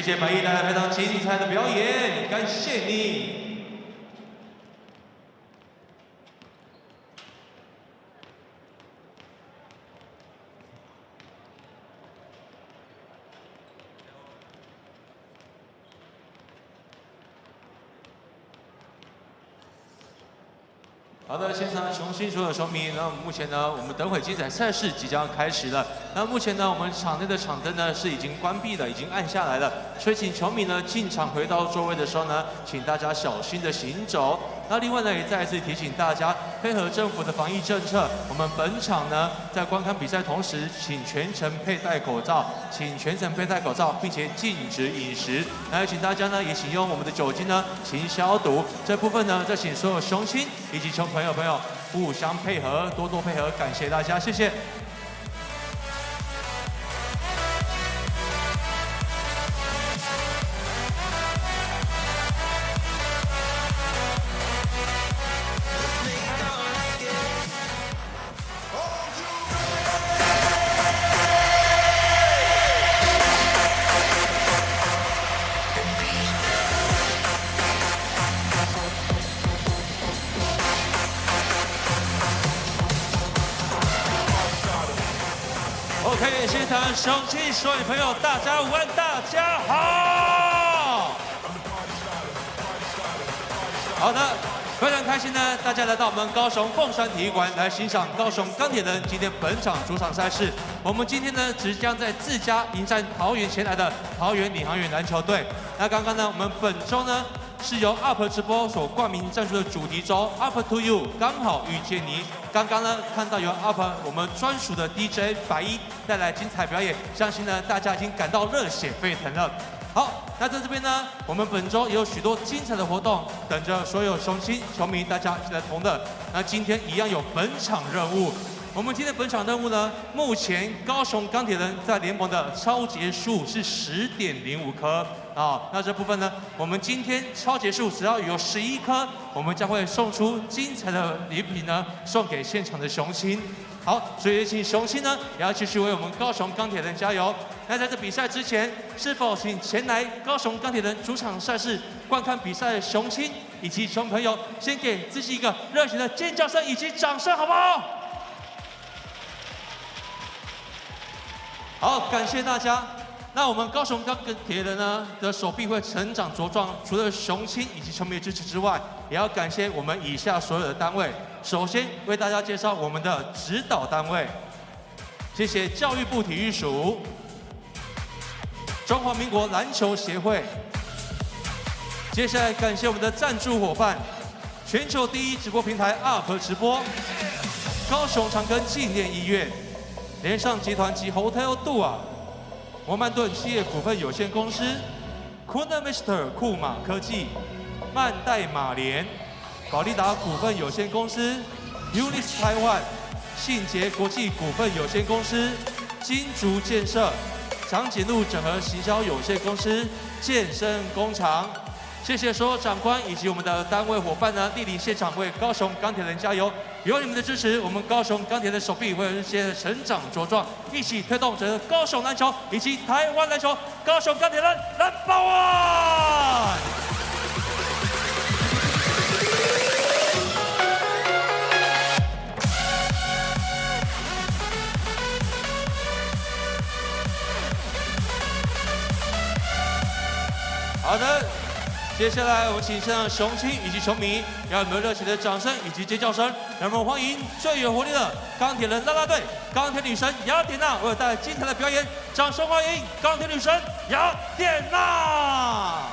谢白衣带来非常精彩的表演，感谢你。 好的，现场雄心所有球迷，那目前呢，我们等会精彩赛事即将开始了。那目前呢，我们场内的场灯呢是已经关闭了，已经暗下来了，所以请球迷呢进场回到座位的时候呢，请大家小心的行走。那另外呢，也再一次提醒大家，配合政府的防疫政策，我们本场呢在观看比赛同时，请全程佩戴口罩，并且禁止饮食。那请大家呢也请用我们的酒精呢勤消毒。这部分呢，再请所有雄亲以及朋友互相配合，多多配合，感谢大家，谢谢。 OK， 现场雄亲所有朋友，大家午安，大家好。好的，非常开心呢，大家来到我们高雄凤山体育馆来欣赏高雄钢铁人今天本场主场赛事。我们今天呢，即将在自家迎战桃园前来的桃园领航员篮球队。那刚刚呢，我们本周呢。 是由 UP 直播所冠名赞助的主题周 UP to You 刚好遇见你。刚刚呢看到由 UP 我们专属的 DJ 白衣带来精彩表演，相信呢大家已经感到热血沸腾了。好，那在这边呢，我们本周也有许多精彩的活动等着所有雄心球迷大家一起来同乐。那今天一样有本场任务。 我们今天本场任务呢，目前高雄钢铁人在联盟的超节数是10.05颗啊。那这部分呢，我们今天超节数只要有11颗，我们将会送出精彩的礼品呢，送给现场的雄心。好，所以请雄心呢也要继续为我们高雄钢铁人加油。那在这比赛之前，是否请前来高雄钢铁人主场赛事观看比赛的雄心以及球朋友，先给自己一个热情的尖叫声以及掌声，好不好？ 好，感谢大家。那我们高雄钢铁人呢的手臂会成长茁壮，除了雄心以及球迷的支持之外，也要感谢我们以下所有的单位。首先为大家介绍我们的指导单位，谢谢教育部体育署、中华民国篮球协会。接下来感谢我们的赞助伙伴，全球第一直播平台 UP 直播，高雄长庚纪念医院。 联上集团及 Hotel 度啊，摩曼顿企业股份有限公司 ，Kuna Mr 库马科技，曼代马联，保利达股份有限公司 ，Unis 台湾，信捷国际股份有限公司，金竹建设，长颈鹿整合行销有限公司，健身工厂。 谢谢所有长官以及我们的单位伙伴呢，莅临现场为高雄钢铁人加油！有你们的支持，我们高雄钢铁人手臂会有一些成长茁壮，一起推动整个高雄篮球以及台湾篮球。高雄钢铁人Number One！ 好的。 接下来，我们请现场雄亲以及球迷，让我们热情的掌声以及尖叫声，让我们欢迎最有活力的钢铁人啦啦队——钢铁女神雅典娜，为我带来精彩的表演，掌声欢迎钢铁女神雅典娜！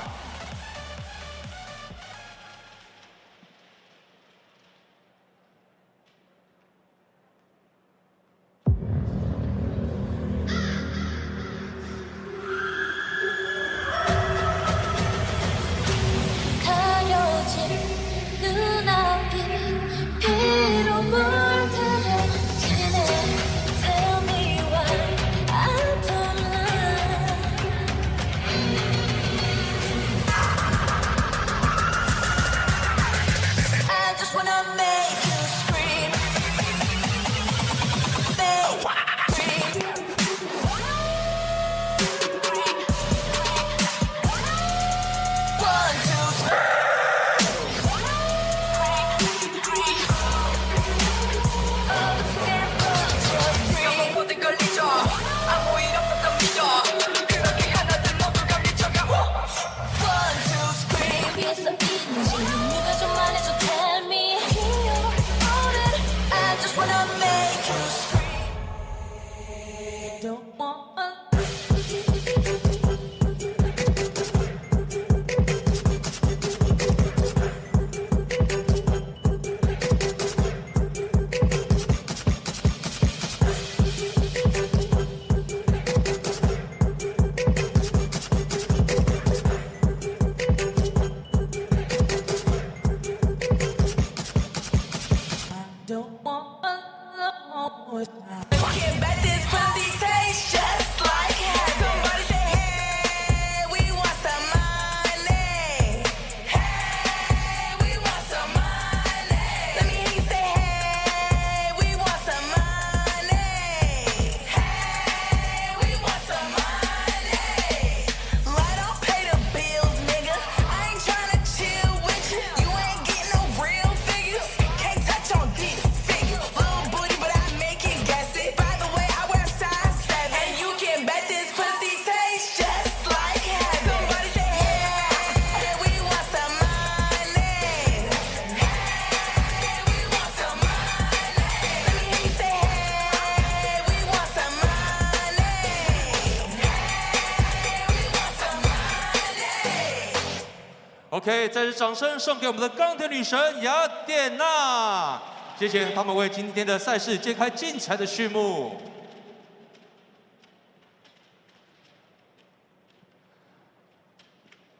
Tell me why I don't love OK， 再次掌声送给我们的钢铁女神雅典娜，谢谢他们为今天的赛事揭开精彩的序幕。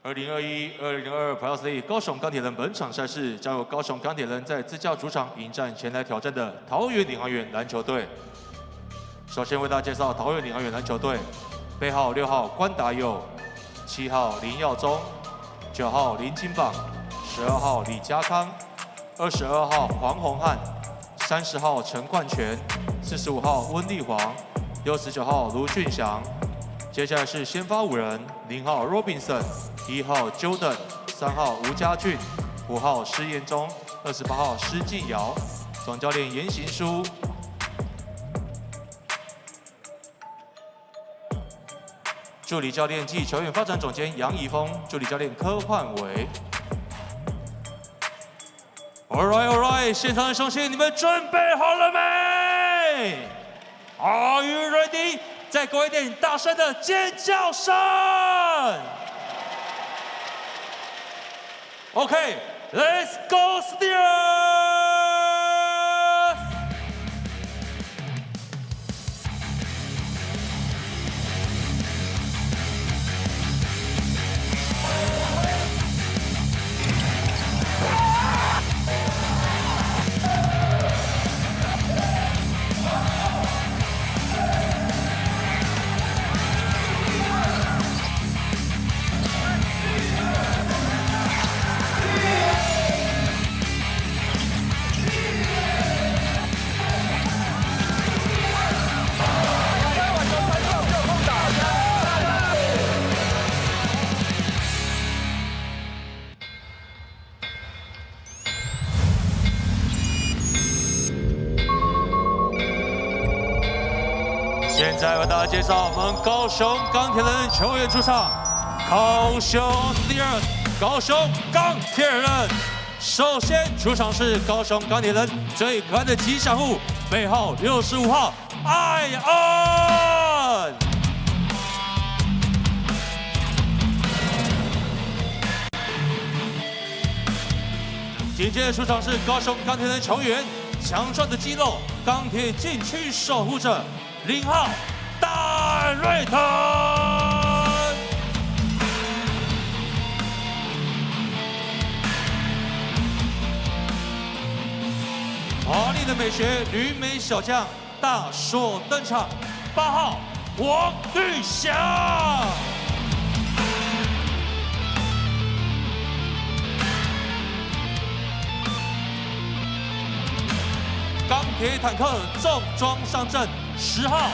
2021-2022 P.LEAGUE 高雄钢铁人本场赛事将由高雄钢铁人在自家主场迎战前来挑战的桃园领航员篮球队。首先为大家介绍桃园领航员篮球队，背号6号关达佑，7号林耀宗。9号林金榜，12号李家康，22号黄宏汉，30号陈冠全，45号温立煌，69号卢俊祥。接下来是先发5人，0号 Robinson，1号 Jordan，3号吴家俊，5号施彦中，28号施继尧。总教练严行书。助理教练暨球员发展总监杨怡峰，助理教练柯焕伟。All right， 现场的雄心，你们准备好了没 ？Are you ready？ 再给我一点大声的尖叫声 ！OK，Let's go Steelers！现在为大家介绍我们高雄钢铁人球员出场，高雄 Steelers， 高雄钢铁人。首先出场是高雄钢铁人最可爱的吉祥物，背号65号艾恩。紧接着出场是高雄钢铁人球员，强壮的肌肉，钢铁禁区守护者。0号戴瑞腾，华丽的美学，旅美小将大硕登场。8号王玉祥，钢铁坦克重装上阵。10号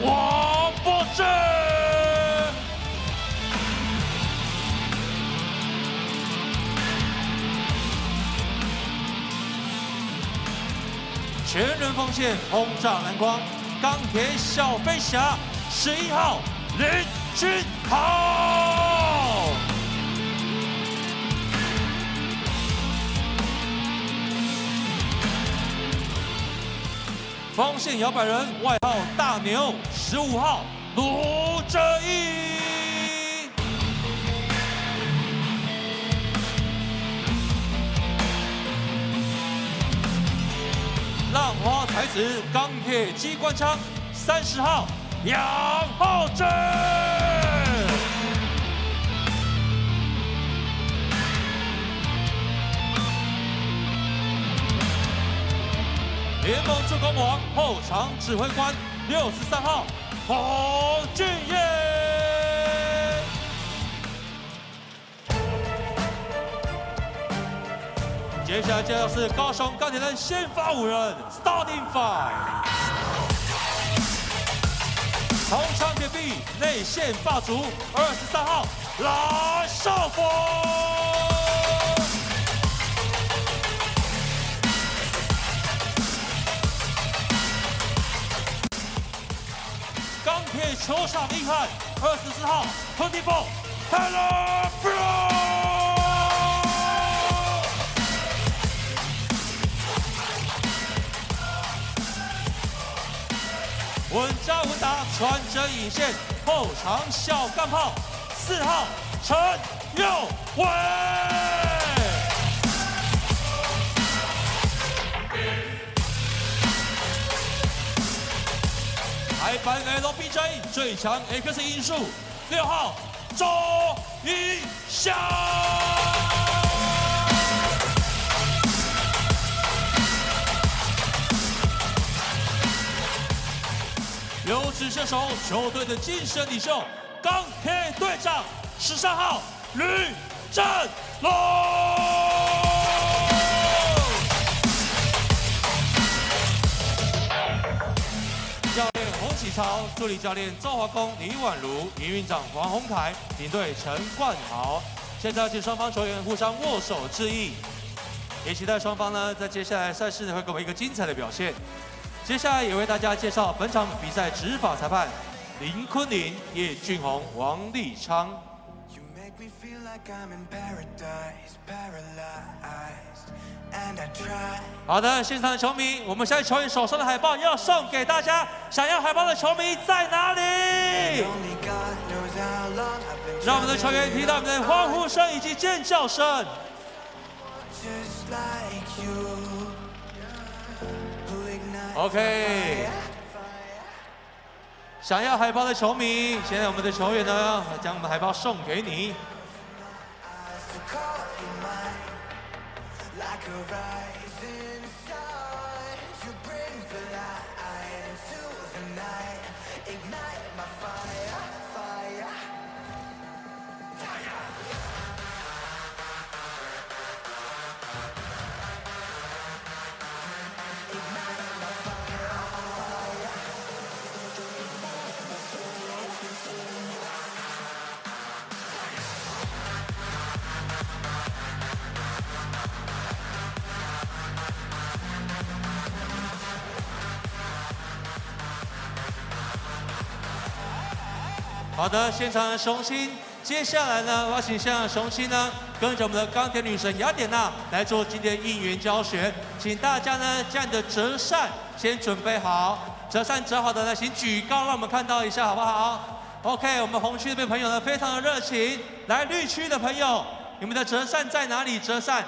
王柏芝，全人锋线轰炸篮筐，钢铁小飞侠11号林君豪。锋线摇摆人，外号大牛，15号卢正义。浪花才子钢铁机关枪，30号杨浩正。联盟助攻王后场指挥官63号洪俊彦。接下来介绍是高雄钢铁人先发5人 ，Starting Five。铜墙铁壁内线霸主23号蓝少峰。钢铁球场硬汉24号24 Taylor Bro。稳扎稳打，穿针引线，后场小钢炮4号陈佑伟。台版 LBJ 最强 X 因数6号周一翔。优质射手，球队的精神领袖，钢铁队长13号吕振龙。教练洪启超，助理教练赵华公、李婉如，营运长黄宏凯，领队陈冠豪。现在请双方球员互相握手致意，也期待双方呢在接下来赛事会给我们一个精彩的表现。接下来也为大家介绍本场比赛执法裁判林坤林、叶俊宏、王立昌。好的，现场的球迷，我们现在球员手上的海报要送给大家，想要海报的球迷在哪里？让我们的球员听到我们的欢呼声以及尖叫声。OK， 想要海报的球迷，现在我们的球员呢，将我们的海报送给你。好的，现场的雄心，接下来呢，我要请现场的雄心呢，跟着我们的钢铁女神雅典娜来做今天应援教学，请大家呢将你的折扇先准备好，折扇折好的呢，请举高，让我们看到一下，好不好 ？OK， 我们红区那边朋友呢非常的热情，来绿区的朋友，你们的折扇在哪里？折扇，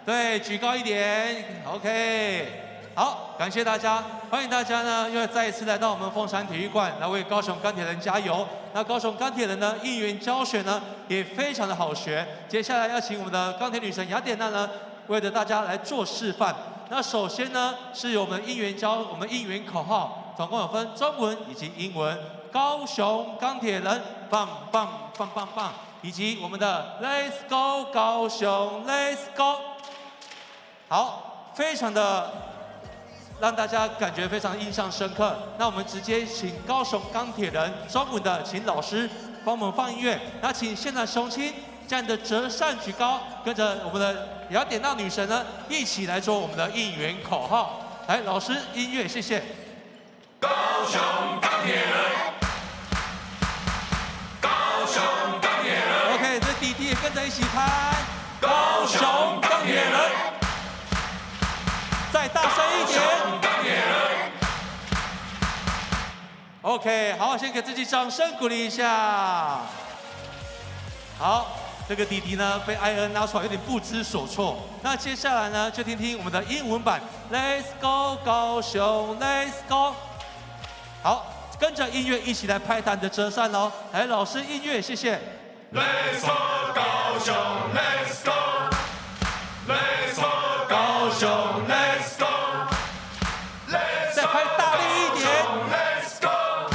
对，举高一点 ，OK。好，感谢大家，欢迎大家呢，又再一次来到我们凤山体育馆，来为高雄钢铁人加油。那高雄钢铁人呢，应援教学呢也非常的好学。接下来要请我们的钢铁女神雅典娜呢，为着大家来做示范。那首先呢，是我们应援口号，总共有分中文以及英文。高雄钢铁人，棒棒棒棒棒，以及我们的 Let's Go 高雄 Let's Go。好，非常的。让大家感觉非常印象深刻。那我们直接请高雄钢铁人中文的，请老师帮我们放音乐。那请现场雄亲将你的折扇举高，跟着我们的雅典娜女神呢，一起来做我们的应援口号。来，老师音乐，谢谢。高雄钢铁人，高雄钢铁人。OK， 这弟弟也跟着一起拍。高雄钢铁人。再大声一点！钢铁人， OK， 好，先给自己掌声鼓励一下。好，这个弟弟呢被艾恩拉出来，有点不知所措。那接下来呢，就听听我们的英文版 ，Let's go 高雄 ，Let's go。好，跟着音乐一起来拍打你的折扇哦。来，老师音乐，谢谢。Let's go 高雄 ，Let's go，Let's go 高雄 ，Let's go，Let's 再拍大力一点 ，Let's go，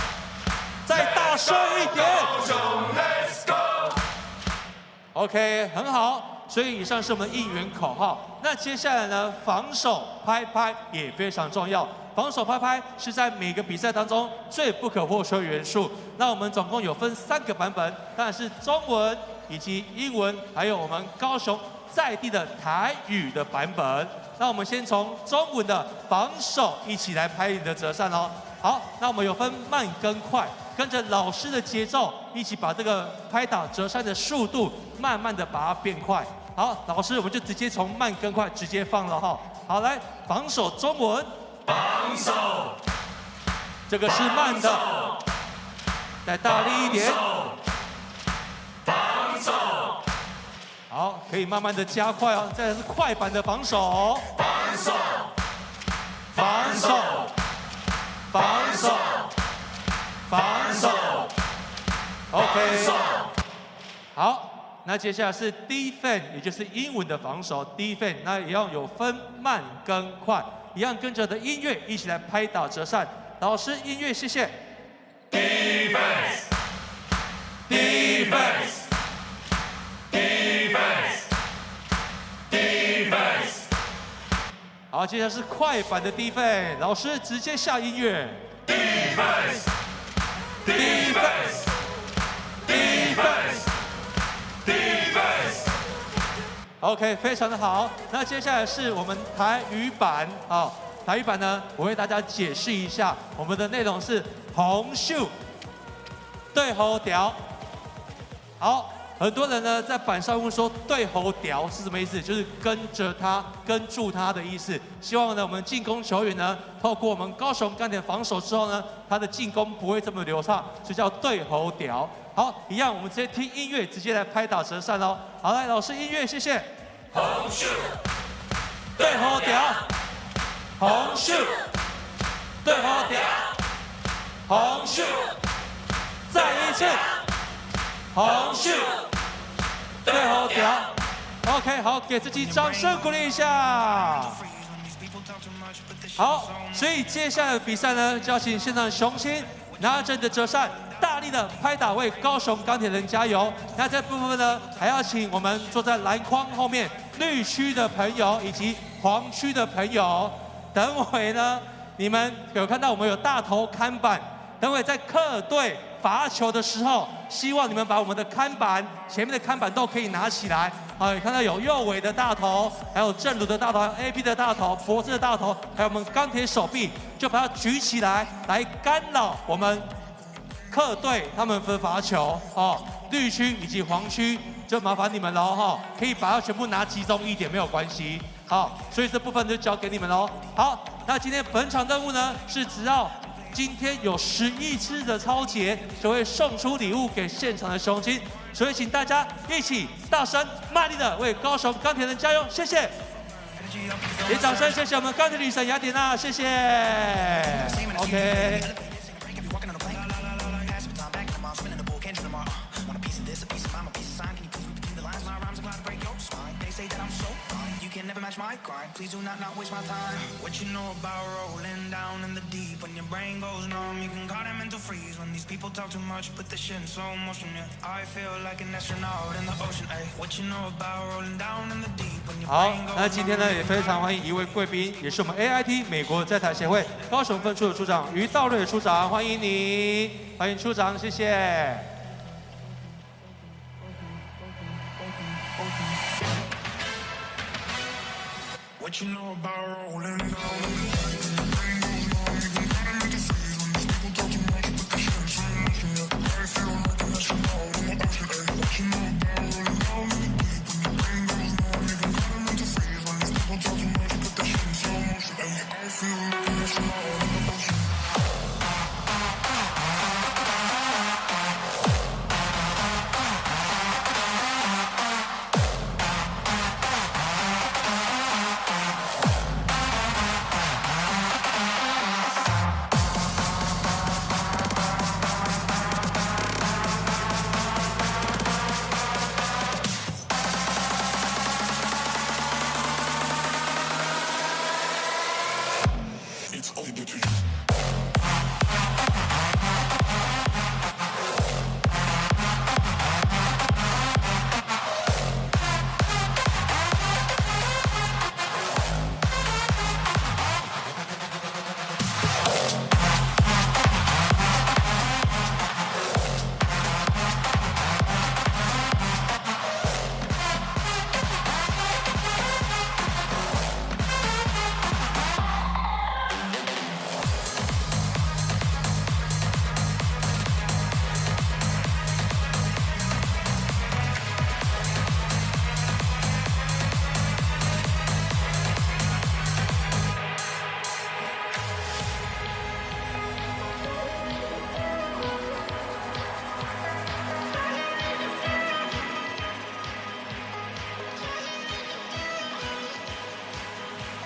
再大声一点。高雄 ，Let's go。OK， 很好。所以以上是我们的应援口号。那接下来呢，防守拍拍也非常重要。防守拍拍是在每个比赛当中最不可或缺的元素。那我们总共有分3个版本，当然是中文以及英文，还有我们高雄在地的台语的版本。那我们先从中文的防守一起来拍你的折扇哦。好，那我们有分慢跟快，跟着老师的节奏一起把这个拍打折扇的速度慢慢的把它变快。好，老师我们就直接从慢跟快直接放了哈。好，来防守中文。防守，这个是慢的，再大力一点。防守，好，可以慢慢的加快哦。再来是快板的防守，防守，防守，防守，防守。OK， 好，那接下来是 defend， 也就是英文的防守 defend， 那也要有分慢跟快。一样跟着的音乐一起来拍打折扇。老师，音乐，谢谢。Defense, defense, defense, defense。好，接下来是快板的 defense， 老师直接下音乐。Defense, defense, defense, defense。OK， 非常的好。那接下来是我们台语版啊，台语版呢，我为大家解释一下，我们的内容是红袖对喉调。好，很多人呢在板上问说对喉调是什么意思？就是跟着他、跟住他的意思。希望呢我们进攻球员呢，透过我们高雄钢铁防守之后呢，他的进攻不会这么流畅，所以叫对喉调。好，一样，我们直接听音乐，直接来拍打折扇哦。好，来，老师音乐，谢谢。红袖，对喉调，红袖，对喉调，红袖，再一次，红袖，对喉调。OK， 好，给自己掌声鼓励一下。好，所以接下来的比赛呢，就要请现场的雄心拿着你的折扇，大力的拍打为高雄钢铁人加油。那这部分呢，还要请我们坐在篮筐后面绿区的朋友以及黄区的朋友，等会呢，你们有看到我们有大头看板，等会在客队罚球的时候，希望你们把我们的看板前面的看板都可以拿起来。啊，看到有右尾的大头，还有正鲁的大头，还有 AB 的大头，脖子的大头，还有我们钢铁手臂，就把它举起来，来干扰我们客队他们的罚球哦。绿区以及黄区就麻烦你们喽哈，可以把它全部拿集中一点没有关系。好，所以这部分就交给你们喽。好，那今天本场任务呢是只要今天有11次的超节，就会送出礼物给现场的雄心。所以请大家一起大声卖力的为高雄钢铁人加油，谢谢！也掌声谢谢我们钢铁女神雅典娜，谢谢。OK。Never match my grind. Please do not waste my time. What you know about rolling down in the deep? When your brain goes numb, you can call it mental freeze. When these people talk too much, put the shit in slow motion. Yeah, I feel like an astronaut in the ocean. Ay, what you know about rolling down in the deep? When your 好， brain goes 那今天呢也非常欢迎一位贵宾，也是我们 AIT 美国在台协会高雄分处的处长于道瑞处长，欢迎你，欢迎处长，谢谢。What you know about rolling down?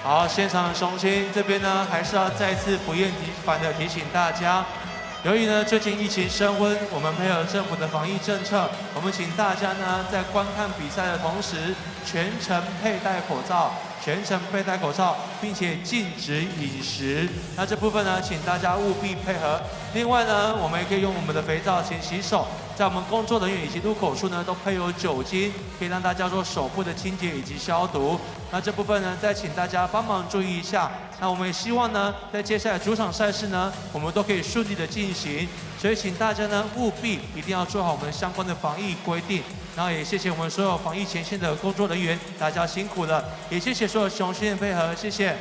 好，现场的雄心这边呢，还是要再次不厌其烦的提醒大家。由于呢最近疫情升温，我们配合政府的防疫政策，我们请大家呢在观看比赛的同时，全程佩戴口罩，并且禁止饮食。那这部分呢，请大家务必配合。另外呢，我们也可以用我们的肥皂勤洗手，在我们工作人员以及入口处呢都配有酒精，可以让大家做手部的清洁以及消毒。那这部分呢，再请大家帮忙注意一下。那我们也希望呢，在接下来主场赛事呢，我们都可以顺利的进行。所以请大家呢，务必一定要做好我们相关的防疫规定。然后也谢谢我们所有防疫前线的工作人员，大家辛苦了。也谢谢所有雄心的配合，谢谢。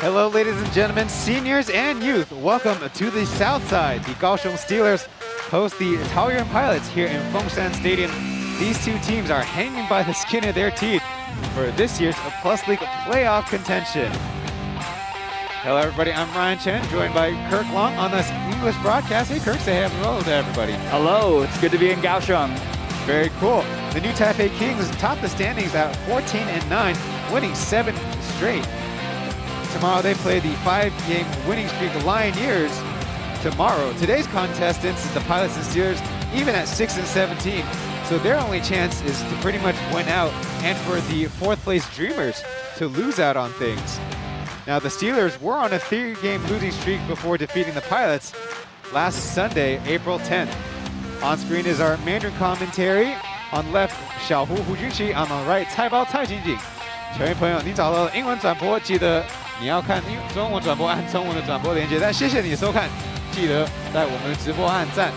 Hello, ladies and gentlemen, seniors and youth. Welcome to the South Side. The Kaohsiung Steelers host the Taoyuan Pilots here in Fengshan Stadium. These two teams are hanging by the skin of their teeth for this year's Plus League playoff contention. Hello, everybody. I'm Ryan Chen, joined by Kirk Long on this English broadcast. Hey, Kirk, say hello to everybody. Hello. It's good to be in Kaohsiung. Very cool. The new Taipei Kings top the standings at 14-9, winning 7 straight. Tomorrow they play the 5-game winning streak Lioneers tomorrow. Today's contestants is the Pilots and Steelers, even at 6-17. So their only chance is to pretty much win out and for the 4th place Dreamers to lose out on things. Now the Steelers were on a 3-game losing streak before defeating the Pilots last Sunday, April 10th. On screen is our Mandarin commentary. On left, Xiaohu Hu Junqi. On the right, Caibao Cai Jingjing. 球员朋友，你找到了英文转播，记得你要看中文转播，按中文的转播连接。但谢谢你收看，记得在我们的直播按赞。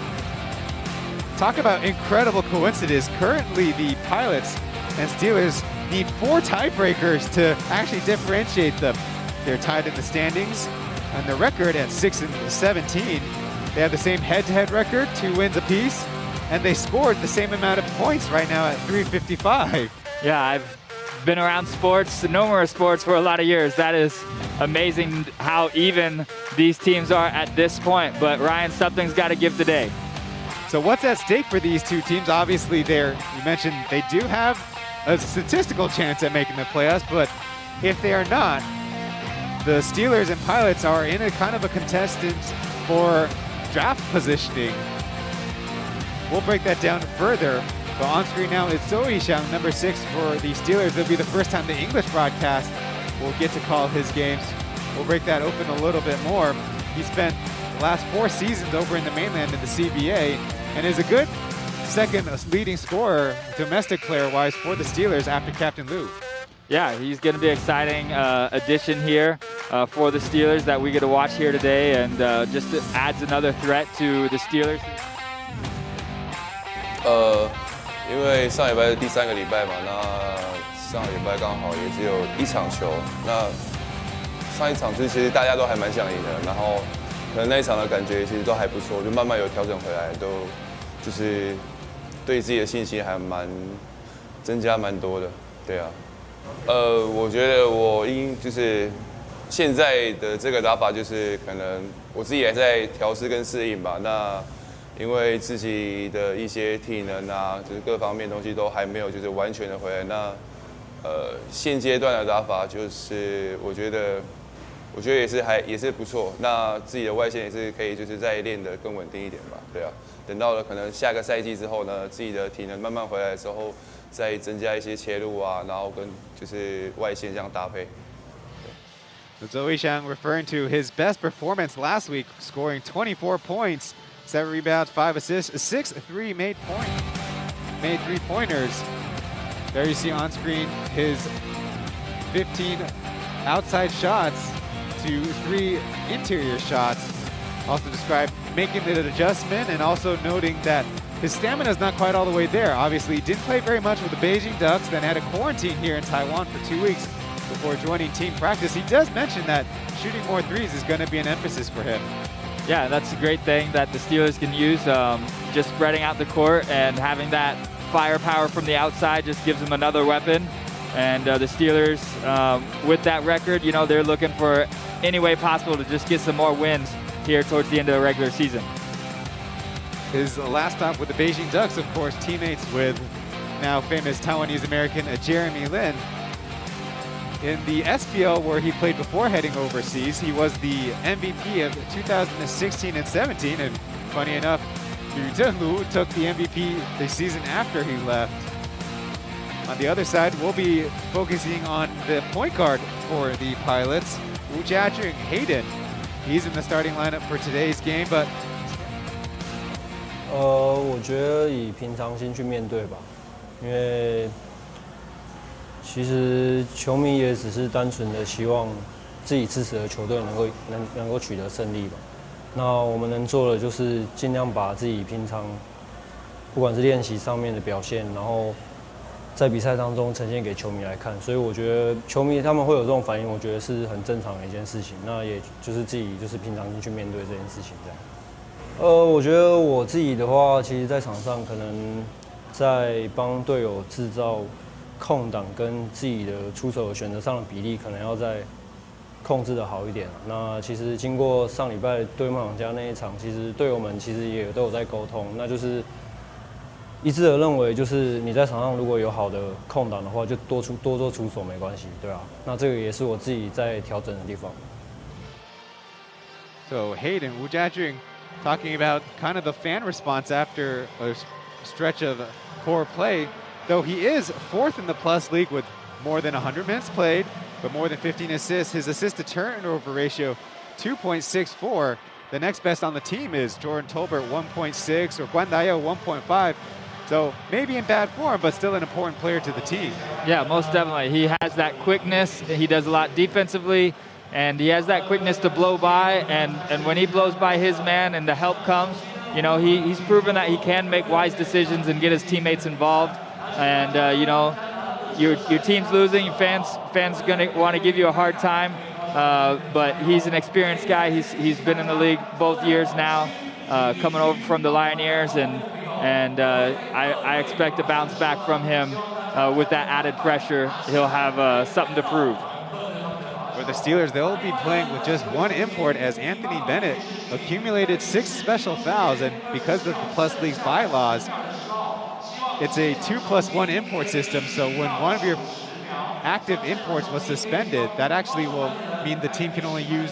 Talk about incredible coincidence. Currently, the Pilots and Steelers need 4 tiebreakers to actually differentiate them. They're tied in the standings, and the record at 6-17. They have the same head-to-head record, 2 wins apiece, and they scored the same amount of points right now at 355. Yeah, I've been around sports, numerous sports for a lot of years. That is amazing how even these teams are at this point. But Ryan, something's got to give today. So what's at stake for these two teams? Obviously, you mentioned they do have a statistical chance at making the playoffs, but if they are not, the Steelers and Pilots are in a kind of a contestant for draft positioning. We'll break that down further. But on screen now is Taoyuan, number 6 for the Steelers. It'll be the first time the English broadcast will get to call his games. We'll break that open a little bit more. He spent the last 4 seasons over in the mainland in the CBA and is a good second leading scorer, domestic player-wise, for the Steelers after Captain Liu. Yeah, he's going to be an exciting addition here for the Steelers that we get to watch here today, and just adds another threat to the Steelers. 因为上礼拜是第3个礼拜嘛，那上礼拜刚好也只有1场球，那上一场其实大家都还蛮想赢的，然后可能那一场的感觉其实都还不错，就慢慢有调整回来，都就是对自己的信心还增加蛮多的，对啊。我觉得我就是现在的这个打法，就是可能我自己还在调试跟适应吧。那因为自己的一些体能啊，就是各方面东西都还没有就是完全的回来。那现阶段的打法就是我觉得我觉得也是不错。那自己的外线也是可以就是再练得更稳定一点吧，对啊。等到了可能下个赛季之后呢，自己的体能慢慢回来的时候，再增加一些切入啊，然后跟就是外线这样搭配。Taoyuan referring to his best performance last week, scoring 24 points, 7 rebounds, 5 assists, 6 made three-pointers. There you see on screen his 15 outside shots to 3 interior shots. Also described making the adjustment and also noting that his stamina is not quite all the way there. Obviously, he didn't play very much with the Beijing Ducks, then had a quarantine here in Taiwan for 2 weeks before joining team practice. He does mention that shooting more threes is going to be an emphasis for him. Yeah, that's a great thing that the Steelers can use, just spreading out the court and having that firepower from the outside just gives them another weapon. And the Steelers, with that record, you know, they're looking for any way possible to just get some more wins here towards the end of the regular season. His last stop with the Beijing Ducks, of course, teammates with now famous Taiwanese-American Jeremy Lin. In the SPL, where he played before heading overseas, he was the MVP of 2016 and 17, and funny enough, Yu Zhenlu took the MVP the season after he left. On the other side, we'll be focusing on the point guard for the Pilots, Wu Jiajun Hayden. He's in the starting lineup for today's game, but 我觉得以平常心去面对吧，因为其实球迷也只是单纯的希望自己支持的球队能够取得胜利吧。那我们能做的就是尽量把自己平常不管是练习上面的表现，然后在比赛当中呈现给球迷来看。所以我觉得球迷他们会有这种反应，我觉得是很正常的一件事情。那也就是自己就是平常心去面对这件事情这样。我觉得我自己的话，其实在场上可能在帮队友制造空档跟自己的出手选择上的比例，可能要再控制的好一点。那其实经过上礼拜对梦想家那一场，其实队友们其实也都有在沟通，那就是一致的认为，就是你在场上如果有好的空档的话，就多做出手没关系，对啊。那这个也是我自己在调整的地方。So Hayden Wu Jiajun talking about kind of the fan response after a stretch of poor play, though he is 4th in the Plus League with more than 100 minutes played, but more than 15 assists. His assist-to-turnover ratio, 2.64. The next best on the team is Jordan Tolbert, 1.6, or Guan Dayo, 1.5. So maybe in bad form, but still an important player to the team. Yeah, most definitely. He has that quickness. He does a lot defensively. And he has that quickness to blow by, and when he blows by his man and the help comes, you know, he's proven that he can make wise decisions and get his teammates involved. And you know, your team's losing, fans gonna want to give you a hard time, but he's an experienced guy. He's been in the league both years now, coming over from the Lioneers, and I expect a bounce back from him with that added pressure. He'll have something to prove. For the Steelers, they'll be playing with just one import as Anthony Bennett accumulated 6 special fouls, and because of the Plus League's bylaws, it's a 2+1 import system. So when one of your active imports was suspended, that actually will mean the team can only use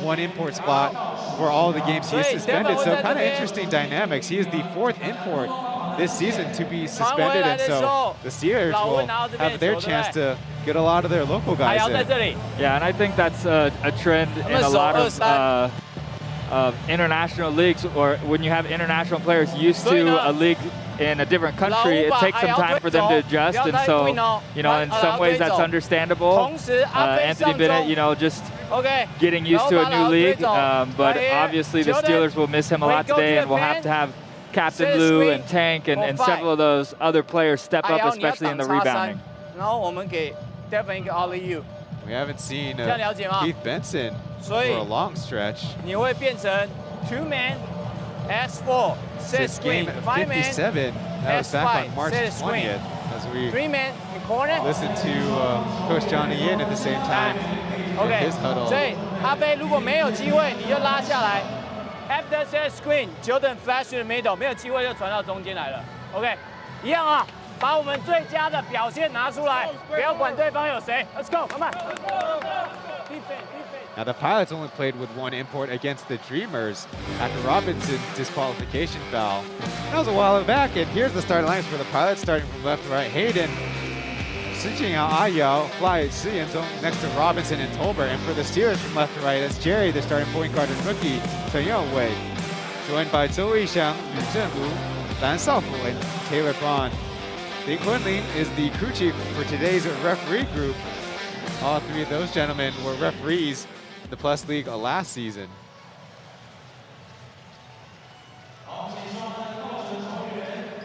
one import spot for all the games he is suspended. So kind of interesting dynamics. He is the 4th import this season to be suspended, and so the Steelers will have their chance to get a lot of their local guys in. Yeah, and I think that's a trend in a lot of international leagues, or when you have international players used to a league in a different country, it takes some time for them to adjust, and so, you know, in some ways that's understandable. Anthony Bennett, you know, just getting used to a new league, but obviously the Steelers will miss him a lot today, and we'll have to have Captain Lou and Tank and several of those other players step up, especially in the rebounding. We haven't seen Keith Benson for a long stretch. 你会变成 2-man, S4, set This game screen, at 5-man, 57, that was back on March set screen. 20th, as we 3-man in corner. listen to Coach Johnny Yin at the same time in OK， his huddle. 所以阿飞如果没有机会，你就拉下来 ，after set screen, Jordan flash to the middle， 没有机会就传到中间来了。OK， 一样啊，把我们最佳的表现拿出来，不要管对方有谁。Let's go， come on。Now the Pilots only played with one import against the Dreamers after Robinson's disqualification foul. That was a while back, and here's the starting lineups for the Pilots, starting from left to right. Hayden, Shijingyao, Ayao, Fly, Shiyenzong next to Robinson and Tolbert. And for the Steelers from left to right, that's Jerry, the starting point guard and rookie, Chen Wei, joined by Zhou Yishang, Yu Zhenlu, Lan Shaofu, and Taylor Braun. Li Kunlin is the crew chief for today's referee group. All three of those gentlemen were referees in the Plus League last season.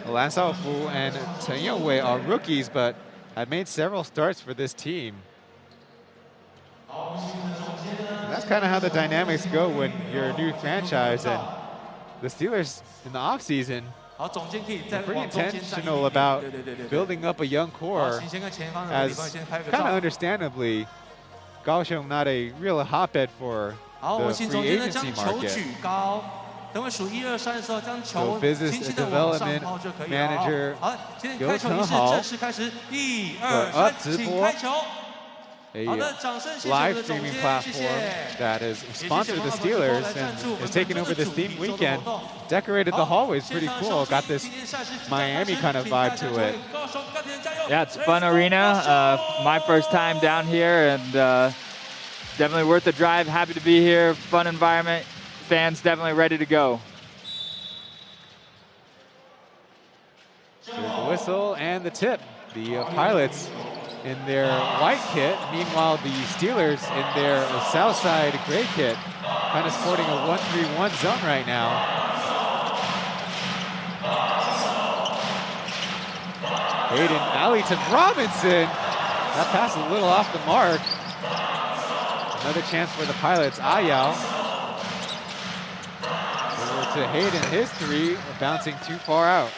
Lan Shaofu and Chen Wei are rookies, but have made several starts for this team. And that's kind of how the dynamics go when you're a new franchise. And the Steelers in the offseason are pretty intentional about building up a young core, as kind of understandably, Kaohsiung not a real hotbed for the free agency market. So business development manager Go Chen-Hao for Up Zhibo, a live streaming platform that has sponsored the Steelers and is taking over this theme weekend. Decorated the hallways pretty cool. Got this Miami kind of vibe to it. Yeah, it's a fun arena. My first time down here, and definitely worth the drive. Happy to be here. Fun environment. Fans definitely ready to go. There's the whistle and the tip. The Pilots in their white kit, meanwhile the Steelers in their Southside gray kit, kind of sporting a 1-3-1 zone right now. Hayden, alley to Robinson. That pass a little off the mark. Another chance for the Pilots. Ayao. To Hayden, his three, bouncing too far out.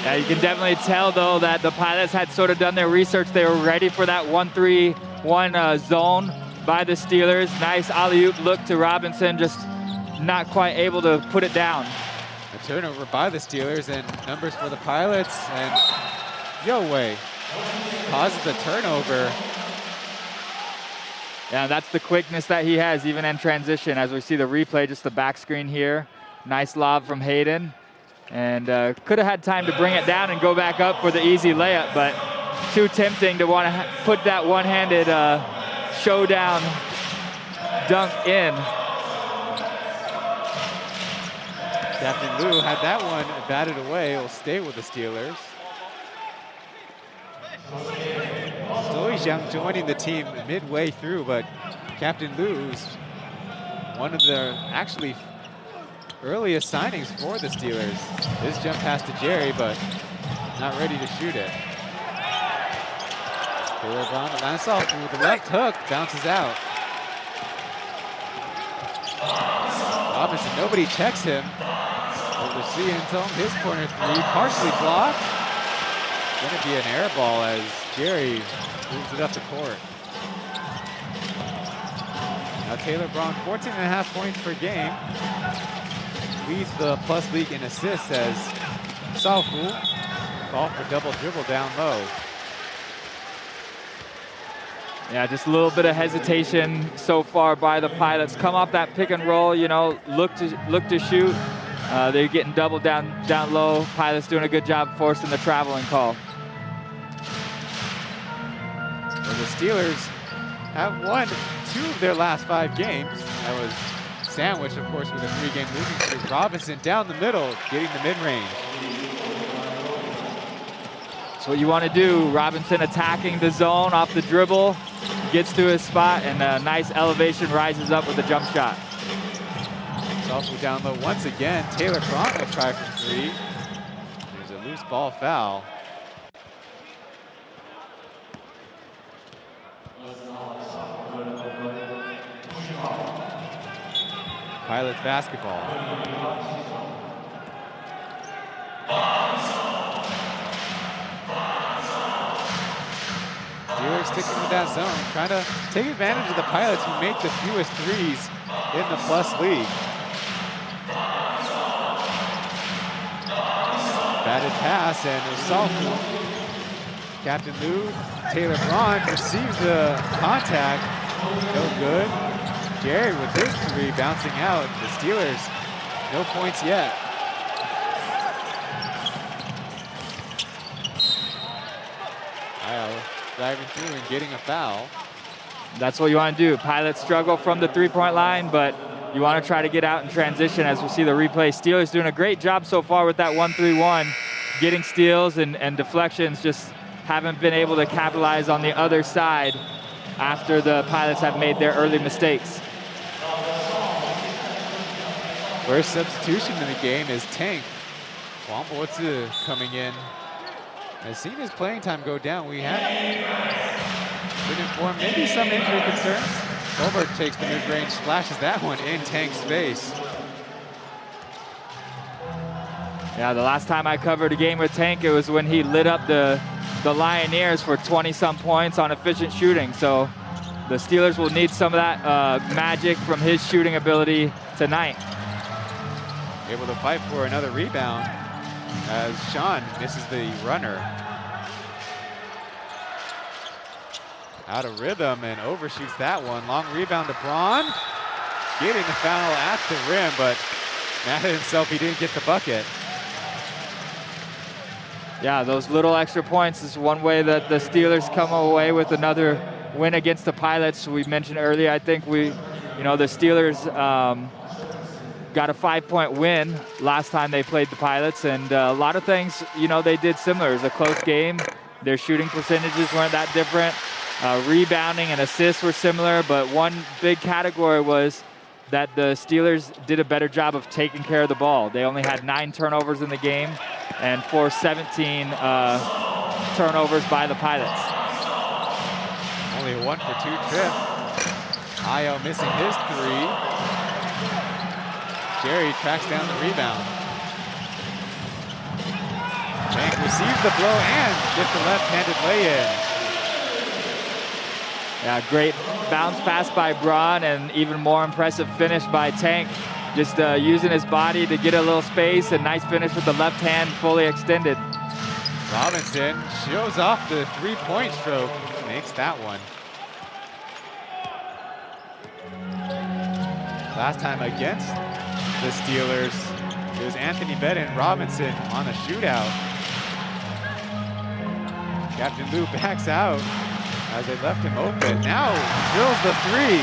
Yeah, you can definitely tell, though, that the Pilots had sort of done their research. They were ready for that 1-3-1 zone by the Steelers. Nice alley-oop look to Robinson, just not quite able to put it down. A turnover by the Steelers, and numbers for the Pilots, and Wei causes the turnover. Yeah, that's the quickness that he has, even in transition. As we see the replay, just the back screen here. Nice lob from Hayden. And could have had time to bring it down and go back up for the easy layup, but too tempting to want to put that one-handed showdown dunk in. Captain Liu had that one batted away. Will stay with the Steelers. Taoyuan joining the team midway through, but Captain Liu's one of the actually earliest signings for the Steelers. His jump pass to Jerry, but not ready to shoot it. Taylor Braun, Lan Shaofu with the left hook, bounces out. Robinson, nobody checks him. Over Shiyenzong, his corner three, partially blocked. Gonna be an air ball as Jerry moves it up the court. Now Taylor Braun, 14.5 points per game. Leads the Plus League in assists as Shaofu called for double dribble down low. Yeah, just a little bit of hesitation so far by the Pilots. Come off that pick and roll, you know, look to shoot. They're getting double down low. Pilots doing a good job forcing the traveling call. Well, the Steelers have won 2 of their last 5 games. That was sandwiched, of course, with a 3-game losing streak. Robinson down the middle, getting the mid-range. That's what you want to do. Robinson attacking the zone off the dribble, gets to his spot, and a nice elevation, rises up with a jump shot. Shaofu down low once again. Taylor Braun will try from 3. There's a loose ball foul. Pilots basketball. Steelers sticking with that zone, trying to take advantage of the Pilots who make the fewest threes in the Plus League. Batted pass, and Shaofu, Captain Liu, Taylor Braun receives the contact. No good. Jerry with his 3 bouncing out. The Steelers, no points yet. Kyle driving through and getting a foul. That's what you want to do. Pilots struggle from the 3-point line, but you want to try to get out in transition as we see the replay. Steelers doing a great job so far with that 1-3-1, getting steals and deflections, just haven't been able to capitalize on the other side after the Pilots have made their early mistakes. First substitution in the game is Tank. Wang Bozi coming in. Has seen his playing time go down. We have been informed maybe some injury concerns. Colbert takes the mid-range, splashes that one in Tank's face. Yeah, the last time I covered a game with Tank, it was when he lit up the Lioneers for 20-some points on efficient shooting. So the Steelers will need some of that magic from his shooting ability tonight. Able to fight for another rebound as Sean misses the runner. Out of rhythm and overshoots that one. Long rebound to Braun. Getting the foul at the rim, but mad at himself he didn't get the bucket. Yeah, those little extra points is one way that the Steelers come away with another win against the Pilots. We mentioned earlier, I think the Steelers got a 5-point win last time they played the Pilots, and a lot of things, they did similar. It was a close game. Their shooting percentages weren't that different. Rebounding and assists were similar, but one big category was that the Steelers did a better job of taking care of the ball. They only had 9 turnovers in the game and forced 17 turnovers by the Pilots. Only a 1-for-2 trip. Ayo missing his 3. Jerry tracks down the rebound. Tank receives the blow and gets the left-handed lay-in. Yeah, great bounce pass by Braun and even more impressive finish by Tank. Just using his body to get a little space, and nice finish with the left hand fully extended. Robinson shows off the 3-point stroke, makes that one. Last time against the Steelers, it was Anthony Bennett and Robinson on a shootout. Captain Lou backs out as they left him open. Now drills the 3.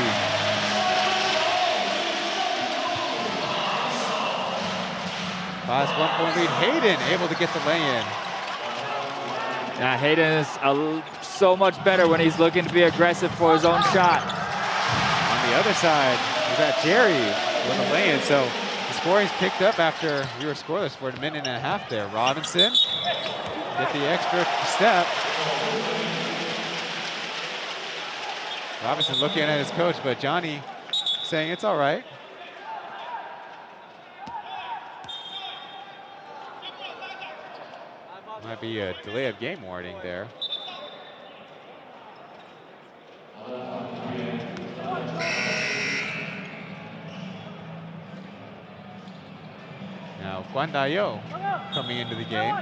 Last 1-point lead. Hayden able to get the lay-in. Yeah, Hayden is so much better when he's looking to be aggressive for his own shot. On the other side, we got Jerry with a lay-in. So the scoring's picked up after we were scoreless for a minute and a half there. Robinson get the extra step. Robinson looking at his coach, but Johnny saying it's all right. Might be a delay of game warning there. Now Guan Dayo coming into the game.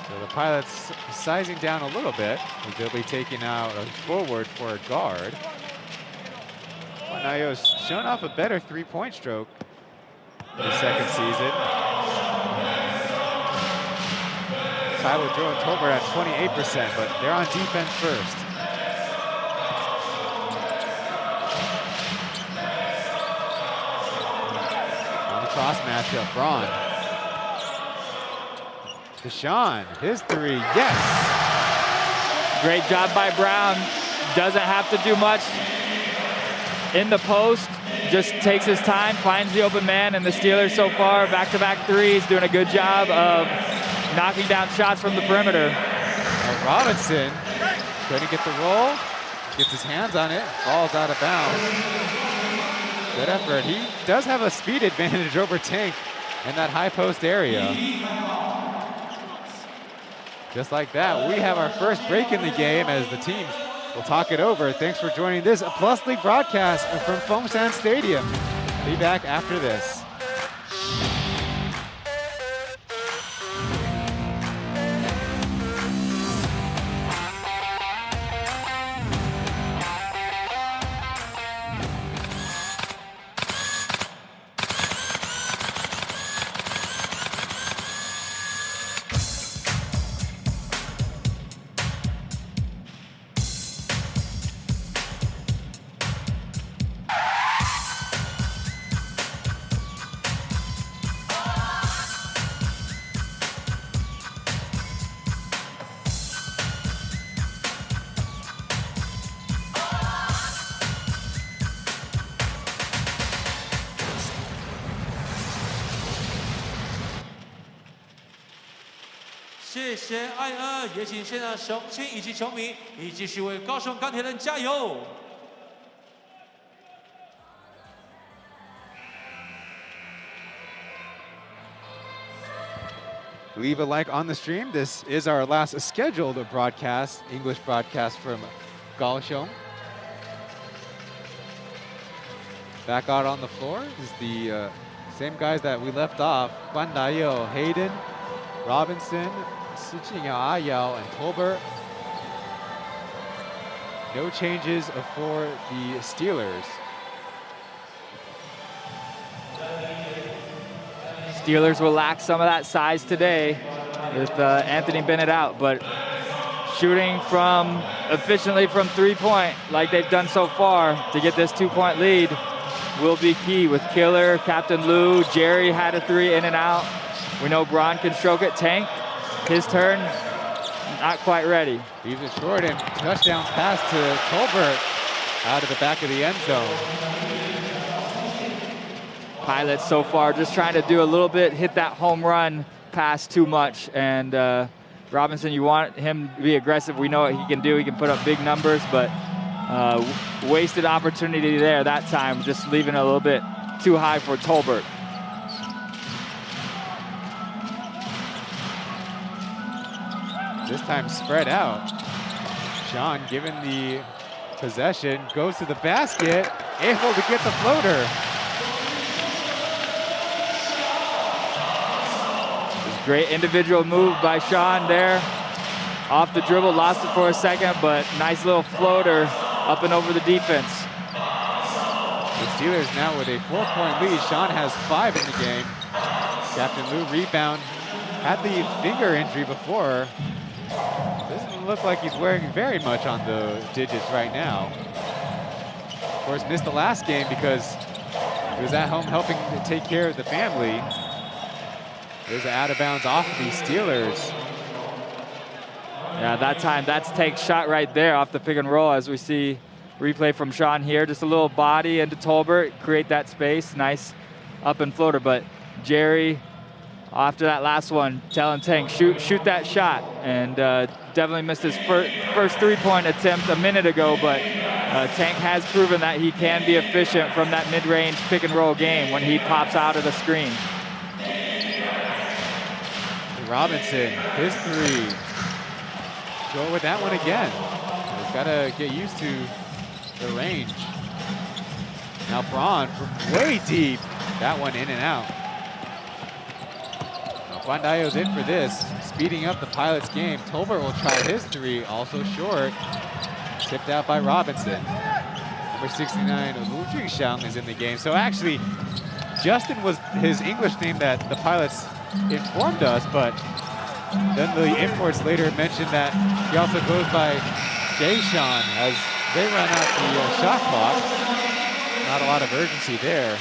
So the Pilots sizing down a little bit, as they'll be taking out a forward for a guard. Guan Dayo's shown off a better 3-point stroke in the second season. Tyler Joe and Tolbert at 28%, but they're on defense first. On the cross matchup, Braun. Deshaun, his 3, yes! Great job by Brown. Doesn't have to do much in the post. Just takes his time, finds the open man, and the Steelers so far, back-to-back 3s, doing a good job of knocking down shots from the perimeter. Now Robinson couldn't get the roll, gets his hands on it, falls out of bounds. Good effort. He does have a speed advantage over Tank in that high post area. Just like that, we have our first break in the game as the teams will talk it over. Thanks for joining this Plus League broadcast from Fengshan Stadium. Be back after this. 谢谢艾恩，也请现场雄青以及球迷也继续为高雄钢铁人加油。 Leave a like on the stream. This is our last scheduled broadcast, English broadcast from Kaohsiung. Back out on the floor is the same guys that we left off. Guan Dayo, Hayden, Robinson, Sijingyao, Ayao, and Tolbert. No changes for the Steelers. Steelers will lack some of that size today with Anthony Bennett out, but shooting efficiently from 3-point like they've done so far to get this 2-point lead will be key with Killer, Captain Lou, Jerry had a 3 in and out. We know Braun can stroke it. Tank, his turn, not quite ready. Leaves it short and touchdown pass to Tolbert out of the back of the end zone. Pilots so far just trying to do a little bit, hit that home run pass too much. And Robinson, you want him to be aggressive. We know what he can do. He can put up big numbers, but wasted opportunity there that time, just leaving it a little bit too high for Tolbert. This time spread out. Sean, given the possession, goes to the basket, able to get the floater. Great individual move by Sean there. Off the dribble, lost it for a second, but nice little floater up and over the defense. The Steelers now with a 4-point lead. Sean has 5 in the game. Captain Lou rebound. Had the finger injury before. Doesn't look like he's wearing very much on the digits right now. Of course, missed the last game because he was at home helping to take care of the family. There's an out of bounds off the Steelers. Yeah, that time, that's Tank's shot right there off the pick and roll as we see replay from Sean here. Just a little body into Tolbert, create that space. Nice up and floater, but Jerry, after that last one, telling Tank, shoot that shot. And definitely missed his first 3-point attempt a minute ago, but Tank has proven that he can be efficient from that mid-range pick and roll game when he pops out of the screen. Robinson, his 3. Go with that one again. He's got to get used to the range. Now Braun from way deep. That one in and out. Now Guandayo's in for this, speeding up the Pilots game. Tolbert will try his 3, also short. Tipped out by Robinson. Number 69, Lu Junxiang is in the game. So actually, Justin was his English name that the Pilots informed us, but then the imports later mentioned that he also goes by Jayshawn as they run out the shot clock. Not a lot of urgency there.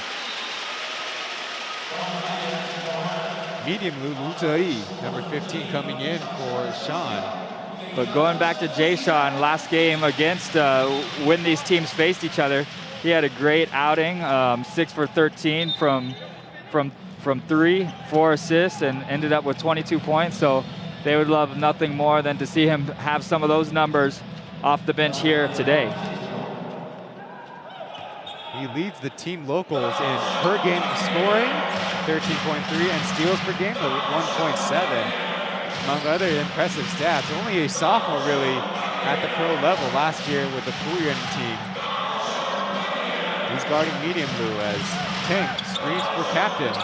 Medium Lu Zheyi, number 15, coming in for Sean. But going back to Jayshawn, last game against when these teams faced each other, he had a great outing, 6 for 13 from 3, 4 assists, and ended up with 22 points. So they would love nothing more than to see him have some of those numbers off the bench here today. He leads the team locals in per game scoring, 13.3, and steals per game, 1.7. Among other impressive stats. Only a sophomore really at the pro level last year with the Puyan team. He's guarding medium Lu as Tank screens for captain.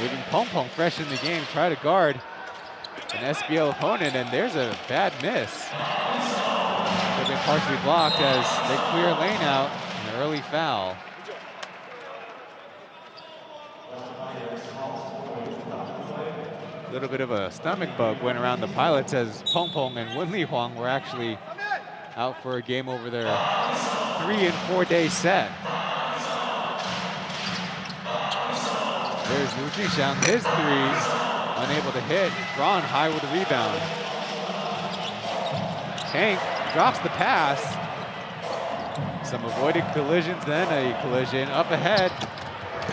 Leaving Pong Pong fresh in the game, try to guard an SBL opponent, and there's a bad miss. They've been partially blocked as they clear a lane out, an early foul. A little bit of a stomach bug went around the Pilots as Pong Pong and Wenli Huang were actually out for a game over their 3- and 4-day set. There's Lu Junxiang, his 3, unable to hit. Braun high with the rebound. Tank drops the pass. Some avoided collisions, then a collision up ahead.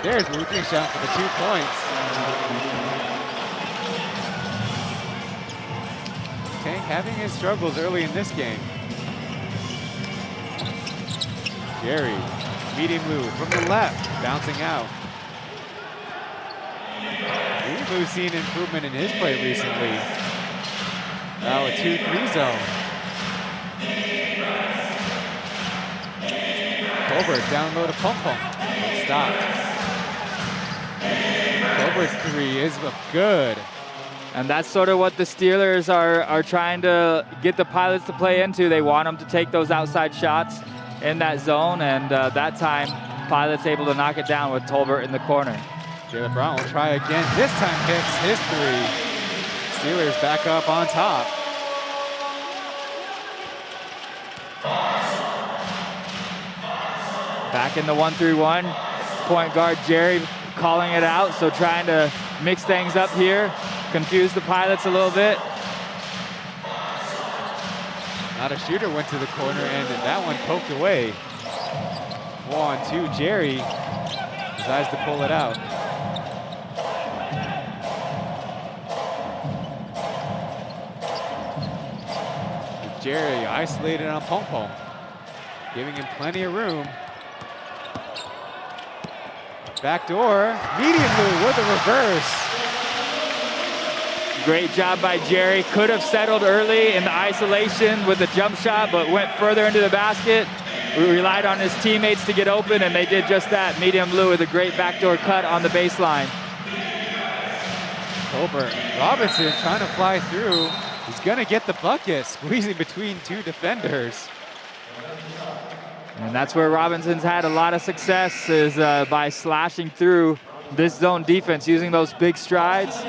There's Lu Junxiang for the 2 points. having his struggles early in this game. Jerry, medium move from the left, bouncing out. We've seen improvement in his play recently. Now a 2-3 zone. Colbert down low to Pong Pong. Stopped. Colbert's 3 is good. And that's sort of what the Steelers are trying to get the Pilots to play into. They want them to take those outside shots in that zone, and that time, Pilots able to knock it down with Tolbert in the corner. Jalen Brown will try again. This time hits his 3. Steelers back up on top. Back in the 1-3-1. Point guard Jerry calling it out, so trying to mix things up here, confuse the Pilots a little bit. Not a shooter went to the corner, and that one poked away. 4-on-2, Jerry decides to pull it out. Jerry isolated on Pong Pong, giving him plenty of room. Backdoor, medium move with a reverse. Great job by Jerry. Could have settled early in the isolation with a jump shot, but went further into the basket. We relied on his teammates to get open, and they did just that. Medium blue with a great backdoor cut on the baseline. Colbert, Robinson trying to fly through. He's gonna get the bucket, squeezing between 2 defenders. And that's where Robinson's had a lot of success, is by slashing through this zone defense, using those big strides.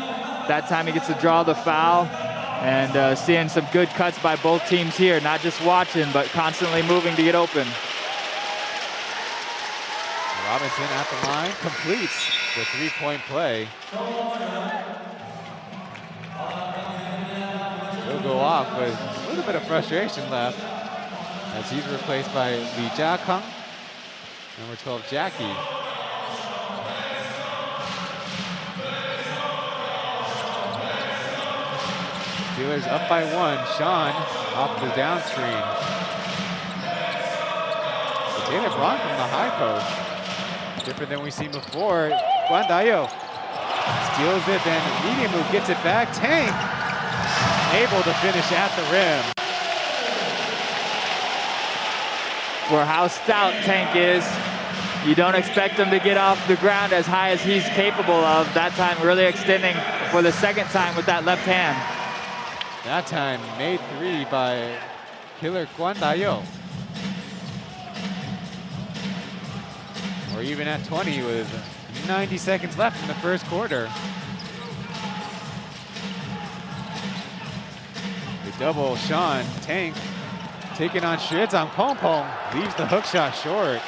That time he gets to draw the foul, and seeing some good cuts by both teams here, not just watching, but constantly moving to get open. Robinson at the line, completes the 3-point play. He'll go off with a little bit of frustration left, as he's replaced by Lee Jia-Kang, number 12, Jackie. Steelers up by 1. Sean off the downstream. So Taylor Braun from the high post. Different than we've seen before. Guan Dayo steals it, then medium move gets it back. Tang able to finish at the rim. For how stout Tank is, you don't expect him to get off the ground as high as he's capable of. That time really extending for the second time with that left hand. That time made 3 by killer Guan Dayo. Or even at 20 with 90 seconds left in the first quarter. The double Sean Tank taking on Shids on Pong Pong, leaves the hook shot short.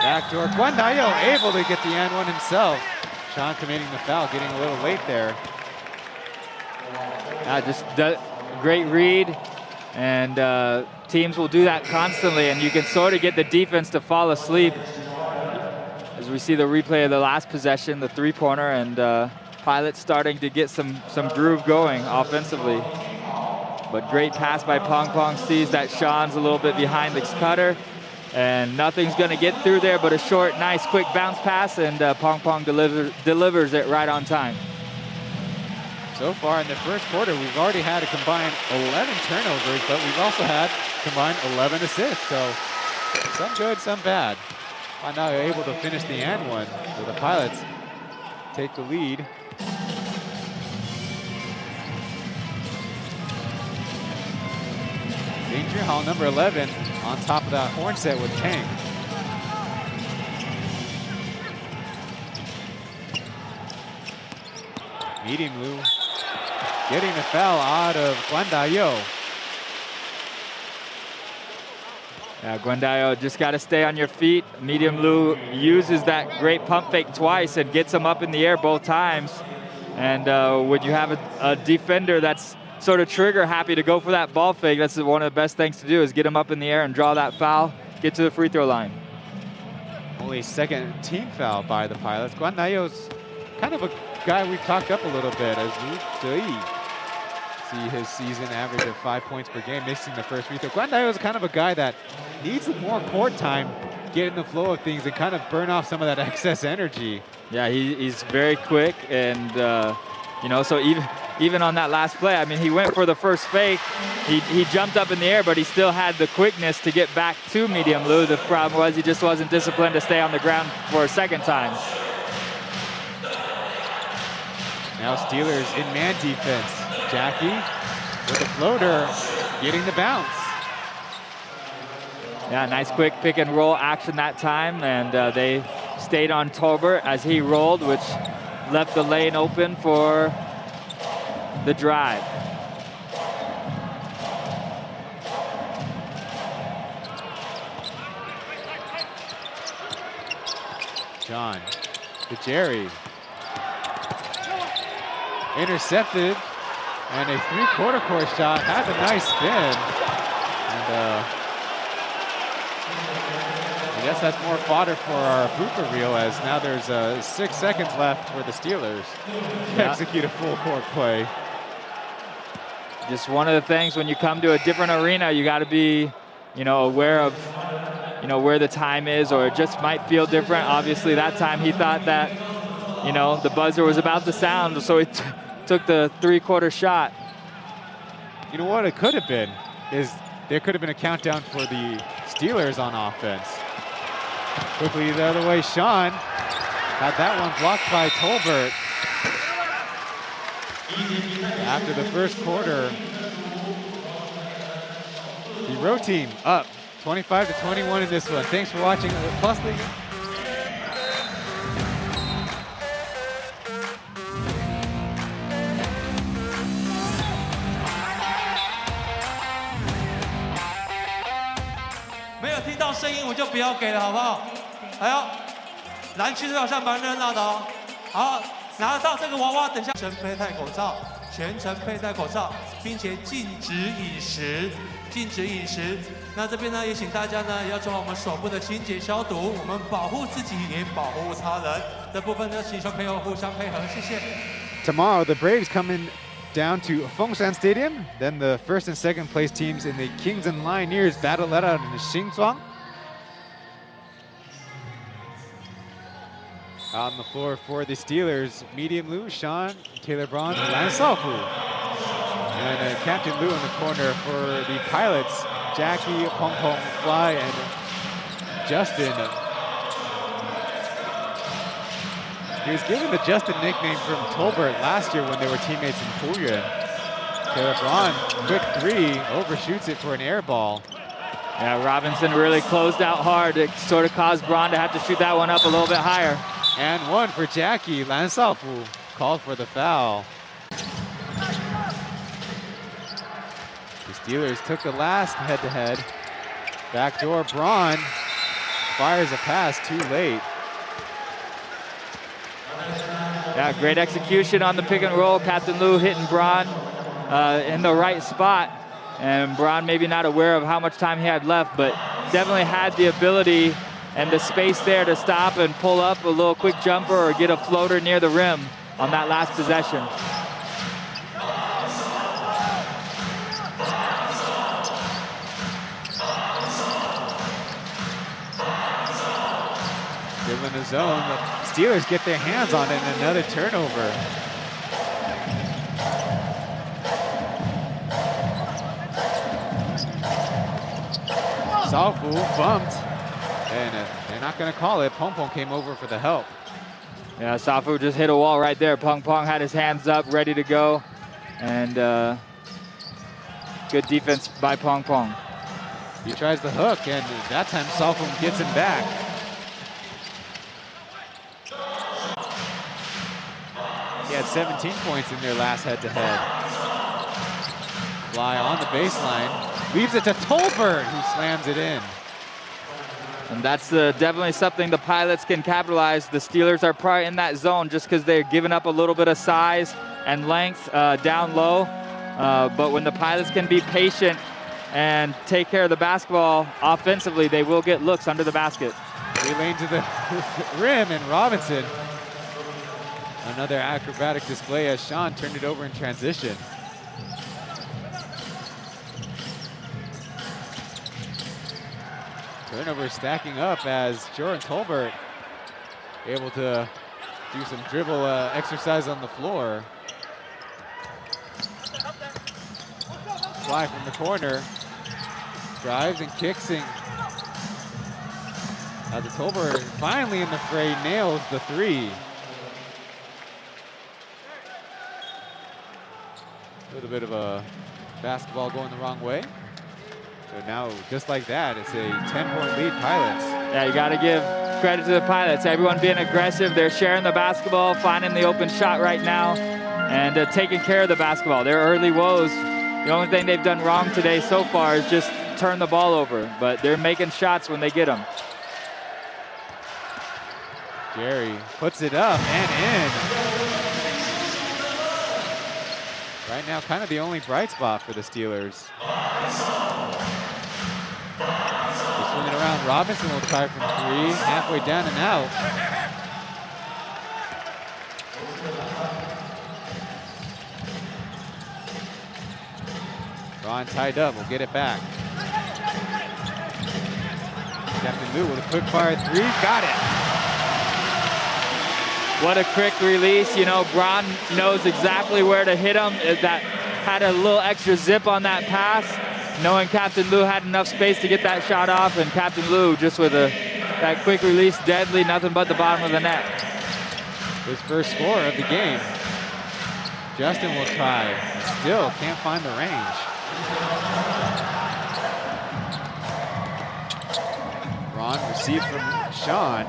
Backdoor, Guan Dayo able to get the and one himself. Sean committing the foul, getting a little late there. Just great read, and teams will do that constantly, and you can sort of get the defense to fall asleep. As we see the replay of the last possession, the 3-pointer, and Pilots starting to get some groove going offensively. But great pass by Pong Pong, sees that Sean's a little bit behind the cutter, and nothing's going to get through there but a short, nice, quick bounce pass, and Pong Pong delivers it right on time. So far in the first quarter, we've already had a combined 11 turnovers, but we've also had combined 11 assists. So some good, some bad. And now they're able to finish the and one, so the Pilots take the lead. Danger Hall number 11 on top of that horn set with Tang. Medium Lu getting the foul out of Guan Dayo. Yeah, Guan Dayo just got to stay on your feet. Medium Lu uses that great pump fake twice and gets him up in the air both times. And when you have a defender that's sort of trigger happy to go for that ball fake, that's one of the best things to do, is get him up in the air and draw that foul, get to the free throw line. Only second team foul by the Pilots. Guan Nayo's kind of a guy we've talked up a little bit as Wu Zhe. See his season average of 5 points per game, missing the first free throw. Guan Nayo is kind of a guy that needs more court time, get in the flow of things, and kind of burn off some of that excess energy. Yeah, he's very quick, and you know, so even on that last play, I mean, he went for the first fake. He jumped up in the air, but he still had the quickness to get back to medium Lu. The problem was he just wasn't disciplined to stay on the ground for a second time. Now Steelers in man defense. Jackie with a floater, getting the bounce. Yeah, nice quick pick and roll action that time, and they stayed on Tolbert as he rolled, which left the lane open for the drive. John to Jerry. Intercepted, and a three-quarter court shot. Has a nice spin. And I guess that's more fodder for our blooper reel, as now there's 6 seconds left for the Steelers to execute a full court play. Just one of the things when you come to a different arena, you got to be, you know, aware of, you know, where the time is, or it just might feel different. Obviously, that time he thought that, you know, the buzzer was about to sound, so he took the three-quarter shot. You know what it could have been is there could have been a countdown for the Steelers on offense. Quickly the other way, Sean had that one blocked by Tolbert. After the first quarter, the road team up 25-21 in this one. Thanks for watching Plus League.没有听到声音我就不要给了，好不好？还有，蓝区好像蛮热闹的哦。好，拿到这个娃娃，等下全佩戴口罩，全程佩戴口罩，并且禁止饮食，禁止饮食。那这边呢，也请大家呢要做好我们手部的清洁消毒，我们保护自己也保护他人。这部分呢，请小朋友互相配合，谢谢。Tomorrow, the Braves come in down to Fengshan Stadium. Then the first and second place teams in the Kings and Lioneers battle it out in Xinzhuang. Out on the floor for the Steelers, medium Lu, Sean, Taylor Braun, and Lan Shaofu. And Captain Lu in the corner for the Pilots, Jackie, Pong Pong, Fly, and Justin. He was given the Justin nickname from Tolbert last year when they were teammates in Taoyuan. Taylor Braun, quick three, overshoots it for an air ball. Yeah, Robinson really closed out hard. It sort of caused Braun to have to shoot that one up a little bit higher. And one for Jackie. Lan Shaofu called for the foul. The Steelers took the last head-to-head. Backdoor Braun fires a pass too late. Yeah, great execution on the pick and roll. Captain Lu hitting Braun in the right spot. And Braun maybe not aware of how much time he had left, but definitely had the ability and the space there to stop and pull up a little quick jumper or get a floater near the rim on that last possession. Given the zone, the Steelers get their hands on it and another turnover. Shaofu bumped, and they're not going to call it. Pong Pong came over for the help. Yeah, Shaofu just hit a wall right there. Pong Pong had his hands up, ready to go, and good defense by Pong Pong. He tries the hook, and that time Shaofu gets him back. He had 17 points in their last head-to-head. Fly on the baseline. Leaves it to Tolbert, who slams it in. And that's definitely something the Pilots can capitalize. The Steelers are probably in that zone just because they're giving up a little bit of size and length down low. But when the Pilots can be patient and take care of the basketball offensively, they will get looks under the basket. Straight lane to the rim, and Robinson. Another acrobatic display as Sean turned it over in transition. Turnover stacking up as Jordan Tolbert able to do some dribble exercise on the floor. Fly from the corner. Drives and kicks and the Tolbert finally in the fray nails the three. A little bit of a basketball going the wrong way. So now, just like that, it's a 10-point lead, Pilots. Yeah, you got to give credit to the Pilots. Everyone being aggressive. They're sharing the basketball, finding the open shot right now, and taking care of the basketball. Their early woes, the only thing they've done wrong today so far is just turn the ball over, but they're making shots when they get them. Jerry puts it up and in. Right now, kind of the only bright spot for the Steelers. Just swinging around, Robinson will try from three, halfway down and out. Ron tied up, will get it back. Captain Lou with a quick fire three, got it. What a quick release. You know, Braun knows exactly where to hit him. That had a little extra zip on that pass, knowing Captain Lou had enough space to get that shot off, and Captain Lou just with that quick release, deadly, nothing but the bottom of the net. His first score of the game. Justin will try, still can't find the range. Ron receives from Sean.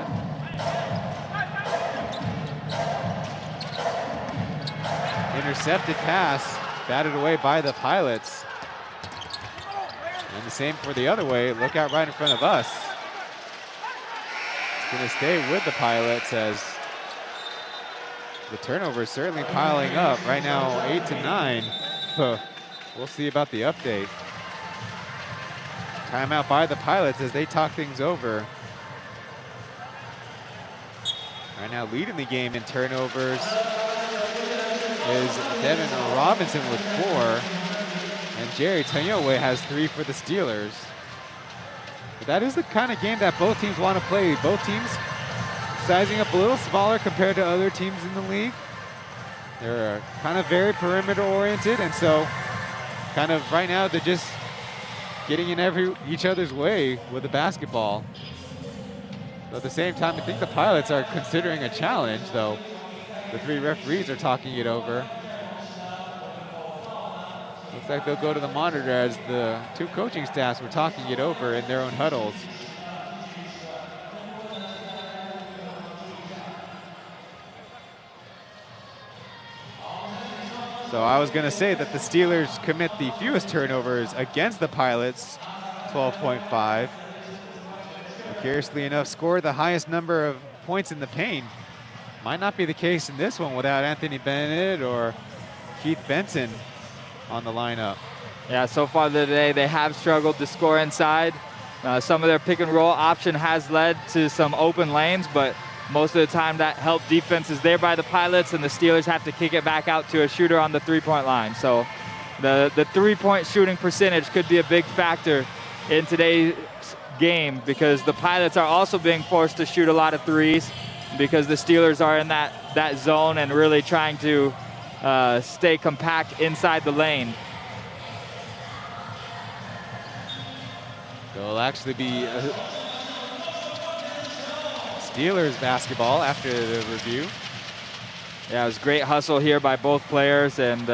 Intercepted pass, batted away by the Pilots. And the same for the other way. Look out right in front of us. It's going to stay with the Pilots as the turnover is certainly piling up. Right now, 8 to 9. We'll see about the update. Timeout by the Pilots as they talk things over. Right now, leading the game in turnovers is Devin Robinson with 4, and Jerry Taoyuan has 3 for the Steelers. But that is the kind of game that both teams want to play. Both teams sizing up a little smaller compared to other teams in the league. They're kind of very perimeter oriented, and so kind of right now they're just getting in each other's way with the basketball. But at the same time, I think the Pilots are considering a challenge, though. The 3 referees are talking it over. Looks like they'll go to the monitor as the 2 coaching staffs were talking it over in their own huddles. So I was going to say that the Steelers commit the fewest turnovers against the Pilots, 12.5. Curiously enough, scored the highest number of points in the paint. Might not be the case in this one without Anthony Bennett or Keith Benson on the lineup. Yeah, so far today they have struggled to score inside. Some of their pick and roll option has led to some open lanes, but most of the time that help defense is there by the Pilots, and the Steelers have to kick it back out to a shooter on the 3-point line. So the 3-point shooting percentage could be a big factor in today's game, because the Pilots are also being forced to shoot a lot of threes because the Steelers are in that zone and really trying to stay compact inside the lane. So it'll actually be Steelers basketball after the review. Yeah, it was great hustle here by both players, and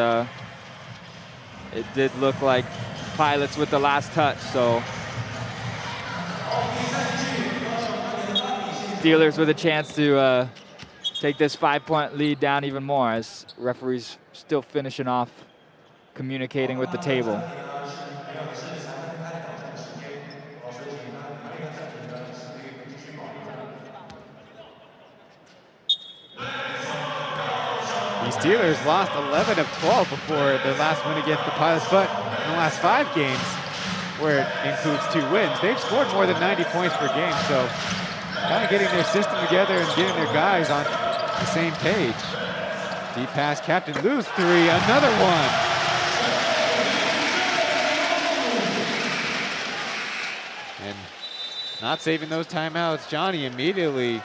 it did look like Pilots with the last touch. So Steelers with a chance to take this 5-point lead down even more, as referees still finishing off communicating with the table. The Steelers lost 11 of 12 before their last win against the Pilots, but in the last 5 games, where it includes 2 wins, they've scored more than 90 points per game, so kind of getting their system together and getting their guys on the same page. Deep pass, Captain Lou's three, another one. And not saving those timeouts, Johnny immediately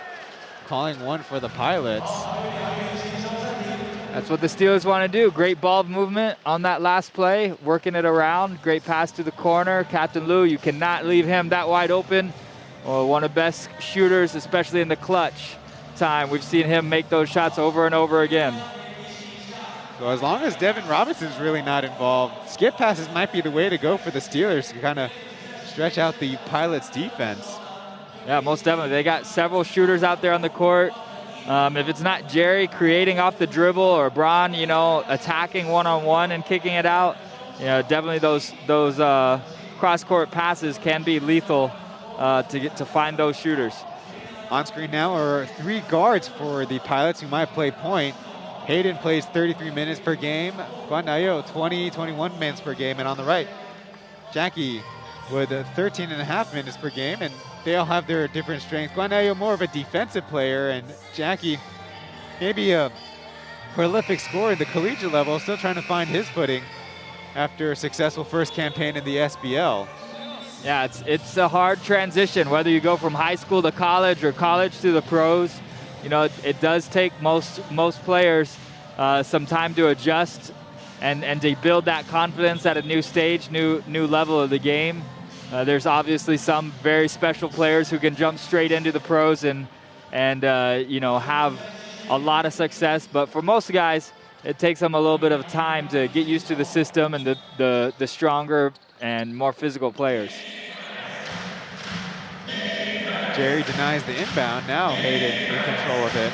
calling one for the Pilots. That's what the Steelers want to do. Great ball movement on that last play, working it around. Great pass to the corner. Captain Lou, you cannot leave him that wide open. Well, one of the best shooters, especially in the clutch time. We've seen him make those shots over and over again. So as long as Devin Robinson's really not involved, skip passes might be the way to go for the Steelers to kind of stretch out the Pilots' defense. Yeah, most definitely. They got several shooters out there on the court. If it's not Jerry creating off the dribble or Braun, you know, attacking one-on-one and kicking it out, you know, definitely those cross-court passes can be lethal to find those shooters. On screen now are 3 guards for the Pilots who might play point. Hayden plays 33 minutes per game. Guanayo 21 minutes per game. And on the right, Jackie with 13.5 minutes per game. And they all have their different strengths. Guanayo more of a defensive player, and Jackie maybe a prolific scorer at the collegiate level, still trying to find his footing after a successful first campaign in the SBL. Yeah, it's a hard transition, whether you go from high school to college or college to the pros. You know, it does take most players some time to adjust and to build that confidence at a new stage, new level of the game. There's obviously some very special players who can jump straight into the pros and you know, have a lot of success. But for most guys, it takes them a little bit of time to get used to the system and the stronger and more physical players. Jerry denies the inbound. Now Hayden in control of it.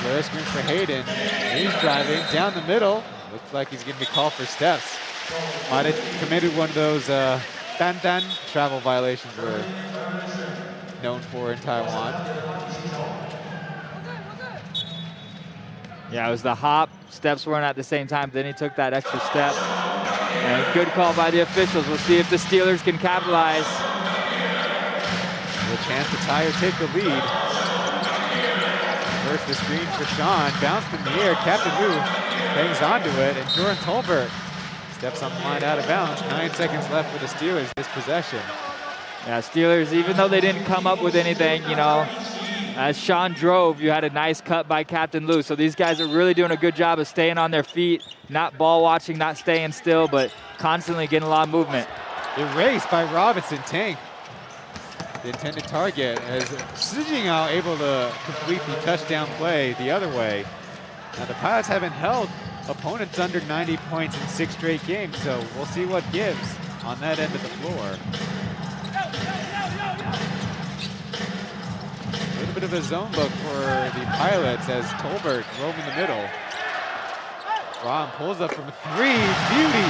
Flare screen for Hayden. He's driving down the middle. Looks like he's going to be called for steps. Might have committed one of those tan travel violations we're known for in Taiwan. Yeah, it was the hop. Steps weren't at the same time. Then he took that extra step. And good call by the officials. We'll see if the Steelers can capitalize. A chance to tie or take the lead. First the screen for Sean. Bounced in the air. Captain Wu hangs onto it. And Jordan Tolbert steps on the line out of bounds. 9 seconds left for the Steelers this possession. Yeah, Steelers, even though they didn't come up with anything, you know, as Sean drove, you had a nice cut by Captain Lou. So these guys are really doing a good job of staying on their feet, not ball watching, not staying still, but constantly getting a lot of movement. Erased by Robinson. Tank, the intended target, as Sijingao able to complete the touchdown play the other way. Now the Pilots haven't held opponents under 90 points in 6 straight games, so we'll see what gives on that end of the floor. A little bit of a zone look for the Pilots as Tolbert roaming the middle. Ron pulls up from 3, beauty.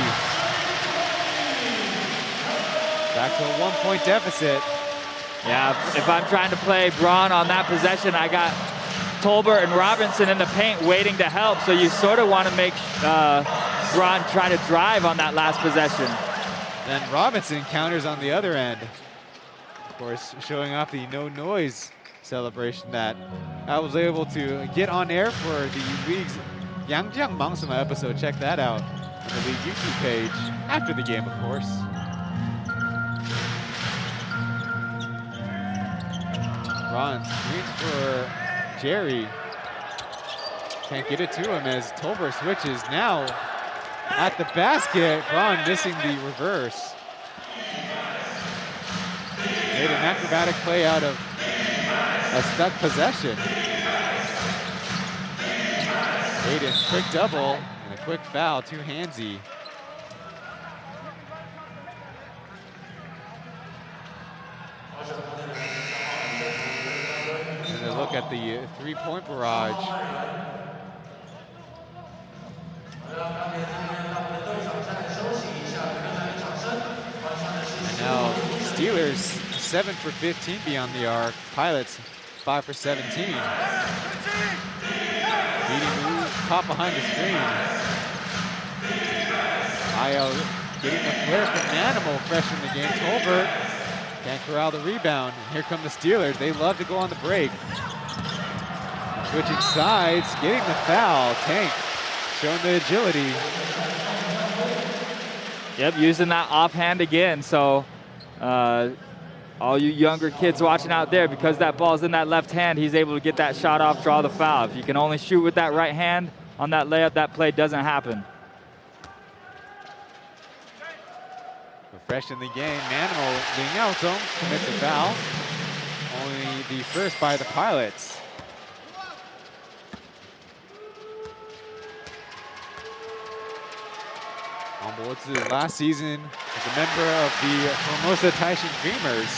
Back to a 1-point deficit. Yeah, if I'm trying to play Braun on that possession, I got Tolbert and Robinson in the paint waiting to help, so you sort of want to make Braun try to drive on that last possession. Then Robinson counters on the other end. Of course, showing off the no noise celebration that I was able to get on air for the league's Yangjiang Mangsima episode. Check that out on the league YouTube page after the game, of course. Ron screens for Jerry. Can't get it to him as Tolbert switches. Now at the basket, Ron missing the reverse. Made an acrobatic play out of a stuck possession. Hayden, quick double and a quick foul, two-handsy. And a look at the three-point barrage. And now Steelers 7 for 15 beyond the arc. Pilots 5 for 17. Beating Wu, caught behind the screen. Ayo getting the flare from Manimal fresh in the game. Tolbert can't corral the rebound. And here come the Steelers. They love to go on the break. Switching sides, getting the foul. Tank showing the agility. Yep, using that offhand again. So all you younger kids watching out there, because that ball's in that left hand, he's able to get that shot off, draw the foul. If you can only shoot with that right hand on that layup, that play doesn't happen. Fresh in the game, Manimal being out, commits a foul. Only the first by the Pilots. Onboard last season as a member of the Formosa Taishan Dreamers.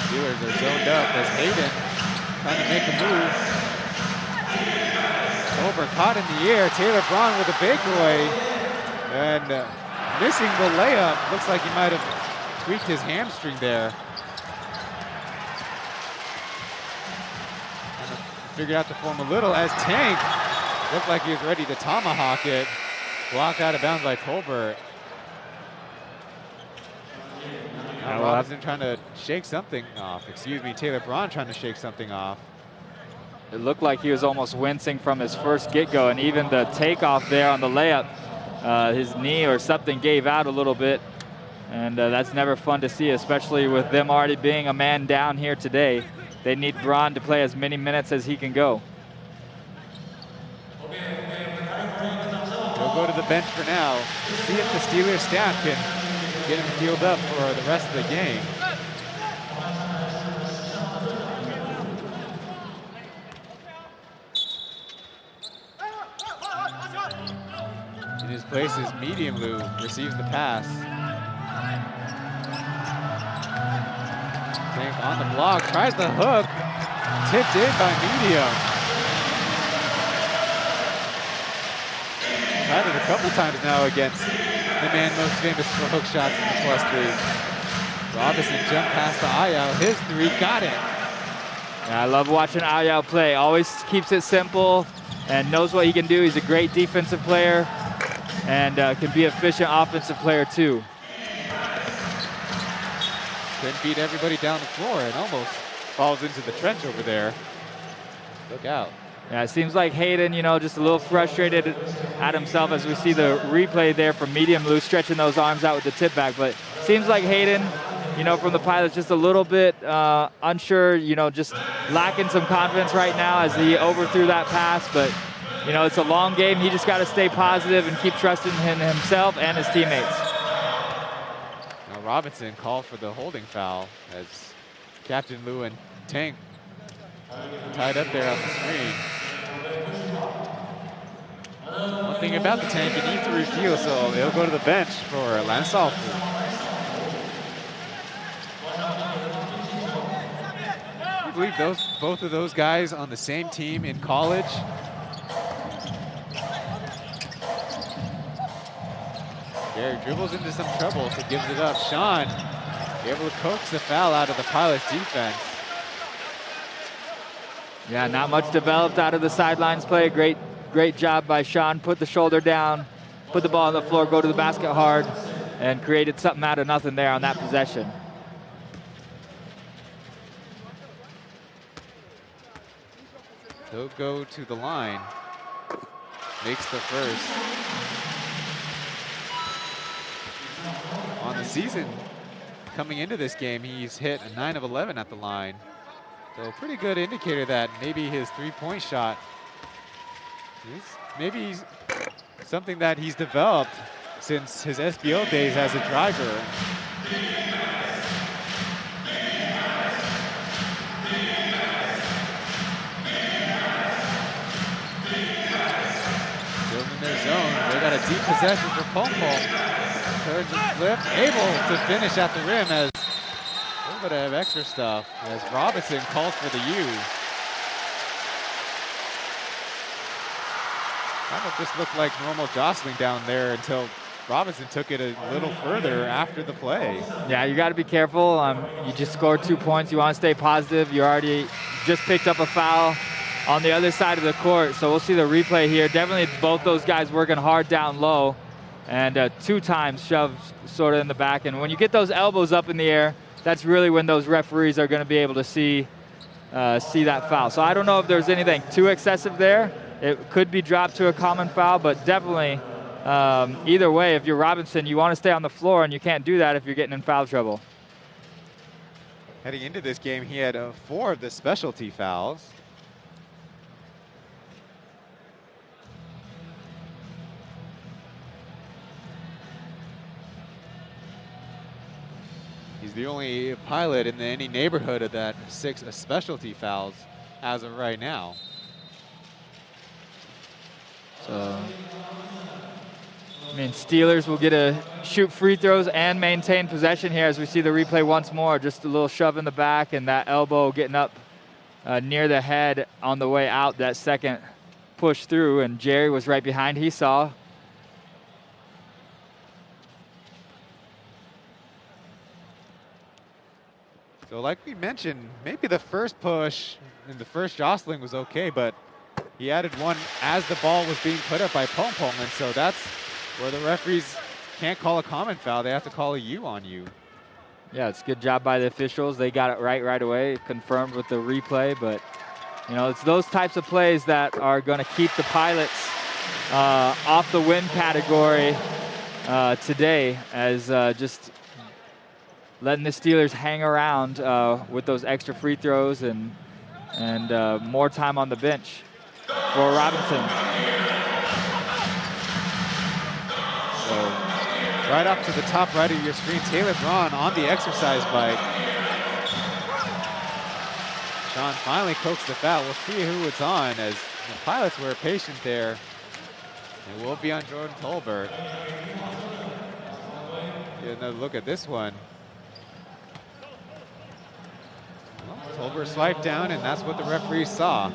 Steelers are zoned up as Hayden trying to make a move. Over caught in the air. Taylor Braun with a breakaway and missing the layup. Looks like he might have tweaked his hamstring there. And figured out to form a little as Tank looked like he was ready to tomahawk it. Blocked out of bounds by Tolbert. Robinson trying to shake something off. Excuse me, Taylor Braun trying to shake something off. It looked like he was almost wincing from his first get-go, and even the takeoff there on the layup, his knee or something gave out a little bit, and that's never fun to see, especially with them already being a man down here today. They need Braun to play as many minutes as he can go. He'll go to the bench for now. See if the Steelers staff can get him healed up for the rest of the game. In his place is Medium Lou, receives the pass. Tank on the block, tries the hook, tipped in by Medium. Tried it a couple times now against the man most famous for hook shots in the +3. Robinson jumped past the Ayo, his three, got it. Yeah, I love watching Ayo play. Always keeps it simple and knows what he can do. He's a great defensive player and can be an efficient offensive player too. Couldn't beat everybody down the floor and almost falls into the trench over there. Look out. Yeah, it seems like Hayden, you know, just a little frustrated at himself as we see the replay there from Medium Lou stretching those arms out with the tip back. But seems like Hayden, you know, from the Pilots, just a little bit unsure, you know, just lacking some confidence right now as he overthrew that pass. But, you know, it's a long game. He just got to stay positive and keep trusting in himself and his teammates. Now Robinson called for the holding foul as Captain Lou and Tank tied up there on the screen. One thing about the Tank, he needs to refuel, so he'll go to the bench for Lansall. I believe both of those guys on the same team in college. Gary dribbles into some trouble, so gives it up. Sean able to coax the foul out of the Pilots defense. Yeah, not much developed out of the sidelines play. Great job by Sean. Put the shoulder down, put the ball on the floor, go to the basket hard, and created something out of nothing there on that possession. He'll go to the line. Makes the first. On the season, coming into this game, he's hit a 9 of 11 at the line. So a pretty good indicator that maybe his three-point shot is maybe something that he's developed since his SBO days as a driver. Still in their zone. They got a deep possession for Pom-Pom. Turns and flips, able to finish at the rim as a little bit of extra stuff as Robinson calls for the U. Kind of just looked like normal jostling down there until Robinson took it a little further after the play. Yeah, you got to be careful. You just scored 2 points. You want to stay positive. You already just picked up a foul on the other side of the court, so we'll see the replay here. Definitely both those guys working hard down low, and 2 times shoved sort of in the back. And when you get those elbows up in the air, that's really when those referees are going to be able to see that foul. So I don't know if there's anything too excessive there. It could be dropped to a common foul, but definitely either way, if you're Robinson, you want to stay on the floor, and you can't do that if you're getting in foul trouble. Heading into this game, he had 4 of the specialty fouls. He's the only pilot in any neighborhood of that 6 specialty fouls as of right now. So, I mean, Steelers will get to shoot free throws and maintain possession here as we see the replay once more. Just a little shove in the back and that elbow getting up near the head on the way out, that second push through, and Jerry was right behind. He saw. So like we mentioned, maybe the first push and the first jostling was okay, but he added one as the ball was being put up by Pong Pong, and so that's where the referees can't call a common foul. They have to call a U on you. Yeah, it's a good job by the officials. They got it right away, confirmed with the replay, but you know, it's those types of plays that are going to keep the Pilots off the win category today, as just letting the Steelers hang around with those extra free throws and more time on the bench for Robinson. So right up to the top right of your screen, Taylor Braun on the exercise bike. Sean finally coaxed the foul. We'll see who it's on, as the Pilots were patient there. It will be on Jordan Tolbert. Get another look at this one. Tolbert swiped down, and that's what the referee saw.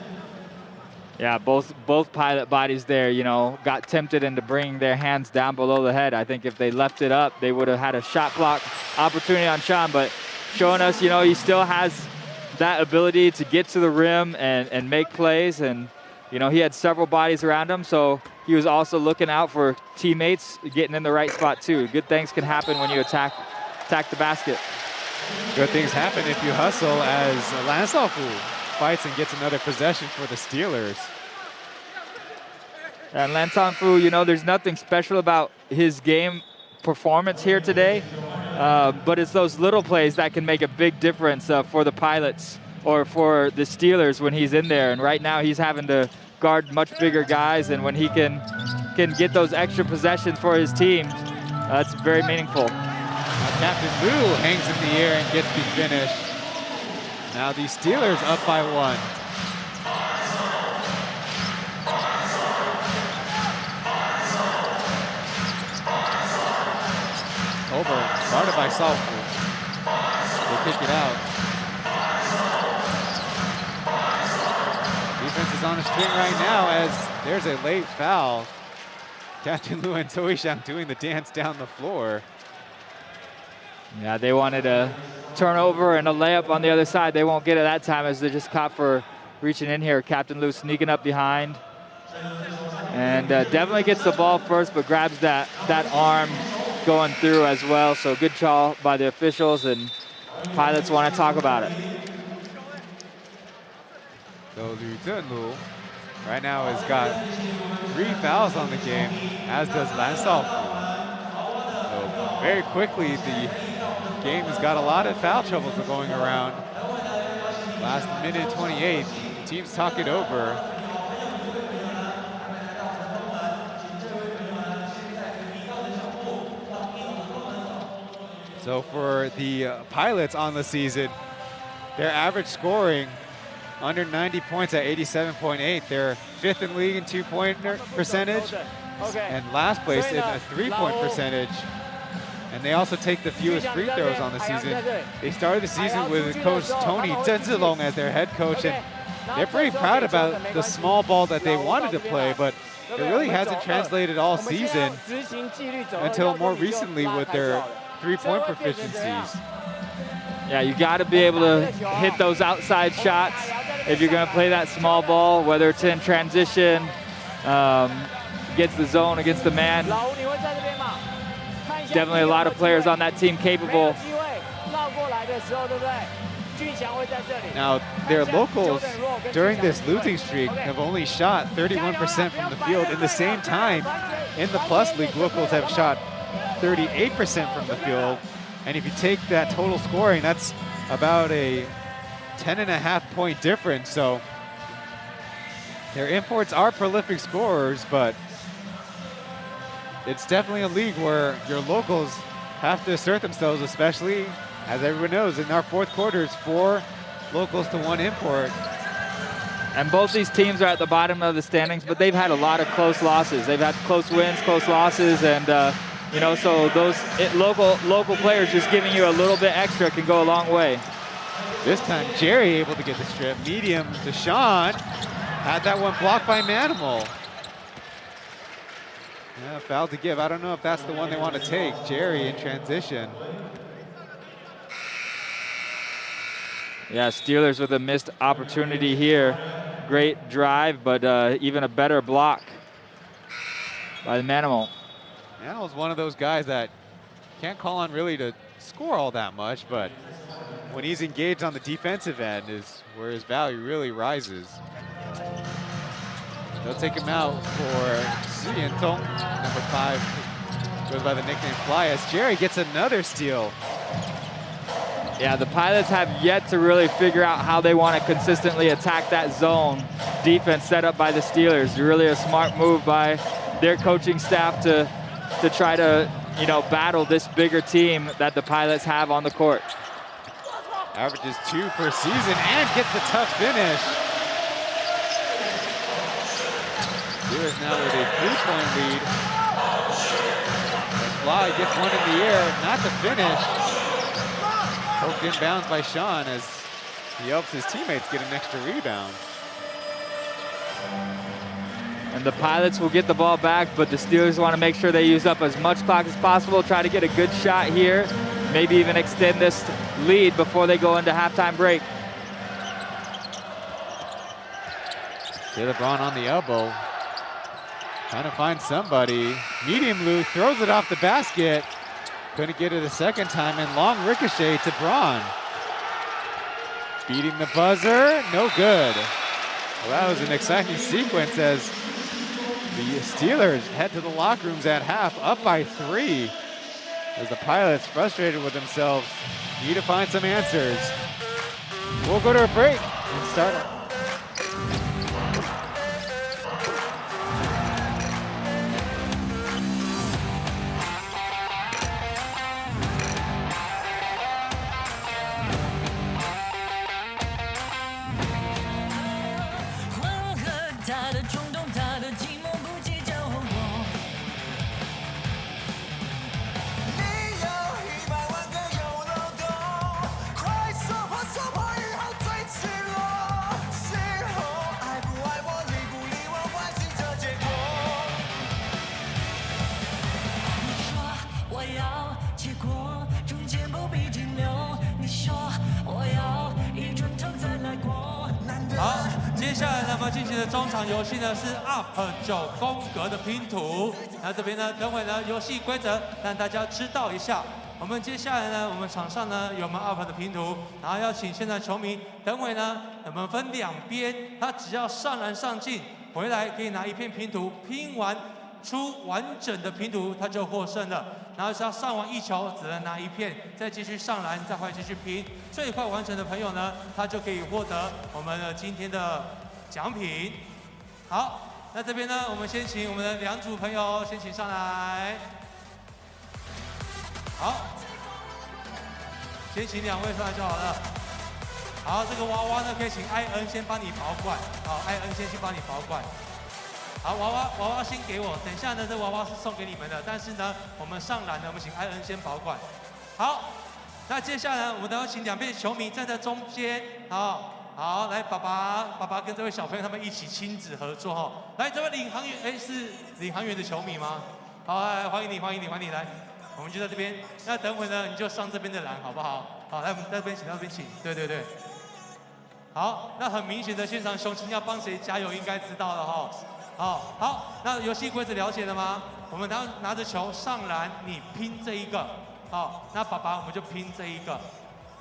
Yeah, both Pilot bodies there, you know, got tempted into bringing their hands down below the head. I think if they left it up, they would have had a shot block opportunity on Sean, but showing us, you know, he still has that ability to get to the rim and make plays, and, you know, he had several bodies around him, so he was also looking out for teammates getting in the right spot too. Good things can happen when you attack the basket. Good things happen if you hustle, as Lan Shaofu fights and gets another possession for the Steelers. And Lan Shaofu, you know, there's nothing special about his game performance here today, but it's those little plays that can make a big difference for the Pilots or for the Steelers when he's in there. And right now he's having to guard much bigger guys, and when he can get those extra possessions for his team, that's very meaningful. Captain Liu hangs in the air and gets the finish. Now the Steelers up by 1. Over, started by Shaofu. They kick it out. Defense is on a string right now, as there's a late foul. Captain Liu and Taoyuan doing the dance down the floor. Yeah, they wanted a turnover and a layup on the other side. They won't get it that time, as they're just caught for reaching in here. Captain Liu sneaking up behind. And definitely gets the ball first, but grabs that arm going through as well. So good call by the officials, and Pilots want to talk about it. So Liu Zhenlu right now has got 3 fouls on the game, as does Lan Shaofu. So very quickly, the game has got a lot of foul troubles going around. Last minute 28, teams talk it over. So for the Pilots on the season, their average scoring under 90 points at 87.8. They're 5th in league in 2-point percentage, and last place in a 3-point percentage. And they also take the fewest free throws on the season. They started the season with Coach Tony Chen Zilong as their head coach, and they're pretty proud about the small ball that they wanted to play, but It really hasn't translated all season 执行纪律走 until more recently with their three-point proficiencies. Yeah, you got to be able to hit those outside shots if you're going to play that small ball, whether it's in transition, against the zone, against the man. Definitely a lot of players on that team capable. Now, their locals during this losing streak have only shot 31% from the field. In the same time, in the Plus League, locals have shot 38% from the field. And if you take that total scoring, that's about a 10.5-point difference. So their imports are prolific scorers, but it's definitely a league where your locals have to assert themselves, especially, as everyone knows, in our fourth quarters, 4 locals to 1 import. And both these teams are at the bottom of the standings, but they've had a lot of close losses. They've had close wins, close losses, and you know, so those local players just giving you a little bit extra can go a long way. This time, Jerry able to get the strip. Medium to Sean. Had that one blocked by Manimal. Yeah, foul to give. I don't know if that's the one they want to take. Jerry in transition. Yeah, Steelers with a missed opportunity here. Great drive, but even a better block by the Manimal. Manimal's one of those guys that can't call on really to score all that much, but when he's engaged on the defensive end is where his value really rises. They'll take him out for Sientong. Number 5 goes by the nickname Fly as Jerry gets another steal. Yeah, the Pilots have yet to really figure out how they want to consistently attack that zone defense set up by the Steelers. Really a smart move by their coaching staff to try to, you know, battle this bigger team that the Pilots have on the court. Averages 2 per season and gets the tough finish. Steelers now with a 3-point lead. And Fly gets one in the air, not the finish. Poked inbounds by Sean as he helps his teammates get an extra rebound. And the Pilots will get the ball back, but the Steelers want to make sure they use up as much clock as possible, try to get a good shot here, maybe even extend this lead before they go into halftime break. LeBron on the elbow, trying to find somebody. Medium Lou throws it off the basket. Couldn't get it a second time, and long ricochet to Braun. Beating the buzzer, no good. Well, that was an exciting sequence as the Steelers head to the locker rooms at half, up by 3. As the Pilots, frustrated with themselves, need to find some answers. We'll go to a break and start it.接下来呢，我们进行的中场游戏呢是 UP 9宫格的拼图。那这边呢，等会呢游戏规则让大家知道一下。我们接下来呢，我们场上呢有我们 UP 的拼图，然后要请现在球迷，等会呢我们分2边，他只要上篮上进，回来可以拿1片拼图，拼完出完整的拼图，他就获胜了。然后只要上完1球，只能拿1片，再继续上篮，再回来继续拼。最快完成的朋友呢，他就可以获得我们的今天的奖品。好，那这边呢，我们先请我们的2组朋友先请上来。好，先请2位上来就好了。好，这个娃娃呢，可以请艾恩先帮你保管。好，艾恩先去帮你保管。好，娃娃先给我，等一下呢，这娃娃是送给你们的，但是呢，我们上篮呢，我们请艾恩先保管。好，那接下来我们都要请2边球迷站在中间，好，好，来，爸爸跟这位小朋友他们一起亲子合作哈。来，这位领航员，哎，是领航员的球迷吗？好，来，欢迎你，来，我们就在这边。那等会呢，你就上这边的栏，好不好？好，来，我们在这边请，对。好，那很明显的现场雄心要帮谁加油，应该知道了哈。好，那游戏规则了解了吗？我们拿着球上篮，你拼这一个，好，那爸爸我们就拼这一个。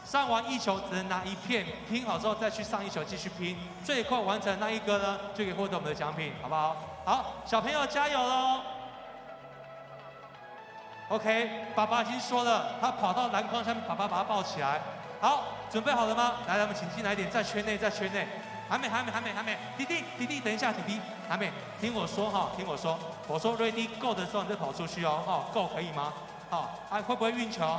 上完一球只能拿一片，拼好之后再去上一球继续拼，最快完成那一个呢，就可以获得我们的奖品，好不好？好，小朋友加油喽 ！OK， 爸爸已经说了，他跑到篮筐上面，爸爸把他抱起来。好，准备好了吗？来，我们请进来一点，在圈内。还没。弟弟，等一下，弟弟还没。听我说哈，我说 ready go 的时候你再跑出去哦，go 可以吗？好，会不会运球？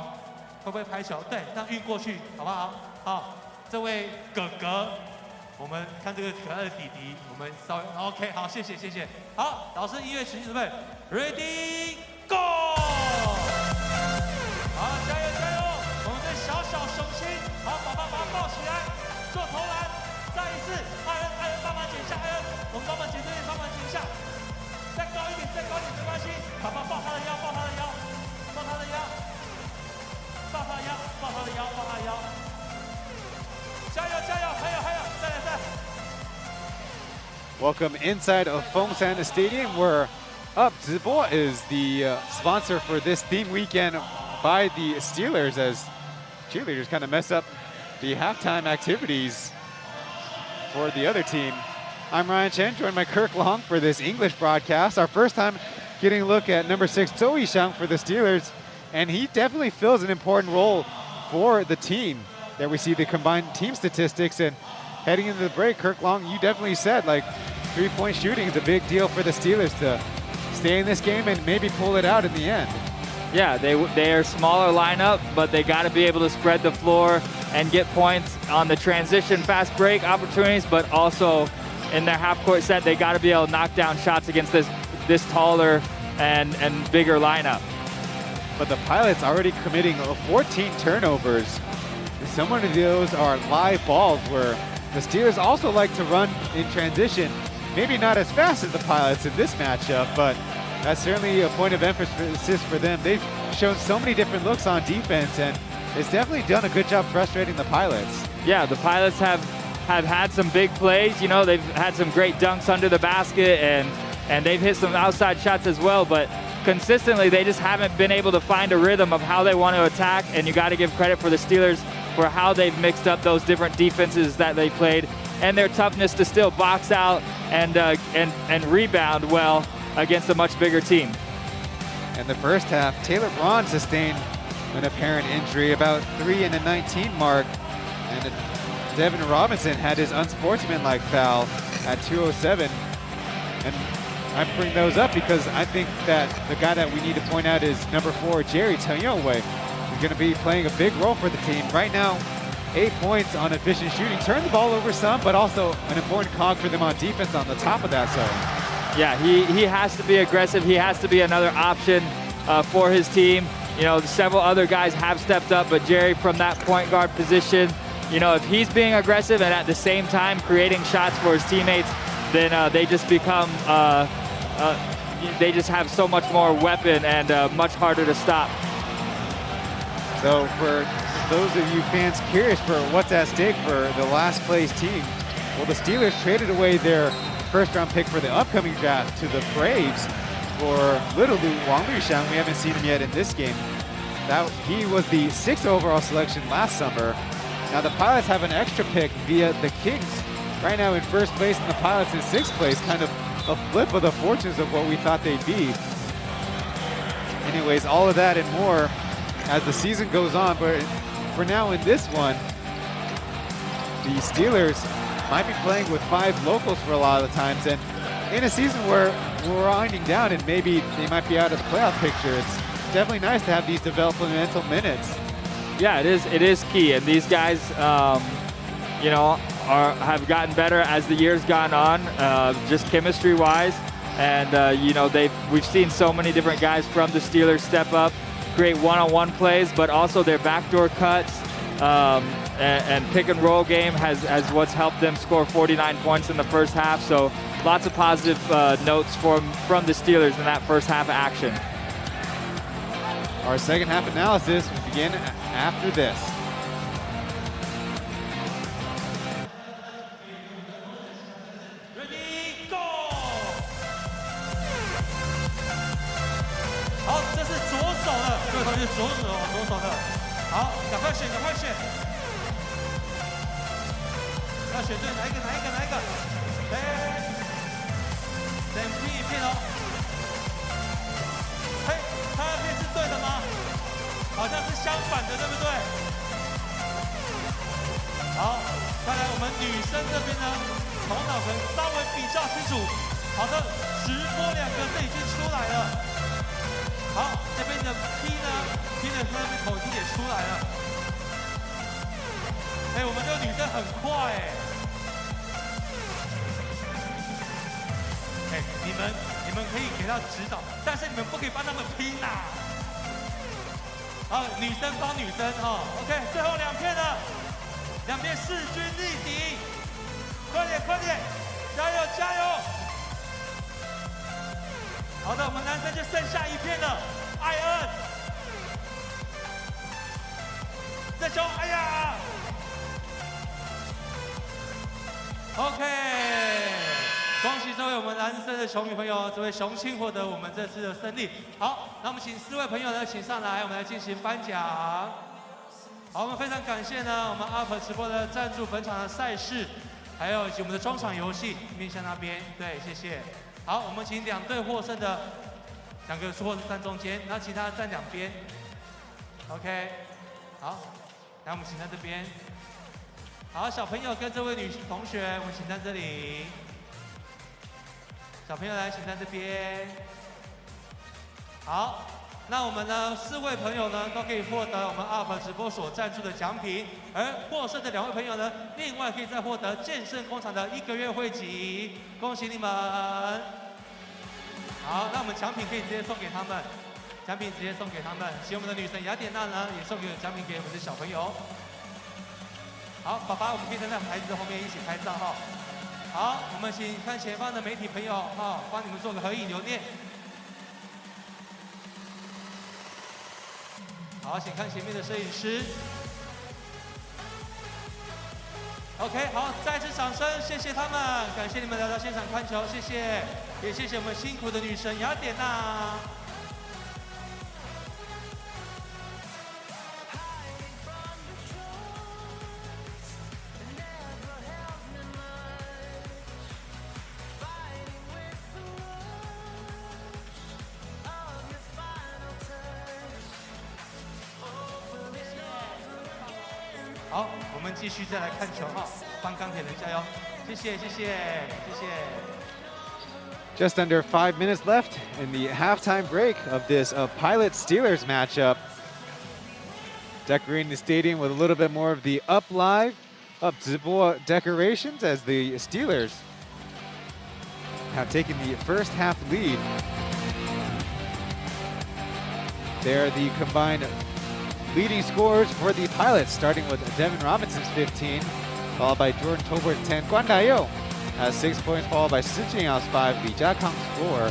会不会拍球？对，这样运过去，好不好？好，这位哥哥，我们看这个可爱的弟弟，我们稍微 OK， 好，谢谢。好，老师音乐请准备 ，ready go！ 好，加油！我们的小雄心，好，爸爸把他抱起来，做投篮，再一次，艾恩帮忙捡一下，我们帮忙捡这边，帮忙捡一下，再高一点没关系，爸爸抱他的腰，加油！还有，再来。Welcome inside of Fongshan Stadium, where Up Zibo is the sponsor for this theme weekend by the Steelers, as cheerleaders kind of mess up the halftime activities for the other team. I'm Ryan Chen, joined by Kirk Long for this English broadcast. Our first time getting a look at number 6 Taoyuan for the Steelers, and he definitely fills an important role for the team. There we see the combined team statistics, and heading into the break, Kirk Long, you definitely said like 3-point shooting is a big deal for the Steelers to stay in this game and maybe pull it out in the end. Yeah, they are smaller lineup, but they got to be able to spread the floor and get points on the transition fast break opportunities, but also in their half-court set, they got to be able to knock down shots against this taller and bigger lineup. But the Pilots already committing 14 turnovers. Some of those are live balls where the Steelers also like to run in transition. Maybe not as fast as the Pilots in this matchup, but that's certainly a point of emphasis for them. They've shown so many different looks on defense, and it's definitely done a good job frustrating the Pilots. Yeah, the Pilots have had some big plays. You know, they've had some great dunks under the basket, and they've hit some outside shots as well, but consistently they just haven't been able to find a rhythm of how they want to attack, and you got to give credit for the Steelers for how they've mixed up those different defenses that they played and their toughness to still box out and rebound well against a much bigger team. In the first half, Taylor Braun sustained an apparent injury about 3 in the 19 mark, and Devin Robinson had his unsportsmanlike foul at 2:07. And I bring those up because I think that the guy that we need to point out is number 4, Jerry Taoyuan. He's going to be playing a big role for the team. Right now, 8 points on efficient shooting. Turned the ball over some, but also an important cog for them on defense on the top of that zone. Yeah, he has to be aggressive. He has to be another option for his team. You know, several other guys have stepped up, but Jerry from that point guard position, you know, if he's being aggressive and at the same time creating shots for his teammates, then they just become, they just have so much more weapon and much harder to stop. So for those of you fans curious for what's at stake for the last place team, well, the Steelers traded away their first-round pick for the upcoming draft to the Braves for Little Wang Luxiang. We haven't seen him yet in this game. He was the 6th overall selection last summer. Now the Pilots have an extra pick via the Kings. Right now in first place and the Pilots in 6th place, kind of a flip of the fortunes of what we thought they'd be. Anyways, all of that and more as the season goes on, but for now in this one, the Steelers might be playing with 5 locals for a lot of the times, and in a season where we're winding down and maybe they might be out of the playoff picture, it's definitely nice to have these developmental minutes. Yeah, it is key, and these guys, you know, have gotten better as the years gone on, just chemistry-wise, and you know, we've seen so many different guys from the Steelers step up, create one-on-one plays, but also their backdoor cuts and pick and roll game has what's helped them score 49 points in the first half. So lots of positive notes from the Steelers in that first half of action. Our second half analysis will begin after this. Ready, go！ 好，这是左手的，各位同学，左手的。好，赶快选，赶快选。要选对哪一个？哎，两片一片哦。嘿，他那边是对的吗？好像是相反的，对不对？好，看来我们女生这边呢，头脑可能稍微比较清楚。好的，直播2个这已经出来了。好，这边的 P 呢 ，P 的那边口径也出来了。哎，我们这个女生很快哎。哎，你们可以给她指导，但是你们不可以帮他们拼呐。好，女生帮女生哈 ，OK， 最后2片了，2片势均力敌，快点，加油！好的，我们男生就剩下1片了，艾恩，这球，哎呀 ，OK。恭喜这位我们男生的球迷朋友，这位雄青获得我们这次的胜利。好，那我们请4位朋友呢，请上来，我们来进行颁奖。好，我们非常感谢呢，我们 UP 直播的赞助本场的赛事，还有以及我们的中场游戏面向那边，对，谢谢。好，我们请2队获胜的2个获胜站中间，然后其他站2边。OK， 好，来我们请在这边。好，小朋友跟这位女同学，我们请在这里。小朋友来，请在这边。好，那我们呢4位朋友呢都可以获得我们 UP 直播所赞助的奖品，而获胜的2位朋友呢，另外可以再获得健身工厂的1个月会籍，恭喜你们！好，那我们奖品可以直接送给他们，请我们的女神雅典娜呢也送给奖品给我们的小朋友。好，爸爸，我们可以站在孩子的后面一起拍照哈。好，我们请看前方的媒体朋友哈，帮你们做个合影留念。好，请看前面的摄影师。OK， 好，再次掌声，谢谢他们，感谢你们来到现场看球，谢谢，也谢谢我们辛苦的女神雅典娜。好，我们继续再来看球哈，帮钢铁人加油，谢谢。Just under 5 minutes left in the halftime break of this Pilot-Steelers matchup. Decorating the stadium with a little bit more of the up zippo decorations as the Steelers have taken the first half lead. They're the combined leading scorers for the Pilots, starting with Devin Robinson's 15, followed by Jordan Tobert's 10. Guan Daiyou has 6 points, followed by Si Jinyao's 5, Li Jiakang's 4.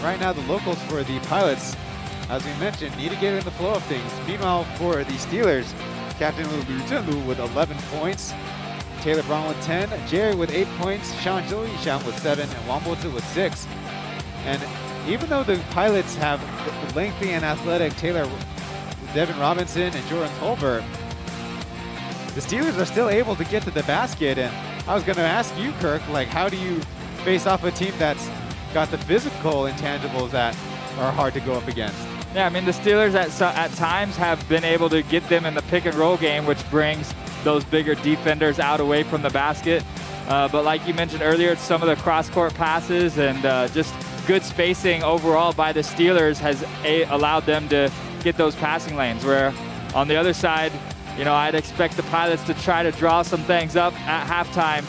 Right now, the locals for the Pilots, as we mentioned, need to get in the flow of things. Meanwhile, for the Steelers, Captain Liu Zhenlu with 11 points, Taylor Brown with 10, Jerry with 8 points, Sean Zhou with 7, and Wang Bozi with 6. And even though the Pilots have the lengthy and athletic Devin Robinson and Jordan Tolbert, the Steelers are still able to get to the basket. And I was going to ask you, Kirk, like, how do you face off a team that's got the physical intangibles that are hard to go up against? Yeah, I mean, the Steelers at times have been able to get them in the pick and roll game, which brings those bigger defenders out away from the basket. But like you mentioned earlier, it's some of the cross-court passes and just good spacing overall by the Steelers has allowed them to get those passing lanes, where on the other side, you know, I'd expect the Pilots to try to draw some things up at halftime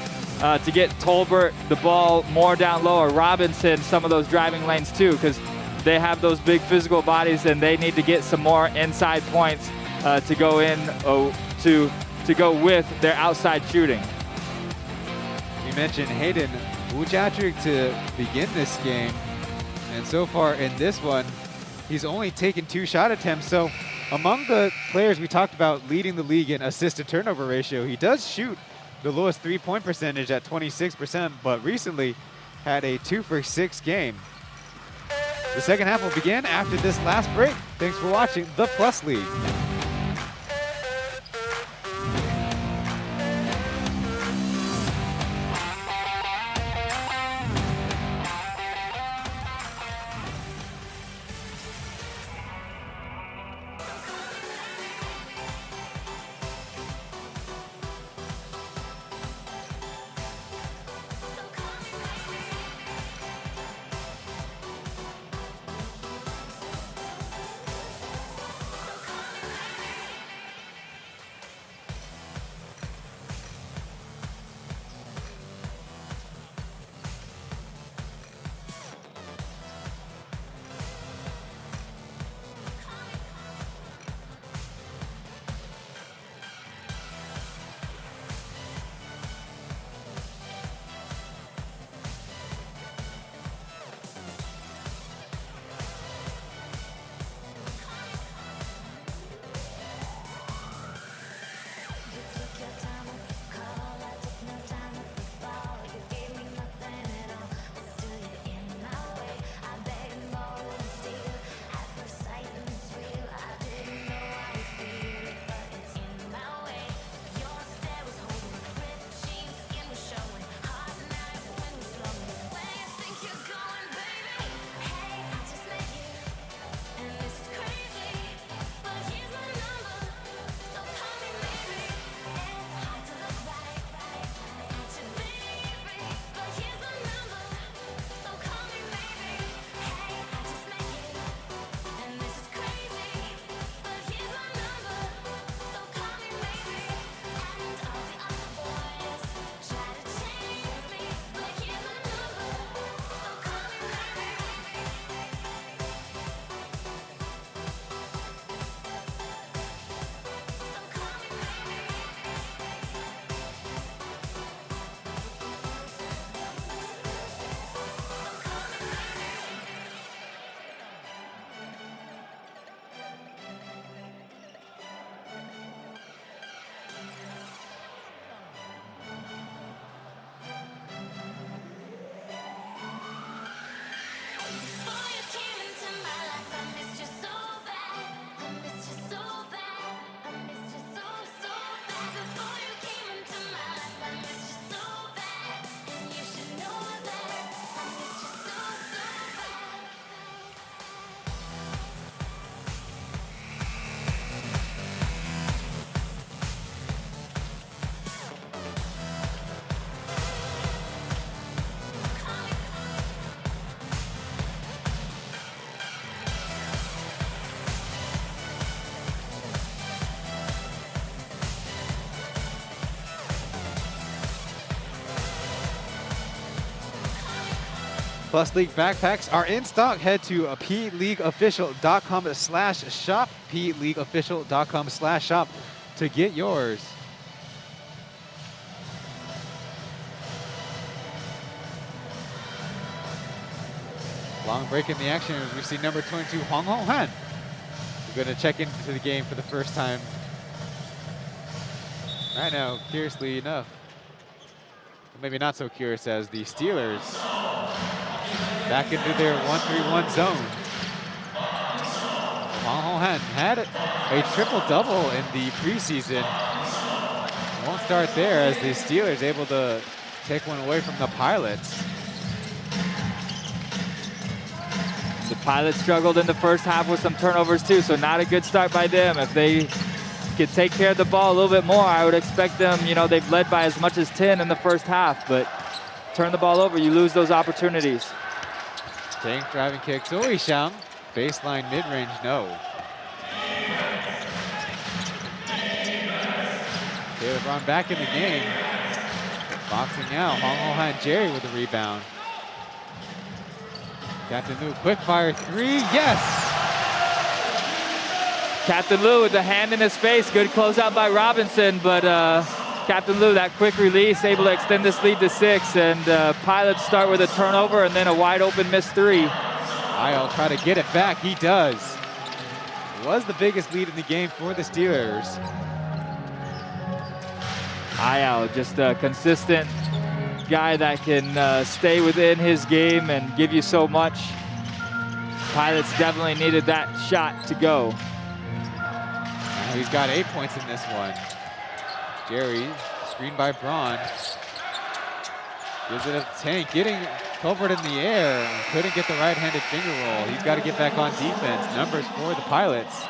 to get Tolbert the ball more down low, or Robinson some of those driving lanes too, because they have those big physical bodies and they need to get some more inside points to go in to go with their outside shooting. You mentioned Hayden Wujadric to begin this game, and so far in this one, he's only taken 2 shot attempts. So among the players we talked about leading the league in assist-to-turnover ratio, he does shoot the lowest 3-point percentage at 26%, but recently had a 2-for-6 game. The second half will begin after this last break. Thanks for watching the Plus League. Plus League backpacks are in stock. Head to pleagueofficial.com/shop, pleagueofficial.com/shop to get yours. Long break in the action as we see number 22, Hwang Ho-han. We're going to check into the game for the first time right now, curiously enough. Maybe not so curious, as the Steelers back into their 1-3-1 zone. Hwang Ho-han had a triple-double in the preseason. Won't start there, as the Steelers able to take one away from the Pilots. The Pilots struggled in the first half with some turnovers too, so not a good start by them. If they could take care of the ball a little bit more, I would expect them, they've led by as much as 10 in the first half, but turn the ball over, you lose those opportunities. Tank driving kick, Kaohsiung, baseline mid-range, no. Taylor Brown back in the game. Boxing out, Hwang Ho-han Jerry with the rebound. Got the new quick fire three, yes! Captain Lou with the hand in his face. Good closeout by Robinson, but Captain Lou, that quick release, able to extend this lead to 6, and Pilots start with a turnover and then a wide open missed 3. I'll try to get it back. He does. It was the biggest lead in the game for the Steelers. Ayao, just a consistent guy that can stay within his game and give you so much. Pilots definitely needed that shot to go. Now he's got 8 points in this one. Jerry, screened by Braun. Gives it a Tank, getting Colbert in the air. Couldn't get the right-handed finger roll. He's got to get back on defense. Numbers for the Pilots.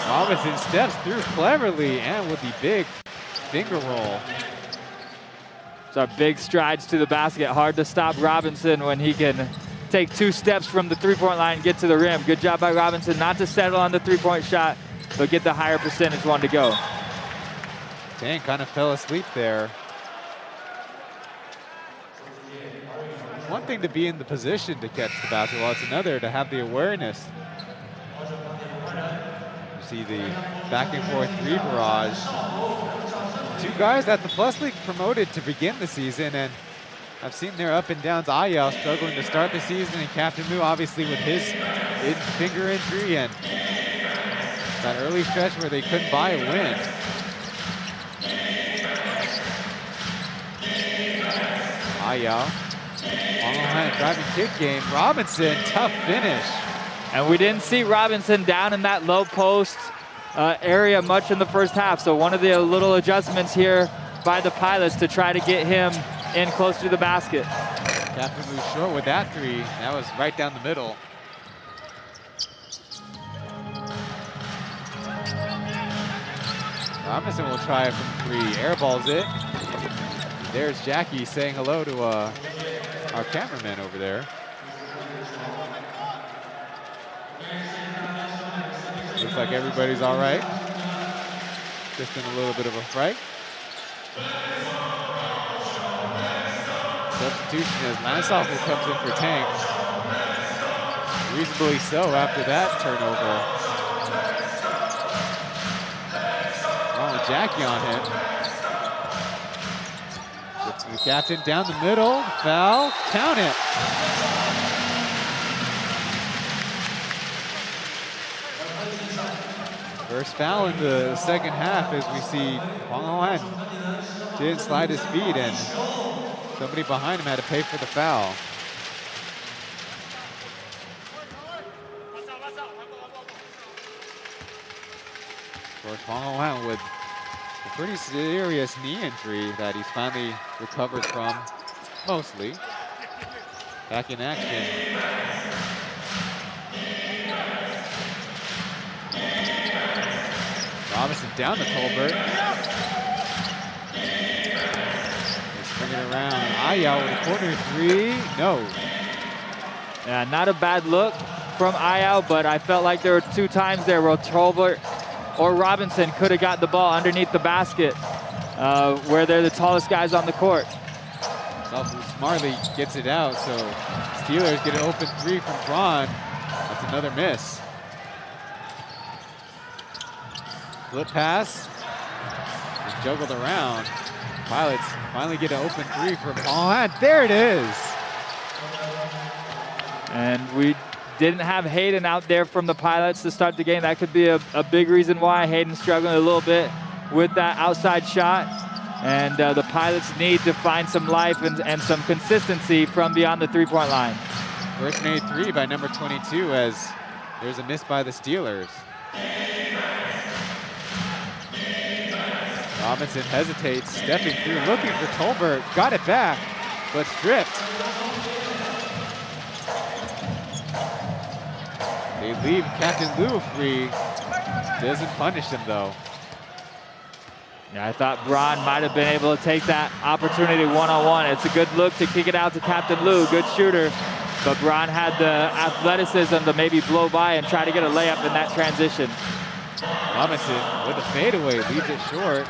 Robinson steps through cleverly and with the big finger roll. So big strides to the basket. Hard to stop Robinson when he can take 2 steps from the three-point line and get to the rim. Good job by Robinson not to settle on the three-point shot, but get the higher percentage one to go. Tank kind of fell asleep there. It's one thing to be in the position to catch the basketball. It's another to have the awareness. You see the back and forth 3 barrage. 2 guys that the Plus League promoted to begin the season, and I've seen their up and downs. Ayao struggling to start the season, and Captain Lou obviously with his finger injury and that early stretch where they couldn't buy a win. Ayao, on driving kick game. Robinson, tough finish. And we didn't see Robinson down in that low post area much in the first half. So one of the little adjustments here by the Pilots to try to get him in close to the basket. Captain Lou short with that 3. That was right down the middle. Robinson will try it from 3. Airballs it. There's Jackie saying hello to our cameraman over there. Looks like everybody's all right. Just in a little bit of a fright. Substitution as Mansofel comes in for Tank. Reasonably so after that turnover. Oh, Jackie on him. Gets to the captain down the middle. Foul. Count it. First foul in the second half as we see Hwang Oh-Han didn't slide his feet and somebody behind him had to pay for the foul. Of course, Hwang Oh-Han with a pretty serious knee injury that he's finally recovered from, mostly. Back in action. Robinson down to Colbert. They swing it around. Ayao with a corner 3. No. Yeah, not a bad look from Ayao, but I felt like there were 2 times there where Colbert or Robinson could have got the ball underneath the basket where they're the tallest guys on the court. Smartly gets it out, so Steelers get an open 3 from Braun. That's another miss. Flip pass. Just juggled around. Pilots finally get an open 3 from on. There it is. And we didn't have Hayden out there from the Pilots to start the game. That could be a big reason why Hayden's struggling a little bit with that outside shot. And the Pilots need to find some life and some consistency from beyond the three-point line. First made 3 by number 22 as there's a miss by the Steelers. Robinson hesitates, stepping through, looking for Tolbert. Got it back, but stripped. They leave Captain Lou free. Doesn't punish him, though. Yeah, I thought Braun might have been able to take that opportunity one-on-one. It's a good look to kick it out to Captain Lou, good shooter. But Braun had the athleticism to maybe blow by and try to get a layup in that transition. Robinson with a fadeaway, leaves it short.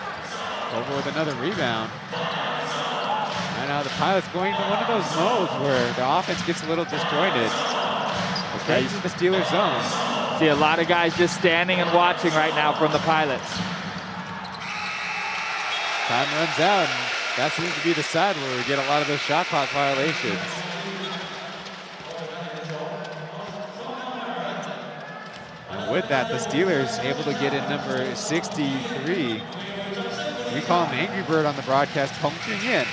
Over with another rebound. And now the Pilots going into one of those modes where the offense gets a little disjointed. Okay, this is the Steelers zone. See a lot of guys just standing and watching right now from the Pilots. Time runs out, and that seems to be the side where we get a lot of those shot clock violations. And with that, the Steelers able to get in number 63. We call him Angry Bird on the broadcast, Kaohsiung.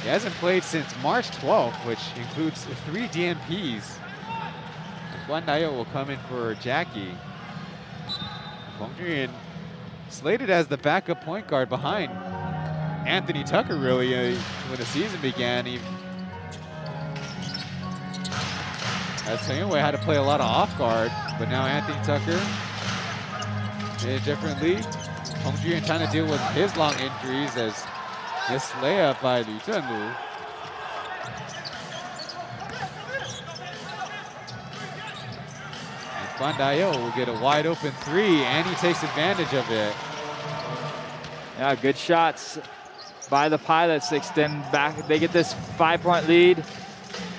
He hasn't played since March 12th, which includes 3 DNPs. Guan Dayo will come in for Jackie. Kaohsiung slated as the backup point guard behind Anthony Tucker, really, when the season began. Taoyuan had to play a lot of off guard, but now Anthony Tucker in a different league. Kaohsiung trying to deal with his long injuries as this layup by Liu Zhenlu. Guan Dayo will get a wide open 3, and he takes advantage of it. Yeah, good shots by the Pilots to extend back. They get this 5-point lead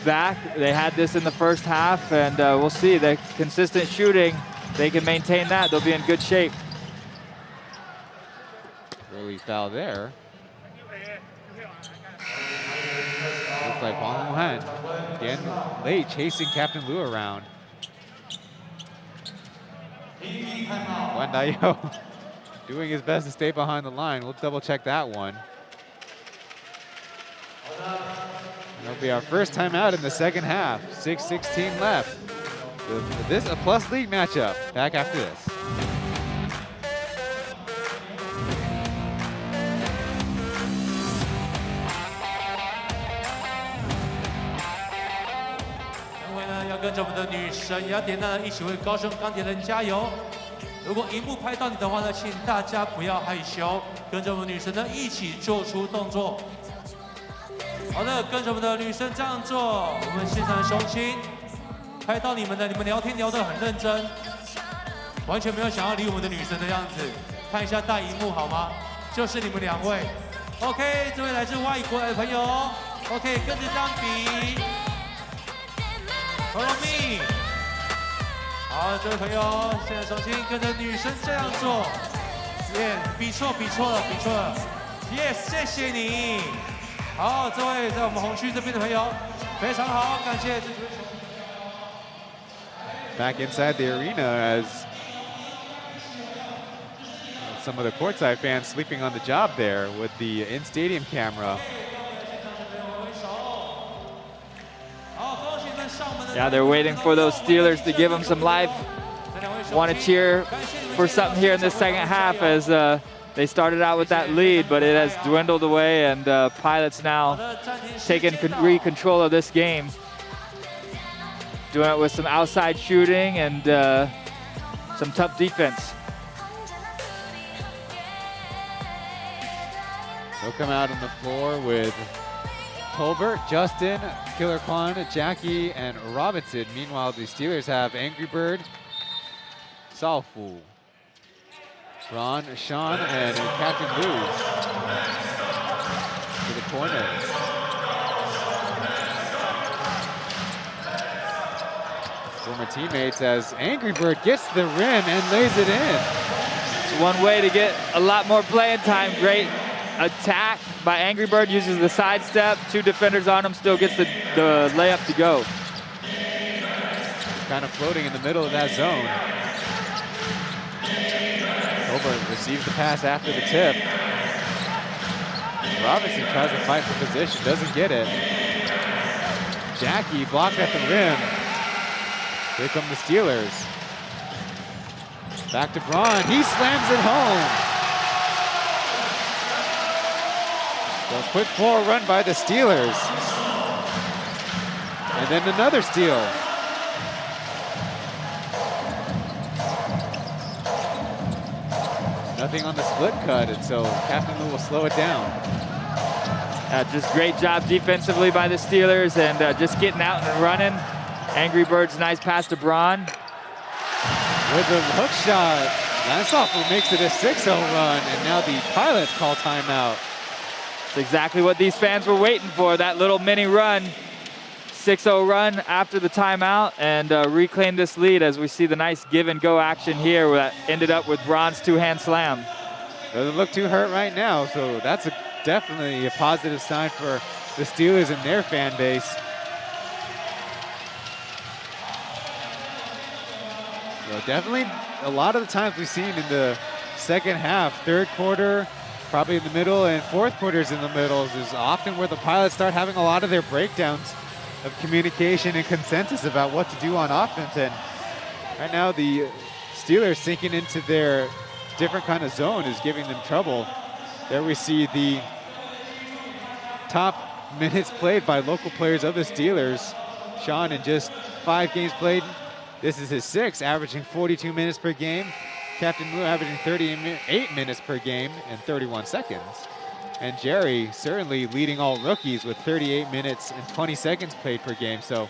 back. They had this in the first half, and we'll see. The consistent shooting, they can maintain that. They'll be in good shape. Early foul there. Looks like Huang Honghan again late, chasing Captain Liu around. Guan Dayo doing his best to stay behind the line. We'll double check that one. That'll be our first time out in the second half. 6:16 left. This a plus league matchup. Back after this.跟着我们的女神雅典娜一起为高雄钢铁人加油！如果荧幕拍到你的话呢，请大家不要害羞，跟着我们女神呢一起做出动作。好的，跟着我们的女神这样做，我们现场的雄心拍到你们的，你们聊天聊得很认真，完全没有想要理我们的女神的样子。看一下大荧幕好吗？就是你们2位。OK， 这位来自外国的朋友 ，OK， 跟着这样比。Follow me。好，这位朋友，现在重新跟着女生这样做。比错了。Yes， 谢谢你。好，这位在我们红区这边的朋友，非常好，感谢。Back inside the arena as some of the courtside fans sleeping on the job there with the in-stadium camera. Yeah, they're waiting for those Steelers to give them some life. Want to cheer for something here in the second half as they started out with that lead, but it has dwindled away, and Pilots now taking control of this game. Doing it with some outside shooting and some tough defense. They'll come out on the floor with Tolbert, Justin, Killer Kwan, Jackie, and Robinson. Meanwhile, the Steelers have Angry Bird, Salfu, Ron, Sean, and Captain Liu to the corners. Former teammates as Angry Bird gets the rim and lays it in. It's one way to get a lot more playing time. Great attack by Angry Bird, uses the sidestep, 2 defenders on him, still gets the layup to go. Kind of floating in the middle of that zone. Tolbert receives the pass after the tip. Robinson tries to fight for position, doesn't get it. Jackie blocked at the rim. Here come the Steelers. Back to Braun, he slams it home. A quick floor run by the Steelers. And then another steal. Nothing on the split cut, and so Captain Liu will slow it down. Just great job defensively by the Steelers, and just getting out and running. Angry Bird's nice pass to Braun. With a hook shot, Lansoff makes it a 6-0 run, and now the Pilots call timeout. It's exactly what these fans were waiting for, that little mini run. 6-0 run after the timeout and reclaim this lead as we see the nice give and go action here that ended up with Braun's two-hand slam. Doesn't look too hurt right now, so that's definitely a positive sign for the Steelers and their fan base. So definitely a lot of the times we've seen in the second half, third quarter, probably in the middle, and fourth quarters in the middle is often where the Pilots start having a lot of their breakdowns of communication and consensus about what to do on offense. And right now the Steelers sinking into their different kind of zone is giving them trouble. There we see the top minutes played by local players of the Steelers. Sean, in just 5 games played, this is his 6th, averaging 42 minutes per game. Captain Lou averaging 38 minutes per game and 31 seconds. And Jerry certainly leading all rookies with 38 minutes and 20 seconds played per game. So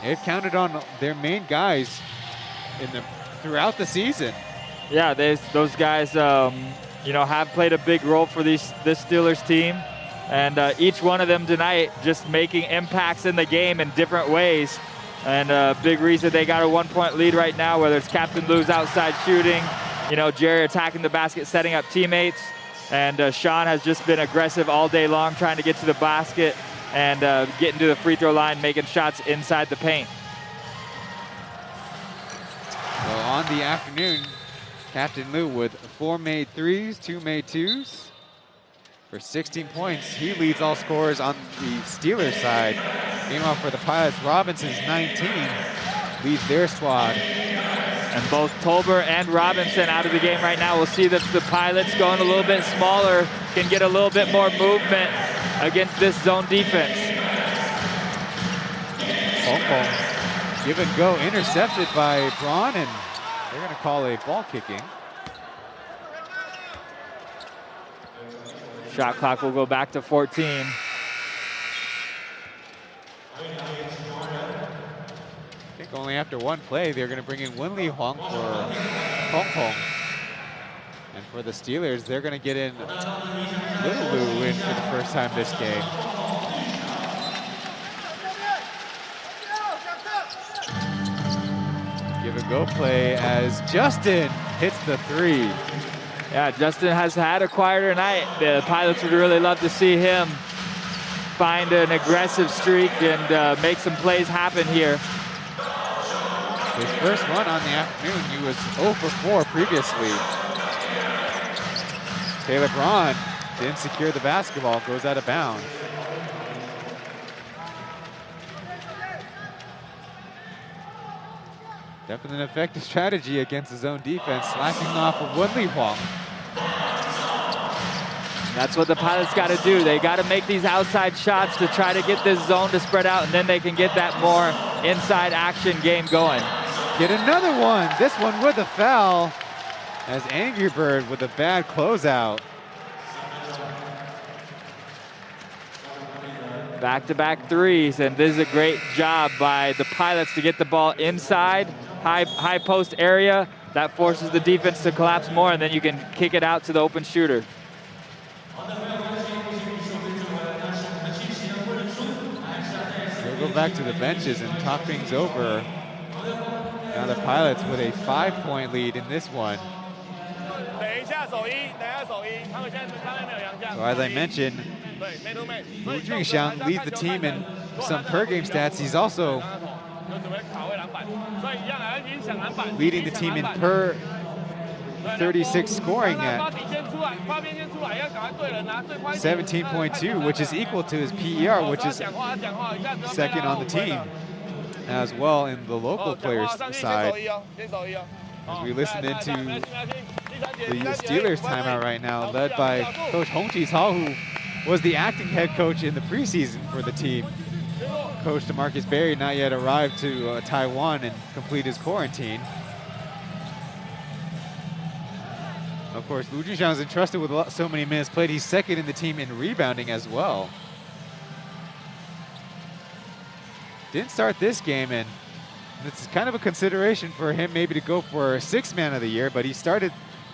they've counted on their main guys throughout the season. Yeah, those guys, you know, have played a big role for this Steelers team. And each one of them tonight just making impacts in the game in different ways. And a big reason they got a 1-point lead right now, whether it's Captain Lou's outside shooting, you know, Jerry attacking the basket, setting up teammates. And Sean has just been aggressive all day long, trying to get to the basket and getting to the free throw line, making shots inside the paint. So on the afternoon, Captain Lou with 4 made threes, 2 made twos. For 16 points, he leads all scorers on the Steelers side. Meanwhile, for the Pilots, Robinson's 19 leads their squad. And both Tolber and Robinson out of the game right now. We'll see that the Pilots going a little bit smaller can get a little bit more movement against this zone defense. Give and go intercepted by Braun, and they're going to call a ball kicking. Shot clock will go back to 14. I think only after one play, they're going to bring in Wenli Huang for Hong Kong. And for the Steelers, they're going to get in Little Lou in for the first time this game. Give and go play as Justin hits the 3. Yeah, Justin has had a quieter night. The Pilots would really love to see him find an aggressive streak and make some plays happen here. His first one on the afternoon, he was 0 for 4 previously. Taylor Braun didn't secure the basketball, goes out of bounds. Definitely an effective strategy against the zone defense, slacking off of Wenli Huang. That's what the Pilots got to do. They got to make these outside shots to try to get this zone to spread out, and then they can get that more inside action game going. Get another one. This one with a foul as Angry Bird with a bad closeout. Back-to-back threes, and this is a great job by the Pilots to get the ball inside, high post area. That forces the defense to collapse more, and then you can kick it out to the open shooter. We'll go back to the benches and talk things over. Now the Pilots with a 5-point lead in this one. So as I mentioned, Wu Junxiang leads the team in some per game stats. He's also leading the team in per 36 scoring at 17.2, which is equal to his PER, which is second on the team as well in the local players side. As we listen into the Steelers timeout right now, led by Coach Hong Ji-Tao, who was the acting head coach in the preseason for the team. Coach DeMarcus Berry not yet arrived to Taiwan and complete his quarantine. Of course, Lu Junxiang is entrusted with so many minutes played. He's second in the team in rebounding as well. Didn't start this game, and it's kind of a consideration for him maybe to go for 6th man of the year, but he started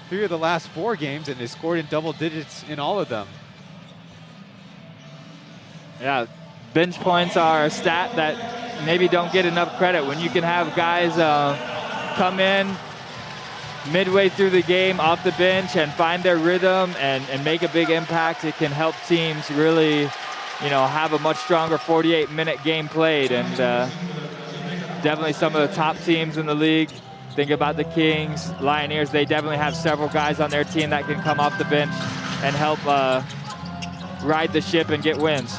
3 of the last 4 games and has scored in double digits in all of them. Yeah, bench points are a stat that maybe don't get enough credit. When you can have guys come in midway through the game off the bench and find their rhythm and make a big impact, it can help teams really, you know, have a much stronger 48-minute game played. And definitely some of the top teams in the league. Think about the Kings, Lioneers. They definitely have several guys on their team that can come off the bench and help ride the ship and get wins.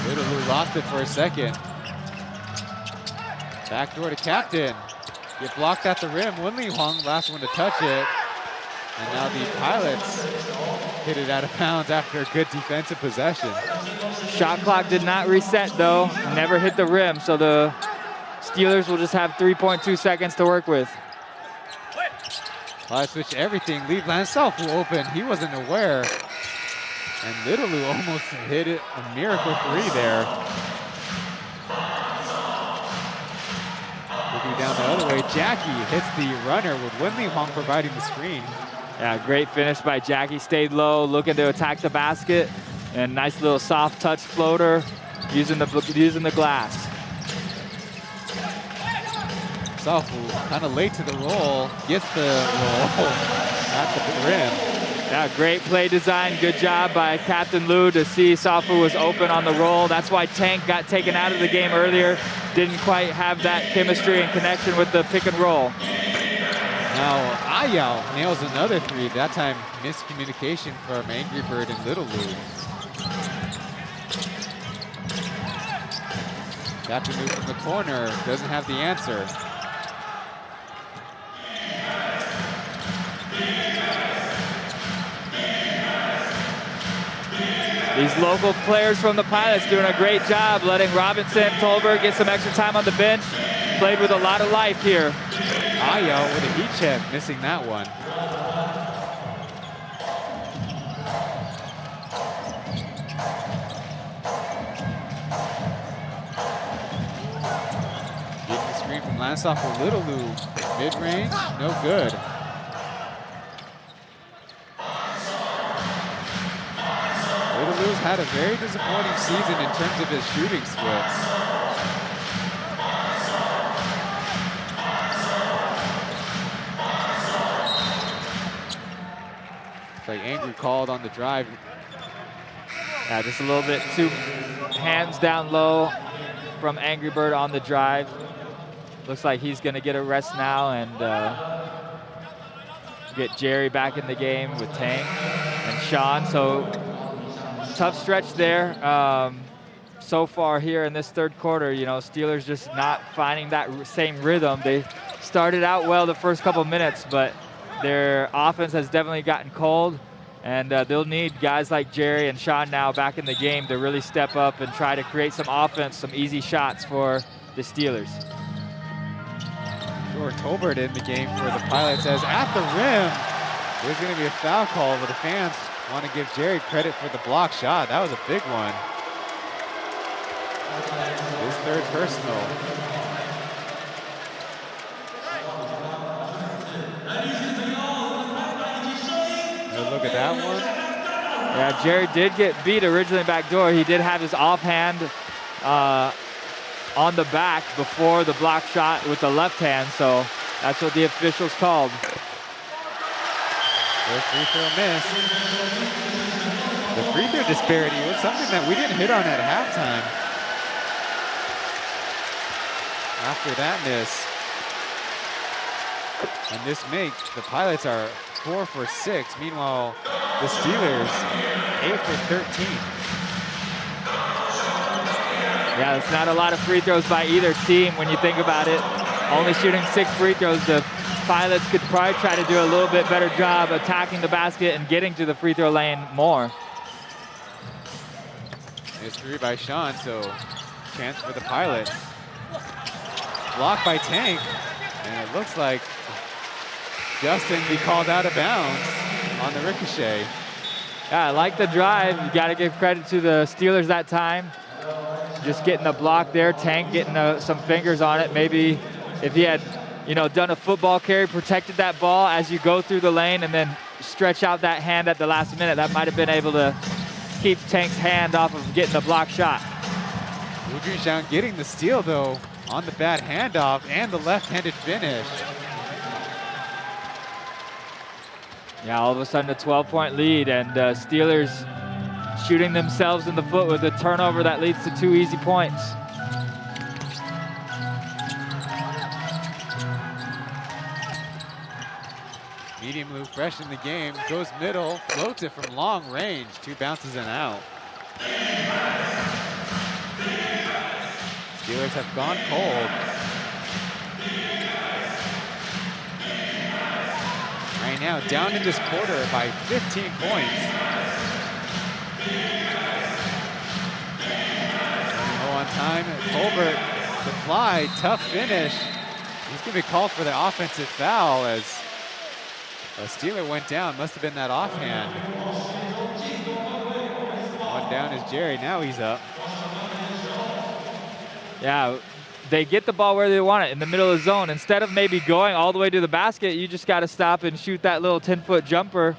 Little lost it for a second. Backdoor to captain. Get blocked at the rim. Wenli Huang, last one to touch it. And now the Pilots hit it out of bounds after a good defensive possession. Shot clock did not reset though. Never hit the rim, so the Steelers will just have 3.2 seconds to work with. I switch everything. Leave Lansell open. He wasn't aware. And Little almost hit it. A miracle three there. Looking down the other way, Jackie hits the runner with Wenli Huang providing the screen. Yeah, great finish by Jackie. Stayed low, looking to attack the basket. And nice little soft touch floater using the glass. Safu kind of late to the roll, gets the roll at the rim. Yeah, great play design. Good job by Captain Liu to see Safu was open on the roll. That's why Tank got taken out of the game earlier. Didn't quite have that chemistry and connection with the pick and roll. Now Ayao nails another three. That time miscommunication from Angry Bird and Little Liu. Captain Liu from the corner doesn't have the answer. These local players from the Pilots doing a great job letting Robinson, Tolberg get some extra time on the bench. Played with a lot of life here. Ayo with a heat check, missing that one. Getting the screen from Lansoff for Little Liu. Mid-range, no good. Little Liu's had a very disappointing season in terms of his shooting splits. It's like Angry called on the drive. Yeah, just a little bit too hands down low from Angry Bird on the drive. Looks like he's gonna get a rest now and get Jerry back in the game with Tang and Sean. So tough stretch there so far here in this third quarter. You know, Steelers just not finding that same rhythm. They started out well the first couple minutes, but their offense has definitely gotten cold, and they'll need guys like Jerry and Sean now back in the game to really step up and try to create some offense, some easy shots for the Steelers. Or Tolbert in the game for the Pilots, as at the rim, there's going to be a foul call, but the fans want to give Jerry credit for the block shot. That was a big one. His third personal. Look at that one. Yeah, Jerry did get beat originally backdoor. He did have his offhand on the back before the block shot with the left hand, so that's what the officials called. Their free throw miss. The free throw disparity was something that we didn't hit on at halftime. After that miss. And this makes the Pilots are 4 for 6. Meanwhile, the Steelers 8 for 13. Yeah, it's not a lot of free throws by either team when you think about it. Only shooting 6 free throws. The Pilots could probably try to do a little bit better job attacking the basket and getting to the free throw lane more. It's 3 by Sean, so chance for the Pilots. Blocked by Tank, and it looks like Justin be called out of bounds on the ricochet. Yeah, I like the drive. You got to give credit to the Steelers that time. Just getting the block there, Tank getting some fingers on it. Maybe if he had, you know, done a football carry, protected that ball as you go through the lane and then stretch out that hand at the last minute, that might have been able to just keeps Tank's hand off of getting the block shot. Wu Junxiang getting the steal though on the bad handoff and the left-handed finish. Yeah, all of a sudden a 12-point lead, and Steelers shooting themselves in the foot with a turnover that leads to 2 easy points. Medium Lu fresh in the game, goes middle, floats it from long range, 2 bounces and out. Steelers have gone cold. Right now, down in this quarter by 15 points. Low on time, Colbert, the fly, tough finish. He's gonna be called for the offensive foul as a Steeler went down, must have been that offhand. One down is Jerry, now he's up. Yeah, they get the ball where they want it, in the middle of the zone. Instead of maybe going all the way to the basket, you just got to stop and shoot that little 10-foot jumper.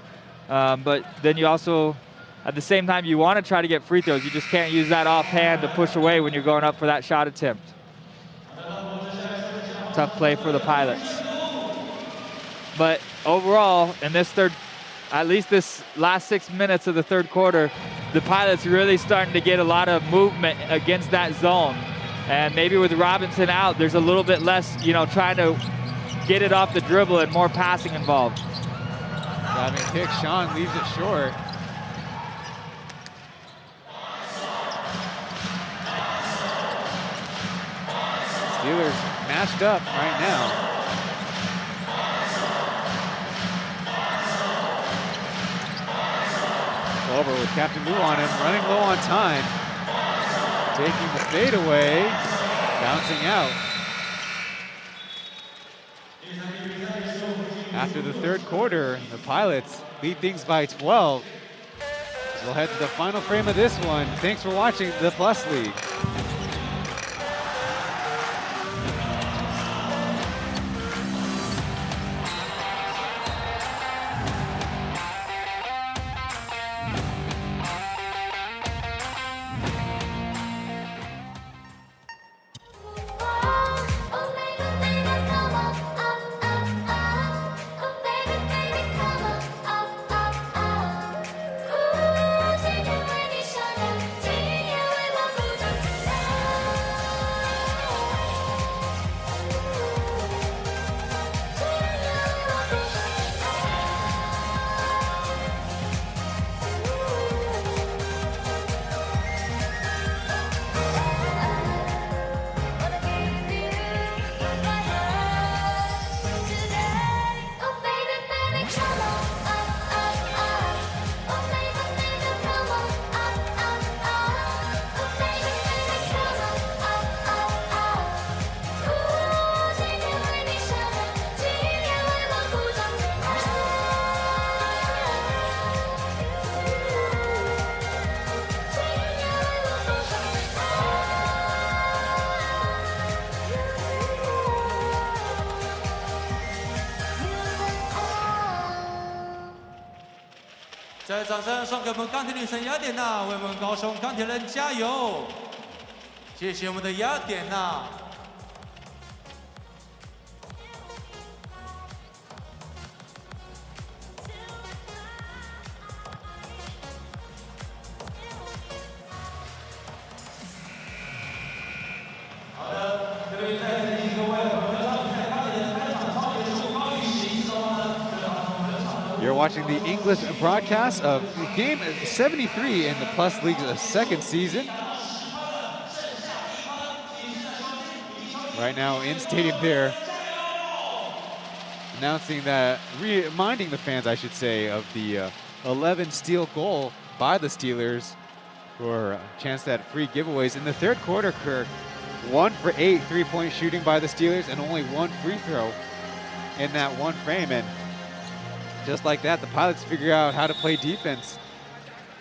But then you also, at the same time, you want to try to get free throws. You just can't use that offhand to push away when you're going up for that shot attempt. Tough play for the Pilots. But overall, in this at least this last 6 minutes of the third quarter, the Pilots really starting to get a lot of movement against that zone. And maybe with Robinson out, there's a little bit less, trying to get it off the dribble and more passing involved. Driving kick, Sean leaves it short. Steelers matched up right now. Over with Captain Lu on him, running low on time. Taking the fade away, bouncing out. After the third quarter, the Pilots lead things by 12. We'll head to the final frame of this one. Thanks for watching the Plus League.再掌声送给我们钢铁女神雅典娜，为我们高雄钢铁人加油！谢谢我们的雅典娜。好的，这里再次提醒各位，我们的钢铁人开场超结束，高于行走呢。You're watching the English broadcast of Game 73 in the Plus League's second season. Right now in stadium there, announcing that, reminding the fans, I should say, of the 11 steal goal by the Steelers for a chance at free giveaways. In the third quarter, Kirk, 1 for 8 3-point shooting by the Steelers and only 1 free throw in that one frame. And just like that, the Pilots figure out how to play defense.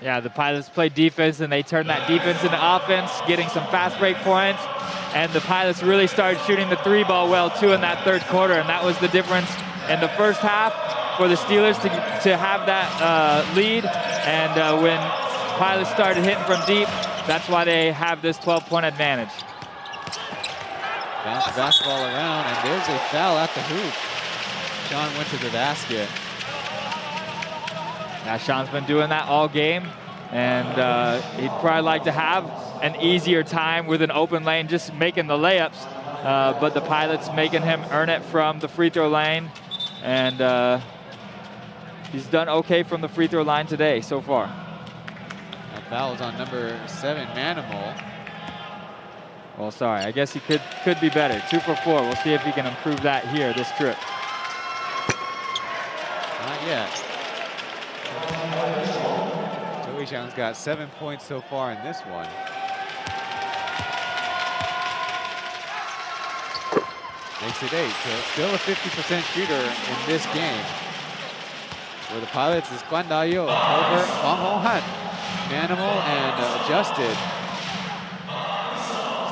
Yeah, the Pilots play defense, and they turn that defense into offense, getting some fast break points. And the Pilots really started shooting the 3-ball well, too, in that third quarter. And that was the difference in the first half for the Steelers to have that lead. And when Pilots started hitting from deep. That's why they have this 12-point advantage. Bounce the basketball around, and there's a foul at the hoop. Sean went to the basket. Now Sean's been doing that all game, and he'd probably like to have an easier time with an open lane, just making the layups. But the Pilots making him earn it from the free throw line, and he's done okay from the free throw line today so far. That foul is on number 7, Manimal. Well, sorry, I guess he could be better. 2 for 4. We'll see if he can improve that here this trip. Not yet. Taoyuan's got 7 points so far in this one. Makes it 8, so it's still a 50% shooter in this game. For the Pilots is Guan Dayo, Over, Wang Honghan, Manimal, and adjusted.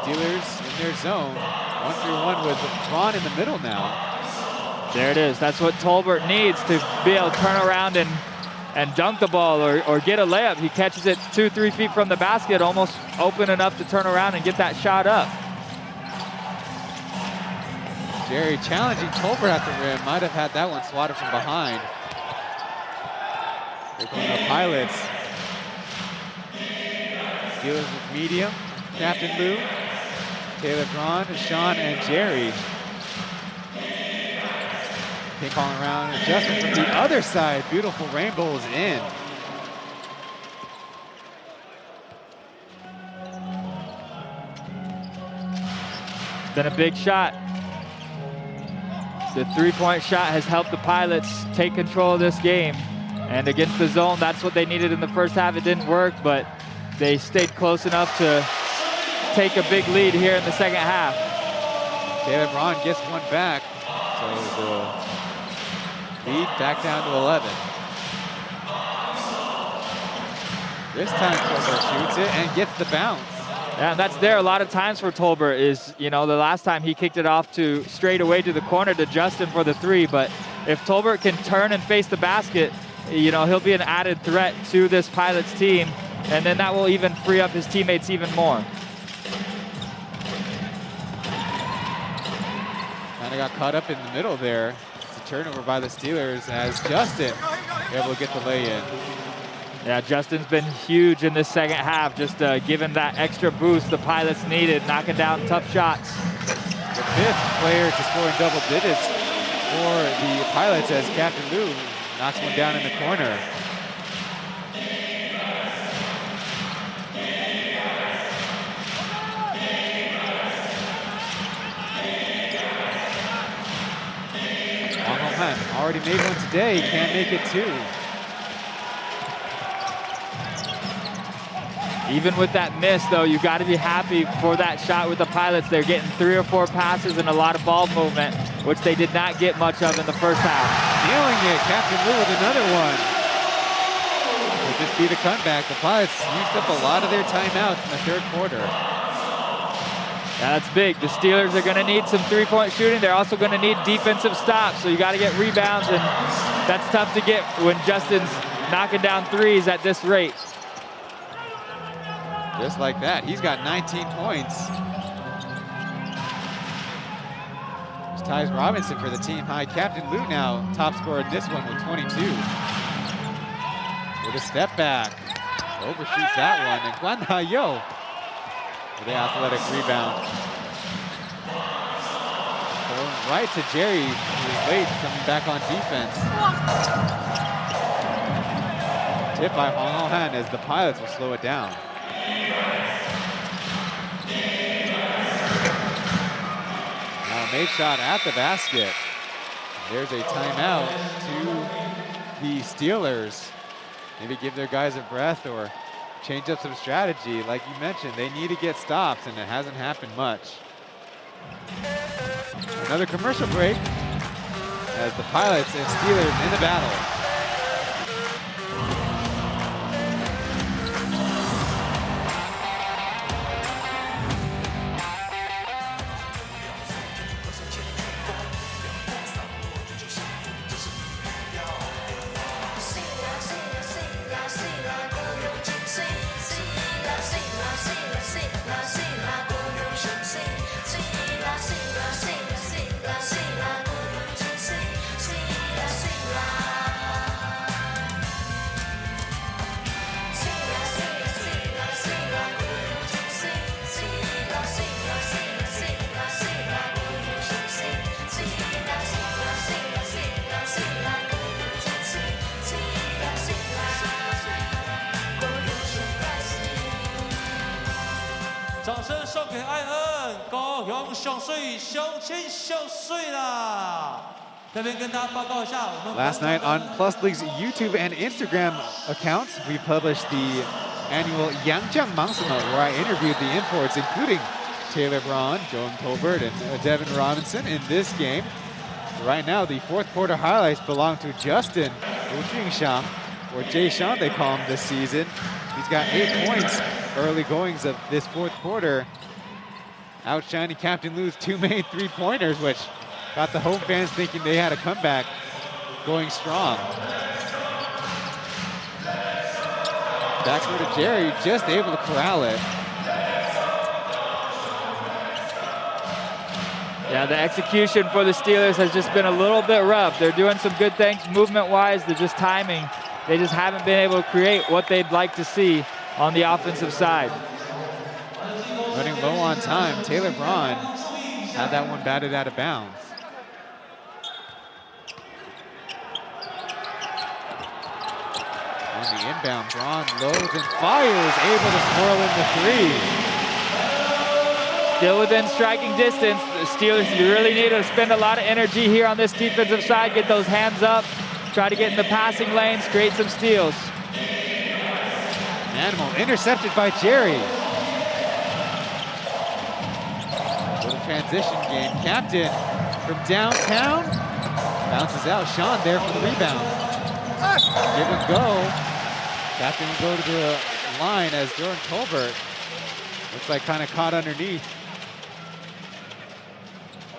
Steelers in their zone, 1-through-1 with Ron in the middle now. There it is. That's what Tolbert needs to be able to turn around and dunk the ball or get a layup. He catches it 2-3 feet from the basket, almost open enough to turn around and get that shot up. Jerry challenging Tolbert at the rim. Might have had that one swatted from behind. They're going to the Pilots. Steelers with medium. Captain Lou, Taylor Braun, Sean, and Jerry. Ping pong around, adjustment from the other side. Beautiful rainbows in. Been a big shot. The 3-point shot has helped the Pilots take control of this game. And against the zone, that's what they needed in the first half. It didn't work, but they stayed close enough to take a big lead here in the second half. Taylor Braun gets one back. So the lead back down to 11. This time Tolbert shoots it and gets the bounce. Yeah, and that's there a lot of times for Tolbert is, the last time he kicked it off to straight away to the corner to Justin for the 3. But if Tolbert can turn and face the basket, he'll be an added threat to this Pilots team. And then that will even free up his teammates even more. Kind of got caught up in the middle there. It's a turnover by the Steelers as Justin able to get the lay-in. Yeah, Justin's been huge in this second half, just giving that extra boost the Pilots needed, knocking down tough shots. The 5th player to score in double digits for the Pilots as Captain Lou knocks one down in the corner. Wang Honghan already made one today, can't make it 2. Even with that miss, though, you got to be happy for that shot with the Pilots. They're getting 3 or 4 passes and a lot of ball movement, which they did not get much of in the first half. Stealing it, Captain Lou with another one. Will this be the comeback? The Pilots used up a lot of their timeouts in the 3rd quarter. Yeah, that's big. The Steelers are going to need some 3-point shooting. They're also going to need defensive stops, so you got to get rebounds, and that's tough to get when Justin's knocking down 3s at this rate. Just like that, he's got 19 points. There's Tyus Robinson for the team high. Captain Lou now top scorer in this one with 22. With a step back, overshoots that one, and Guan Dayo with the athletic rebound. Going right to Jerry, who's late, coming back on defense. Tip by Wang Honghan as the Pilots will slow it down. Now a made shot at the basket. There's a timeout to the Steelers. Maybe give their guys a breath or change up some strategy. Like you mentioned, they need to get stops, and it hasn't happened much. Another commercial break as the Pilots and Steelers in the battle. Sing, 给艾恩，高雄上水，上千上水啦！这边跟大家报告一下，我们 Last night on P.LEAGUE's YouTube and Instagram accounts, we published the annual Yanjiang Mangsima, where I interviewed the imports, including Taylor Braun, Joan Tolbert, and Devin Robinson in this game. Right now, the fourth quarter highlights belong to Justin Wu-Jingxiang, or Jay Sean they call him this season. He's got 8 points early goings of this fourth quarter, outshining Captain Lu's 2 main three-pointers, which got the home fans thinking they had a comeback going strong. Backcourt to Jerry, just able to corral it. Yeah, the execution for the Steelers has just been a little bit rough. They're doing some good things movement-wise. They're just timing. They just haven't been able to create what they'd like to see on the offensive side. Running low on time, Taylor Braun had that one batted out of bounds. On the inbound, Braun loads and fires, able to swirl in the three. Still within striking distance. The Steelers, you really need to spend a lot of energy here on this defensive side, get those hands up, try to get in the passing lanes, create some steals. Animal intercepted by Jerry. Little transition game. Captain from downtown. Bounces out. Sean there for the rebound. Give and go. Captain will go to the line as Jordan Tolbert looks like kind of caught underneath.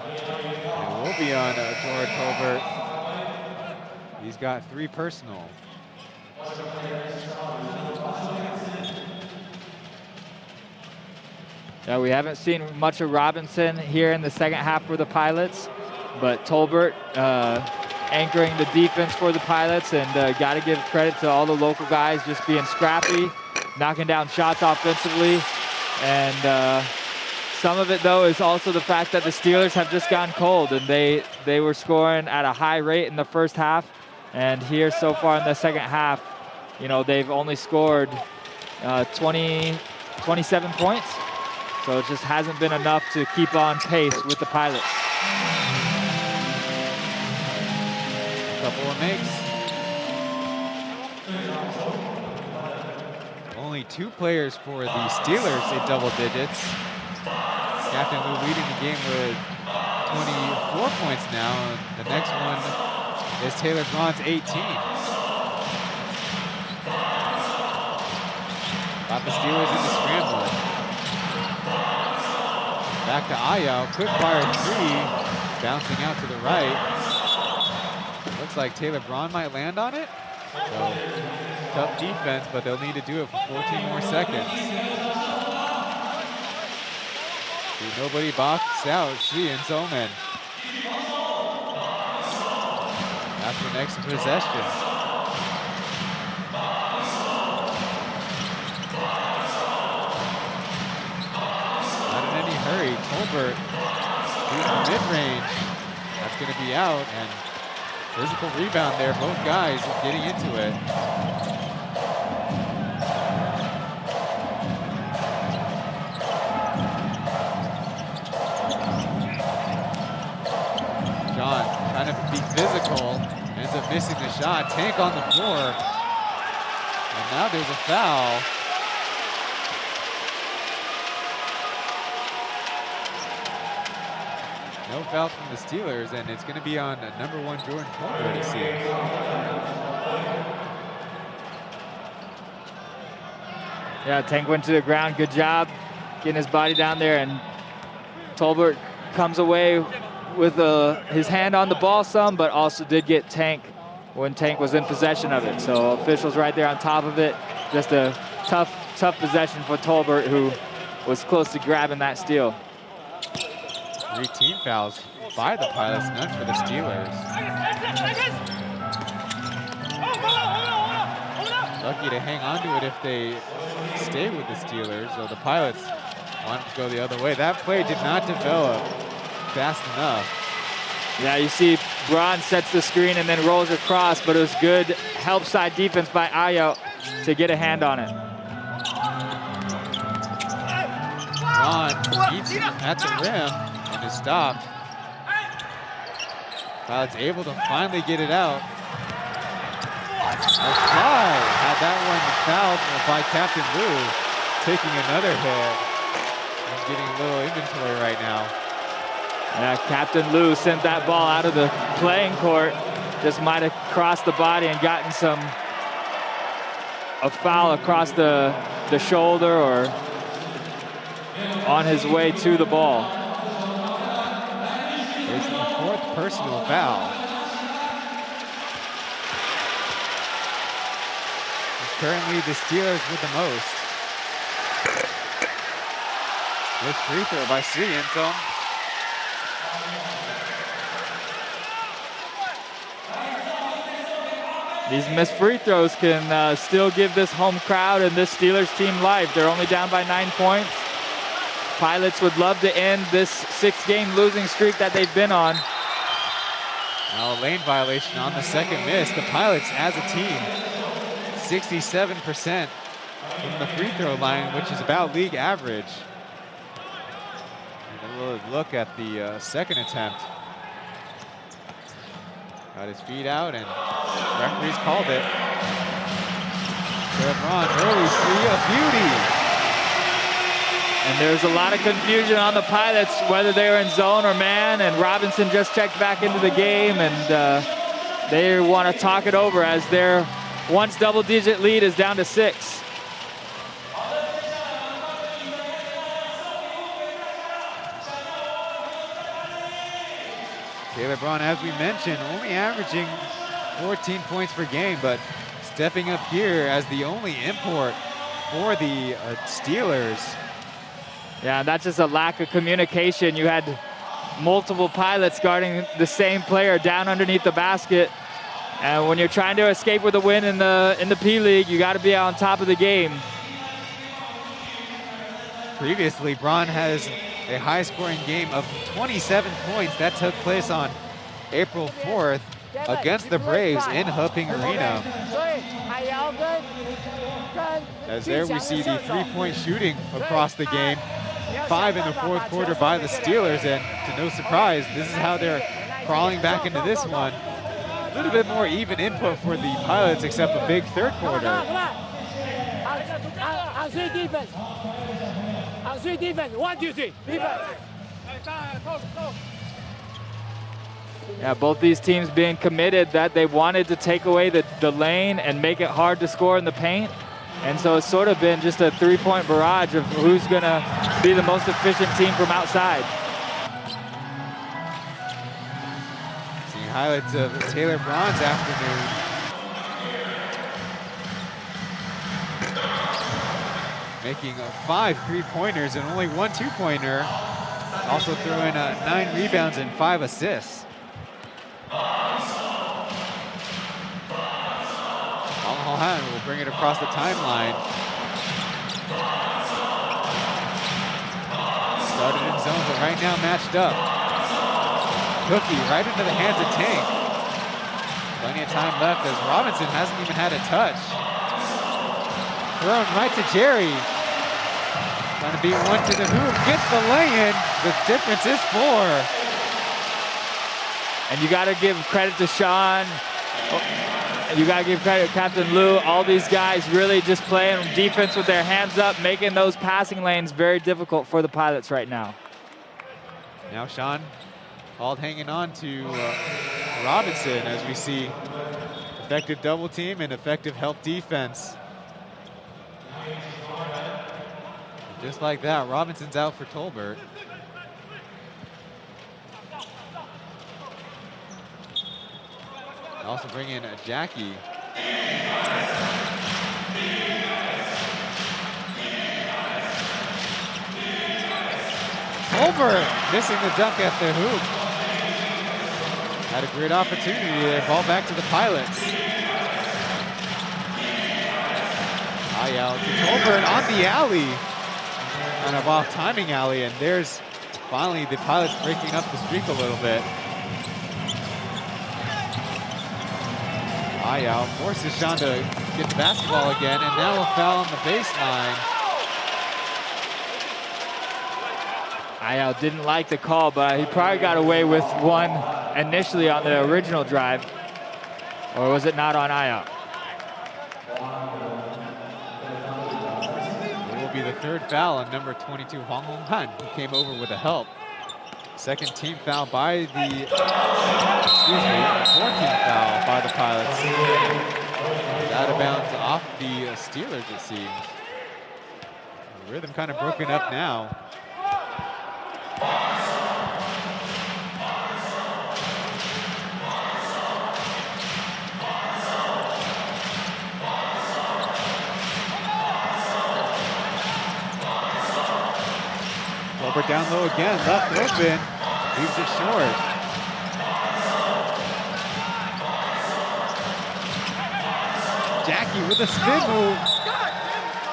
It will be on Jordan Tolbert. He's got 3 personal. Yeah, we haven't seen much of Robinson here in the second half for the Pilots, but Tolbert anchoring the defense for the Pilots, and got to give credit to all the local guys just being scrappy, knocking down shots offensively. And some of it, though, is also the fact that the Steelers have just gone cold, and they were scoring at a high rate in the first half. And here so far in the second half, you know, they've only scored 27 points. So it just hasn't been enough to keep on pace with the Pilots. Couple of makes. Only 2 players for the Steelers in double digits. Captain Lu leading the game with 24 points now. And the next one is Taylor Braun's 18. Got the Steelers into scrambling. Back to Ayao, quick fire 3, bouncing out to the right. Looks like Taylor Braun might land on it. So, tough defense, but they'll need to do it for 14 more seconds. See, nobody boxed out Shi and Zoman. That's the next possession. Hurry, Tolbert shooting mid-range. That's going to be out, and physical rebound there. Both guys getting into it. John trying to be physical, ends up missing the shot. Tank on the floor, and now there's a foul. No foul from the Steelers, and it's going to be on number 1 Jordan Tolbert, it seems. Yeah, Tank went to the ground. Good job getting his body down there, and Tolbert comes away with his hand on the ball some, but also did get Tank when Tank was in possession of it. So officials right there on top of it. Just a tough possession for Tolbert, who was close to grabbing that steal. 3 team fouls by the Pilots, none for the Steelers. Lucky to hang on to it if they stay with the Steelers, or the Pilots wanted to go the other way. That play did not develop fast enough. Yeah, you see Braun sets the screen and then rolls across, but it was good help side defense by Ayo to get a hand on it. Braun eats at the rim and is stopped. Pilots able to finally get it out. Fly had that one fouled by Captain Lu, taking another hit. He's getting a little inventory right now. Yeah, Captain Lu sent that ball out of the playing court. Just might have crossed the body and gotten a foul across the shoulder or on his way to the ball. It's the 4th personal foul. Currently the Steelers with the most. This free throw by Suyento. These missed free throws can still give this home crowd and this Steelers team life. They're only down by 9 points. Pilots would love to end this 6-game losing streak that they've been on. Now a lane violation on the second miss. The Pilots as a team, 67% from the free throw line, which is about league average. And a little look at the second attempt. Got his feet out and referees called it. LeBron, early three, a beauty. And there's a lot of confusion on the Pilots, whether they were in zone or man, and Robinson just checked back into the game, and they want to talk it over as their once double-digit lead is down to 6. Taylor Braun, as we mentioned, only averaging 14 points per game, but stepping up here as the only import for the Steelers. Yeah, that's just a lack of communication. You had multiple Pilots guarding the same player down underneath the basket. And when you're trying to escape with a win in the P-League, you got to be on top of the game. Previously, Braun has a high-scoring game of 27 points. That took place on April 4th against the Braves in Heping Arena. As there we see the three-point shooting across the game. 5 in the 4th quarter by the Steelers, and to no surprise, this is how they're crawling back into this one. A little bit more even input for the Pilots, except a big 3rd quarter. On 3 defense. On 3 defense. 1, 2, 3. Defense. Yeah, both these teams being committed that they wanted to take away the lane and make it hard to score in the paint. And so it's sort of been just a 3-point barrage of who's going to be the most efficient team from outside. Seeing highlights of Taylor Braun's afternoon. Making 5 3-pointers and only 1 2-pointer. Also throwing 9 rebounds and 5 assists. Will bring it across the timeline. Started in zone, but right now matched up. Cookie right into the hands of Tank. Plenty of time left as Robinson hasn't even had a touch. Thrown right to Jerry. Trying to beat one to the hoop. Gets the lay-in. The difference is 4. And you got to give credit to Sean. You got to give credit to Captain Lu. All these guys really just playing defense with their hands up, making those passing lanes very difficult for the Pilots right now. Now Sean Hall hanging on to Robinson as we see effective double team and effective help defense. Just like that, Robinson's out for Tolbert. Also bring in Jackie. Tolbert missing the dunk at the hoop. Had a great opportunity there. Ball back to the Pilots. Ayal to Tolbert on the alley. Kind of off timing alley, and there's finally the Pilots breaking up the streak a little bit. Ayal forces Sean to get the basketball again, and now a foul on the baseline. Ayao didn't like the call, but he probably got away with one initially on the original drive. Or was it not on Ayao? It will be the third foul on number 22, Hwang Hong-han, who came over with a help. Second team foul by the, fourth team foul by the Pilots. Out of bounds off the Steelers, it seems. The rhythm kind of broken up now. Over down low again, left open, leaves it short. Jackie with a spin move.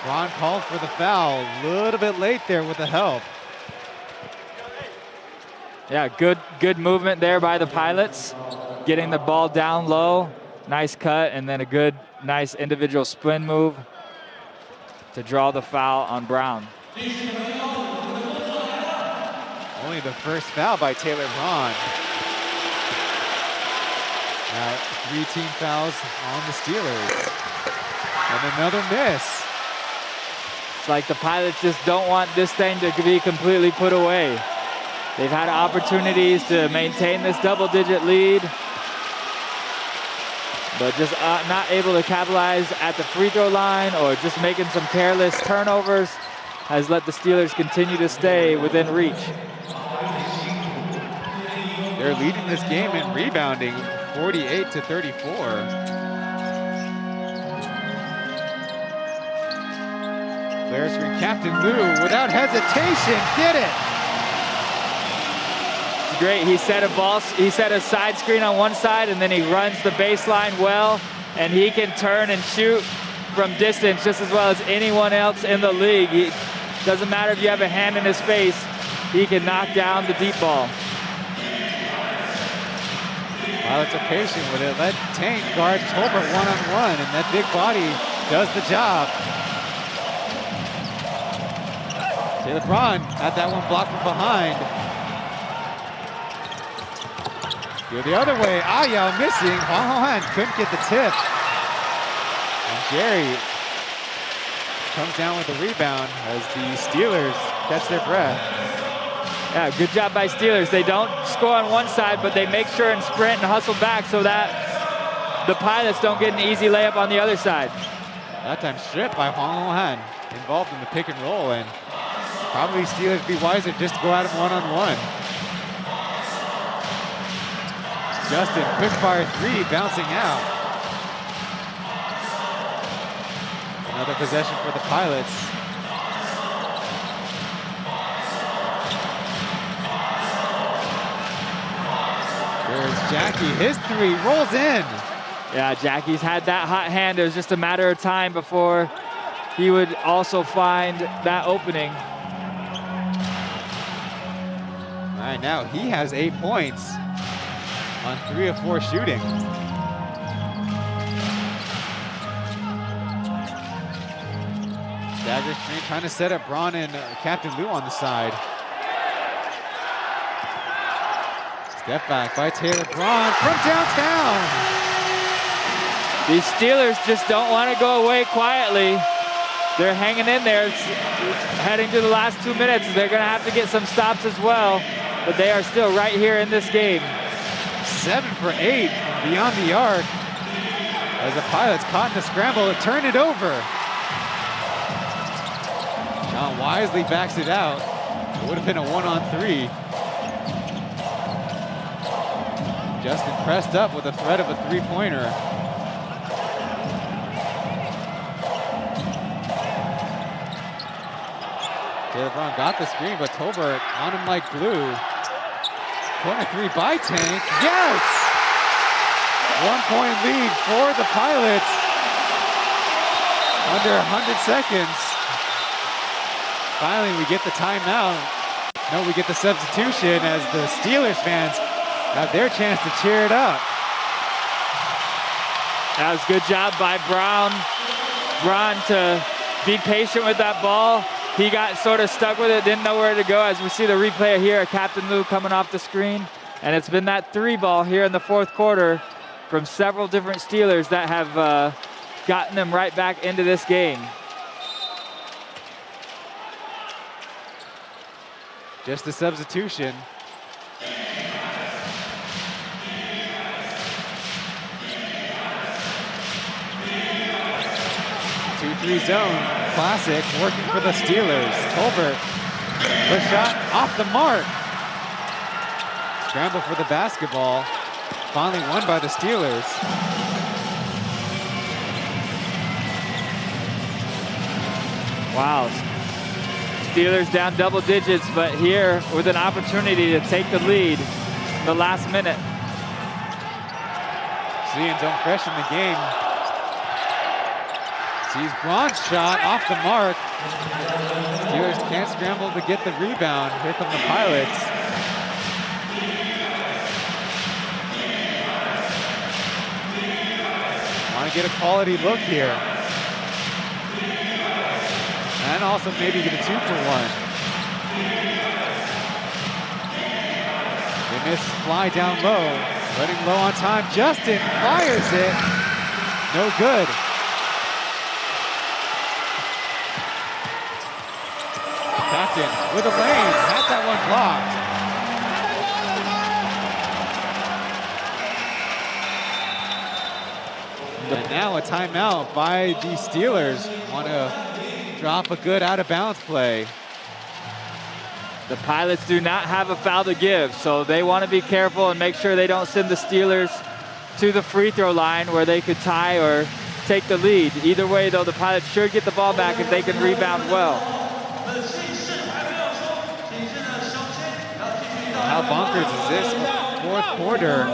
Ron called for the foul, a little bit late there with the help. Yeah, good movement there by the Pilots. Getting the ball down low, nice cut, and then a good, nice individual spin move to draw the foul on Brown. Only the first foul by Taylor Braun. Now 3 team fouls on the Steelers. And another miss. It's like the Pilots just don't want this thing to be completely put away. They've had opportunities to maintain this double-digit lead, but just not able to capitalize at the free throw line or just making some careless turnovers has let the Steelers continue to stay within reach. They're leading this game in rebounding, 48-34. Flare screen, Captain Lou, without hesitation, did it! It's great. He set a side screen on one side, and then he runs the baseline well, and he can turn and shoot from distance just as well as anyone else in the league. It doesn't matter if you have a hand in his face, he can knock down the deep ball. Pilots are patient with it. Let Tank guard Tolbert one-on-one, and that big body does the job. Taylor Braun had that one blocked from behind. Go the other way, Ayao missing. Hwang Hong-han couldn't get the tip. And Jerry comes down with the rebound as the Steelers catch their breath. Yeah, good job by Steelers. They don't score on one side, but they make sure and sprint and hustle back so that the Pilots don't get an easy layup on the other side. That time stripped by Hwang Hong-han, involved in the pick and roll, and probably Steelers be wiser just to go at him one-on-one. Justin, quick fire 3, bouncing out. Another possession for the Pilots. There's Jackie, his 3 rolls in. Yeah, Jackie's had that hot hand. It was just a matter of time before he would also find that opening. All right, now he has 8 points on 3 of 4 shooting. Dagger screen trying to set up Braun and Captain Lou on the side. Step back by Taylor Braun from downtown. These Steelers just don't want to go away quietly. They're hanging in there, heading to the last 2 minutes. They're going to have to get some stops as well, but they are still right here in this game. 7 for 8 beyond the arc as the Pilots caught in the scramble to turn it over. John wisely backs it out. It would have been a 1-on-3. Justin pressed up with the threat of a 3-pointer. Taylor Braun got the screen, but Tolbert on him like glue. Corner 3 by Tank, yes! 1-point lead for the Pilots. Under 100 seconds. Finally, we get the timeout. No, we get the substitution as the Steelers fans have their chance to cheer it up. That was a good job by Braun to be patient with that ball. he got sort of stuck with it, didn't know where to go. As we see the replay here, Captain Lou coming off the screen. And it's been that 3-ball here in the fourth quarter from several different Steelers that have gotten them right back into this game. Just a substitution. 2-3 zone, classic, working for the Steelers. Tolbert, push shot off the mark. Scramble for the basketball. Finally won by the Steelers. Wow. Steelers down double digits, but here with an opportunity to take the lead the last minute. Seeing don't freshen the game. Sees Braun's shot off the mark. Steelers can't scramble to get the rebound. Here come the Pilots. Want to get a quality look here. And also maybe get a 2-for-1. They miss fly down low. Running low on time. Justin fires it. No good. Captain with a lane. Had that one blocked. And now a timeout by the Steelers. Want to drop a good out-of-bounds play. The Pilots do not have a foul to give, so they want to be careful and make sure they don't send the Steelers to the free throw line where they could tie or take the lead. Either way, though, the Pilots should get the ball back if they can rebound well. How bonkers is this? Fourth quarter.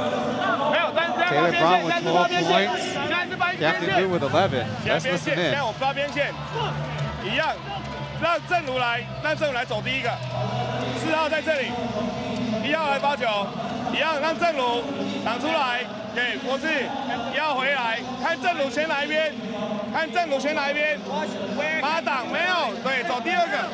Taylor Braun with 12 points. Captain Lou with 11. Let's listen in. 让正如来走第一个，4号在这里，1号来发球，一样让正如挡出来，给博士，1号回来，看正如先哪一边，看正如先哪一边，马挡没有，对，走第2个。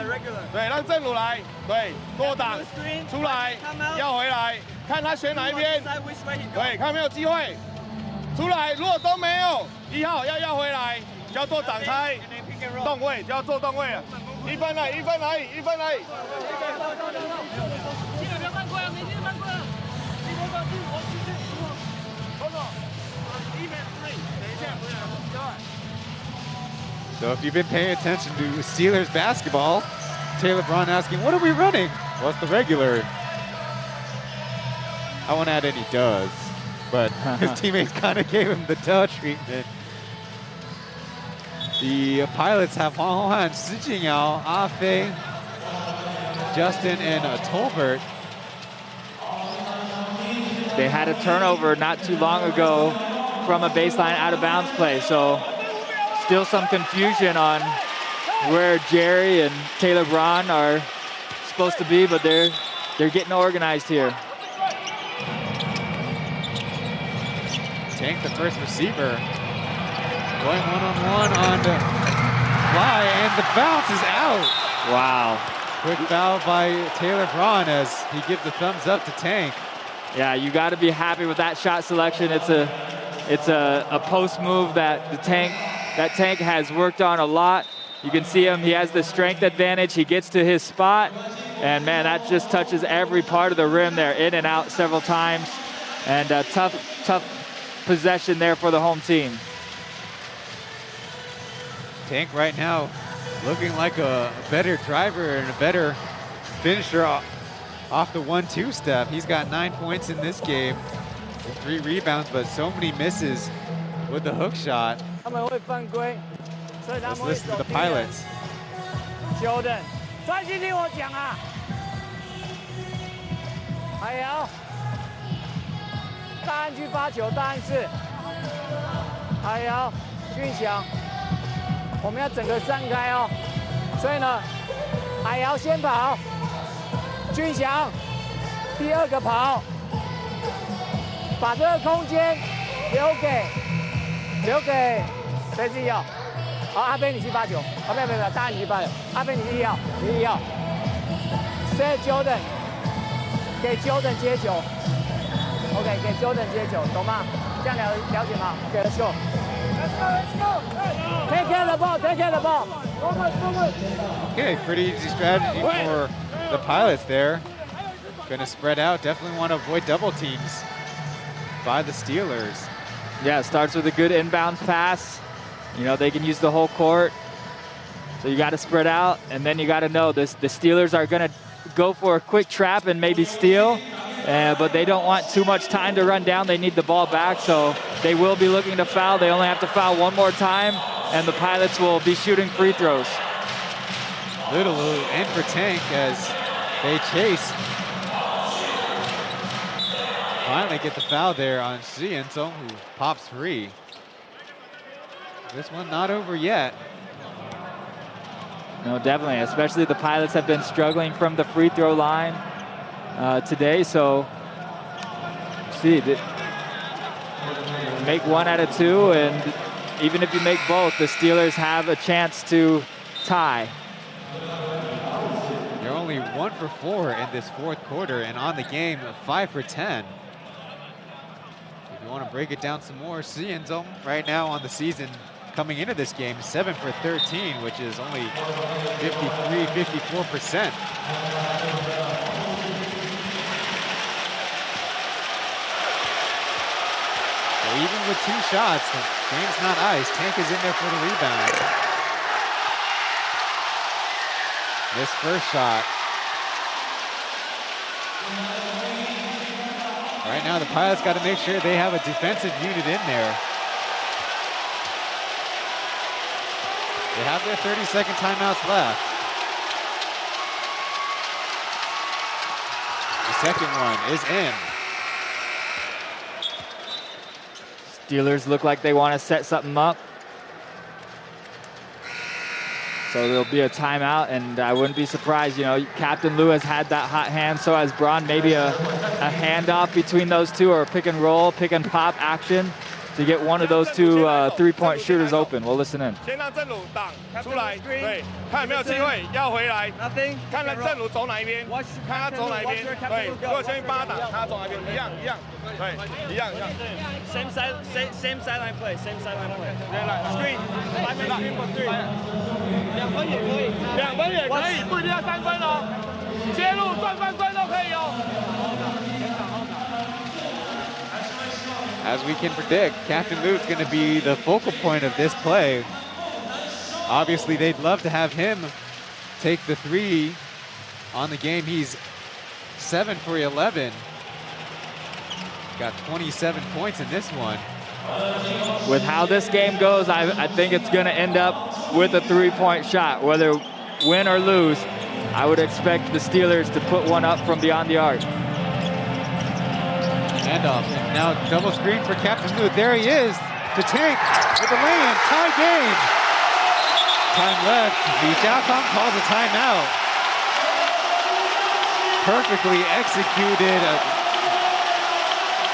regular。对，让正如来，对，多挡出来，要回来，看他选哪一边。对，看没有机会，出来，如果都没有，1号要回来，就要做挡拆，动位就要做动位了。1分而已。记得不要犯规啊，没记得犯规啊。So if you've been paying attention to Steelers basketball, Taylor Braun asking, what are we running? Well, it's the regular. I won't add any does, but his teammates kind of gave him the duh treatment. The Pilots have Huang Hohan, Si Jingyao, Afei, Justin, and Tolbert. They had a turnover not too long ago from a baseline out-of-bounds play, so still some confusion on where Jerry and Taylor Braun are supposed to be, but they're getting organized here. Tank, the first receiver, going one-on-one on the fly, and the bounce is out. Wow. Quick foul by Taylor Braun as he gives the thumbs up to Tank. Yeah, you got to be happy with that shot selection. It's a post move that Tank has worked on a lot. You can see him, he has the strength advantage. He gets to his spot, and man, that just touches every part of the rim there, in and out several times. And a tough possession there for the home team. Tank right now looking like a better driver and a better finisher off the 1-2 step. He's got 9 points in this game, 3 rebounds, but so many misses with the hook shot. Let's listen to the Pilots. Jordan, 专心听我讲啊！还有，大安区发球，大安市，还有俊祥，我们要整个散开哦。所以呢，海瑶先跑，俊祥第2个跑，把这个空间留给谁是1号？好，阿飞你去发球，啊没有，大家你去发球，阿飞你是1号，你是1号。Set Jordan， 给 Jordan 接球 ，OK， 给 Jordan 接球，懂吗？这样了解吗 ？OK，let's go。Let's go. Take care of the ball. Take care of the ball. Okay, pretty easy strategy for the Pilots there. Going to spread out. Definitely want to avoid double teams by the Steelers. Yeah, it starts with a good inbounds pass. You know, they can use the whole court. So you got to spread out, and then you got to know this. The Steelers are going to go for a quick trap and maybe steal, but they don't want too much time to run down. They need the ball back, so they will be looking to foul. They only have to foul one more time, and the Pilots will be shooting free throws. Little in for Tank as they chase. Finally get the foul there on Xianzong, who pops free. This one not over yet. No, definitely, especially the Pilots have been struggling from the free throw line today, so see, make 1 out of 2, and even if you make both, the Steelers have a chance to tie. They're only 1 for 4 in this 4th quarter, and on the game, 5 for 10. If you want to break it down some more, Xianzong right now on the season, coming into this game, 7 for 13, which is only 54%. So even with 2 shots, the game's not ice. Tank is in there for the rebound. This first shot. Right now, the Pilots got to make sure they have a defensive unit in there. They have their 30-second timeouts left. The second one is in. Steelers look like they want to set something up. So there'll be a timeout, and I wouldn't be surprised, you know, Captain Lou has had that hot hand, so has Braun. Maybe a handoff between those two, or pick and roll, pick and pop action to get one of those 2 3-point shooters open. We'll listen in. 先让正鲁挡出来，对，看有没有机会要回来，看看正鲁走哪一边，看他走哪一边，对，如果先帮他挡，他走哪边，一样，对，一样。Same sideline play. Same sideline play. 对来 Screen. 5-man screen for 3. 2分也可以，2分也可以，不一定要3分哦，切入赚犯规都可以哦。 As we can predict, Captain Luke's going to be the focal point of this play. Obviously, they'd love to have him take the 3 on the game. He's 7 for 11. Got 27 points in this one. With how this game goes, I think it's going to end up with a 3-point shot. Whether win or lose, I would expect the Steelers to put one up from beyond the arc. Handoff, and now double screen for Captain Luke. There he is, to Tank with the lay-in, tie game. Time left, the Xiaocong calls a timeout. Perfectly executed a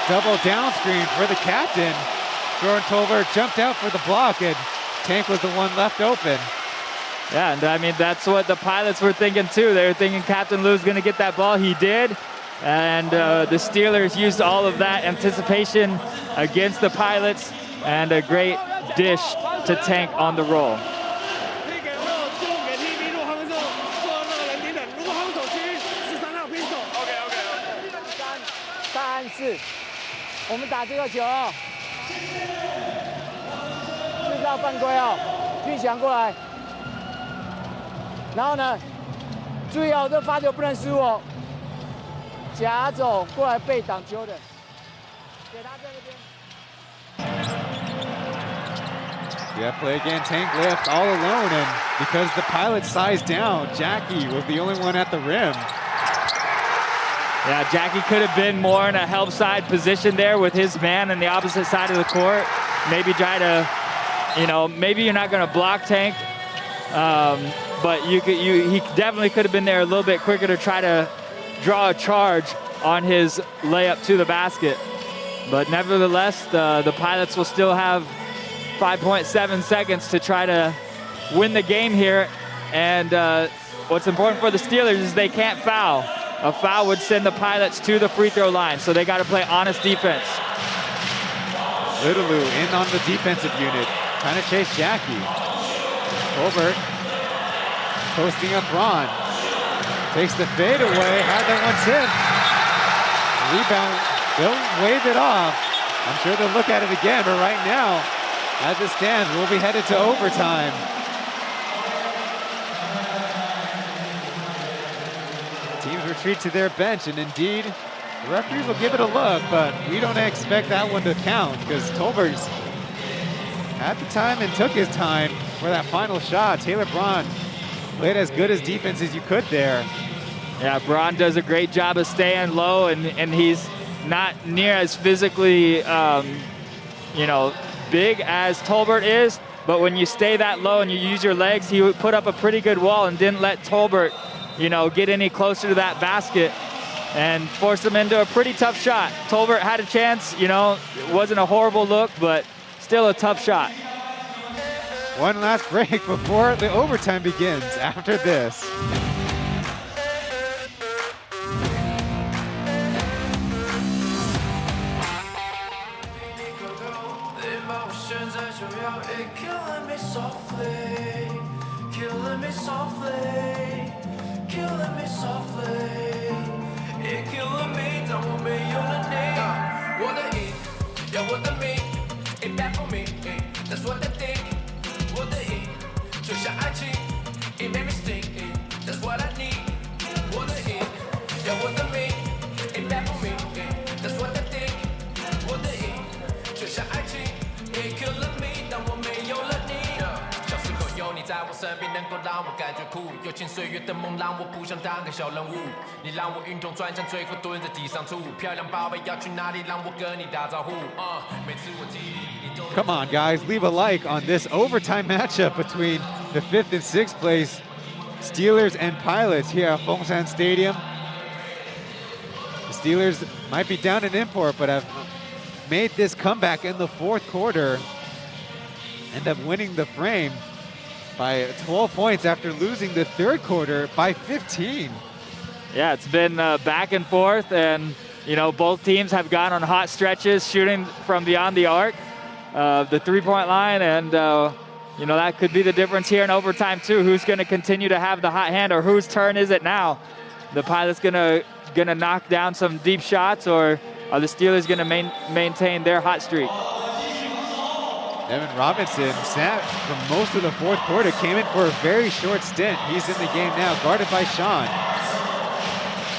double down screen for the captain. Jordan Tolbert jumped out for the block, and Tank was the one left open. Yeah, and I mean, that's what the Pilots were thinking too. They were thinking Captain Lou's going to get that ball. He did. And the Steelers used all of that anticipation against the Pilots, and a great dish to Tank on the roll. 3-4，我们打这个球哦，制造犯规哦，运翔过来，然后呢，注意哦，这发球不能失误哦。 夹走过来背挡球的，给他在那边。 Yeah, play again, Tank left all alone, and because the Pilots sized down, Jackie was the only one at the rim. Yeah, Jackie could have been more in a help side position there with his man on the opposite side of the court. Maybe try to, you know, maybe you're not going to block Tank, but he definitely could have been there a little bit quicker to try to draw a charge on his layup to the basket. But nevertheless, the Pilots will still have 5.7 seconds to try to win the game here. And what's important for the Steelers is they can't foul. A foul would send the Pilots to the free throw line, so they got to play honest defense. Littleloo in on the defensive unit, trying to chase Jackie. Colbert posting up Ron. Takes the fade away, had that one tipped. Rebound, they'll wave it off. I'm sure they'll look at it again, but right now, as it stands, we'll be headed to overtime. Teams retreat to their bench, and indeed, the referees will give it a look, but we don't expect that one to count because Tolbert's had the time and took his time for that final shot. Taylor Braun played as good as defense as you could there. Yeah, Braun does a great job of staying low, and he's not near as physically, you know, big as Tolbert is, but when you stay that low and you use your legs, he would put up a pretty good wall and didn't let Tolbert, you know, get any closer to that basket and forced him into a pretty tough shot. Tolbert had a chance, you know, it wasn't a horrible look, but still a tough shot. One last break before the overtime begins after this. Come on, guys, leave a like on this overtime matchup between the 5th and 6th place Steelers and Pilots here at Fengshan Stadium. The Steelers might be down in import, but have made this comeback in the 4th quarter, end up winning the frame by 12 points after losing the 3rd quarter by 15. Yeah, it's been back and forth, and you know, both teams have gone on hot stretches shooting from beyond the arc, the three-point line, and you know, that could be the difference here in overtime too. Who's going to continue to have the hot hand, or whose turn is it now? The Pilots gonna knock down some deep shots, or are the Steelers gonna maintain their hot streak? Evan Robinson sat for most of the 4th quarter, came in for a very short stint. He's in the game now, guarded by Sean.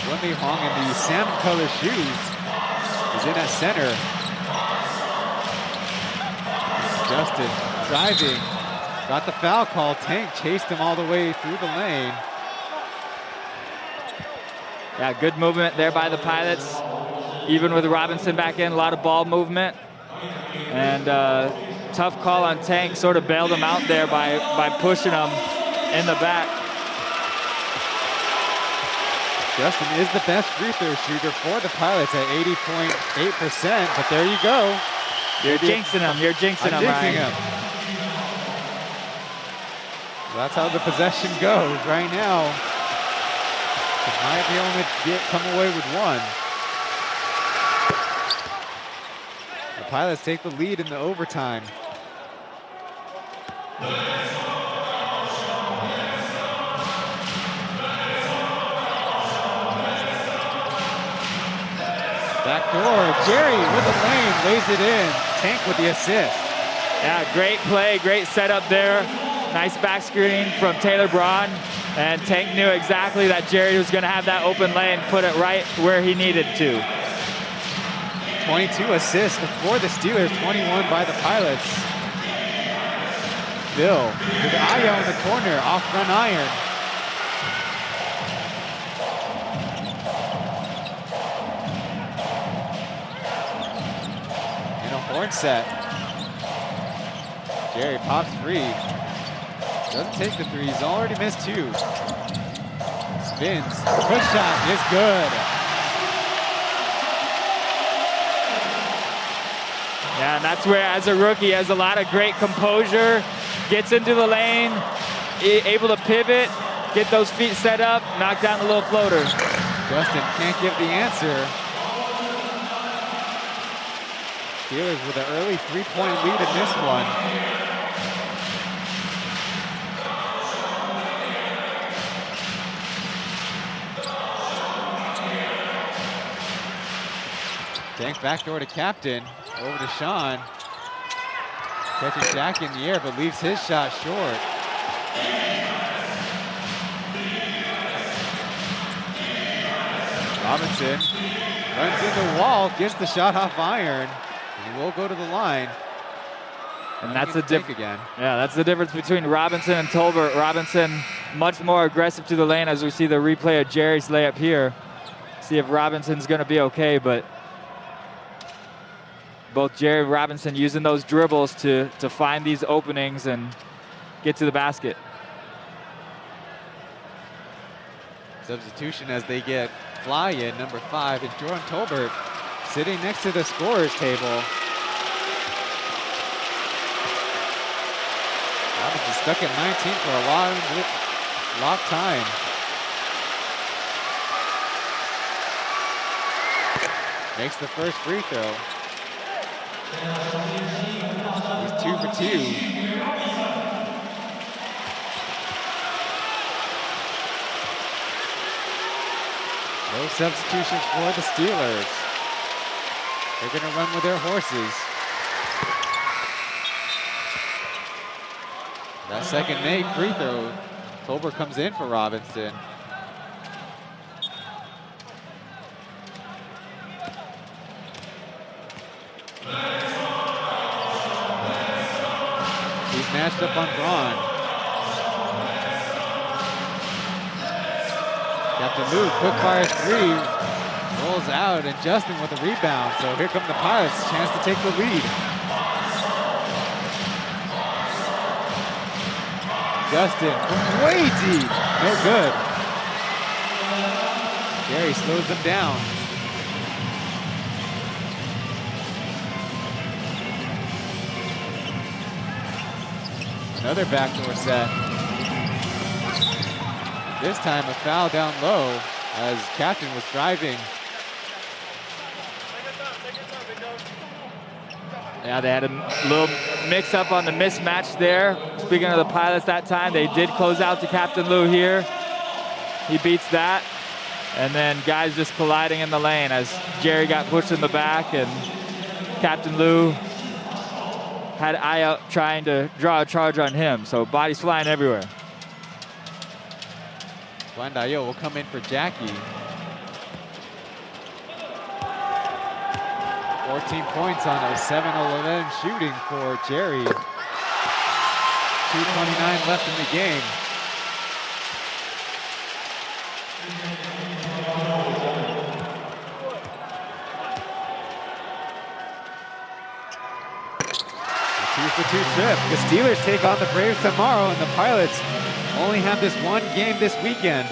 Wenli Hong in the salmon color shoes is in at center. Justin driving, got the foul call. Tank chased him all the way through the lane. Yeah, good movement there by the Pilots. Even with Robinson back in, a lot of ball movement. And tough call on Tank, sort of bailed him out there by pushing him in the back. Justin is the best free throw shooter for the Pilots at 80.8%, but there you go. You're jinxing him, Ryan. So that's how the possession goes right now. They might be able to come away with one. The Pilots take the lead in the overtime. Backdoor, Jerry with the lane, lays it in. Tank with the assist. Yeah, great play, great setup there. Nice back screen from Taylor Braun. And Tank knew exactly that Jerry was gonna have that open lane, put it right where he needed to. 22 assists for the Steelers, 21 by the Pilots. Bill with the Ayo in the corner, off front iron. And a horn set. Jerry pops free. Doesn't take the three, he's already missed 2. Spins, push shot is good. Yeah, and that's where, as a rookie, he has a lot of great composure, gets into the lane, able to pivot, get those feet set up, knock down the little floater. Justin can't give the answer. Steelers with an early 3-point lead in this one. Tank backdoor to Captain, over to Sean. Catches Jack in the air, but leaves his shot short. Robinson runs into the wall, gets the shot off iron, and will go to the line. And that's the difference again. Yeah, that's the difference between Robinson and Tolbert. Robinson much more aggressive to the lane, as we see the replay of Jerry's layup here. See if Robinson's going to be okay, but both Jerry and Robinson using those dribbles to find these openings and get to the basket. Substitution as they get Fly in, number 5, and Jordan Tolbert sitting next to the scorer's table. Robinson stuck at 19 for a long time. Makes the first free throw. He's 2 for 2. No substitutions for the Steelers. They're going to run with their horses. That second made free throw. Tolbert comes in for Robinson. He's matched up on Braun. Captain Lou, quick fire 3, rolls out, and Justin with the rebound. So here come the Pilots, chance to take the lead. Justin from way deep, no good. Gary slows them down. Another backdoor set. This time a foul down low as Captain was driving. Yeah, they had a little mix up on the mismatch there. Speaking of the Pilots that time, they did close out to Captain Lou here. He beats that. And then guys just colliding in the lane as Jerry got pushed in the back and Captain Lou had eye out trying to draw a charge on him. So bodies flying everywhere. Guandayo will come in for Jackie. 14 points on a 7-11 shooting for Jerry. 2:29 left in the game. A 2-for-2 trip. The Steelers take on the Braves tomorrow, and the Pilots only have this one game this weekend.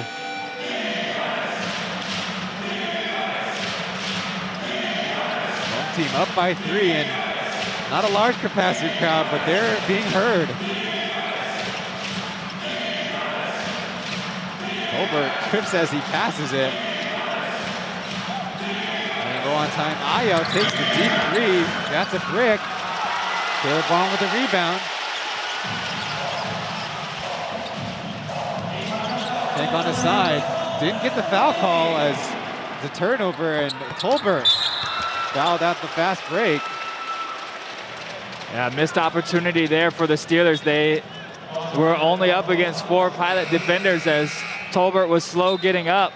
Home team up by 3, and not a large capacity crowd, but they're being heard. Tolbert trips as he passes it. And go on time. Ayo takes the deep 3. That's a brick. Caleb Bond with the rebound. Tank on the side. Didn't get the foul call as the turnover, and Tolbert fouled out the fast break. Yeah, missed opportunity there for the Steelers. They were only up against 4 Pilot defenders as Tolbert was slow getting up.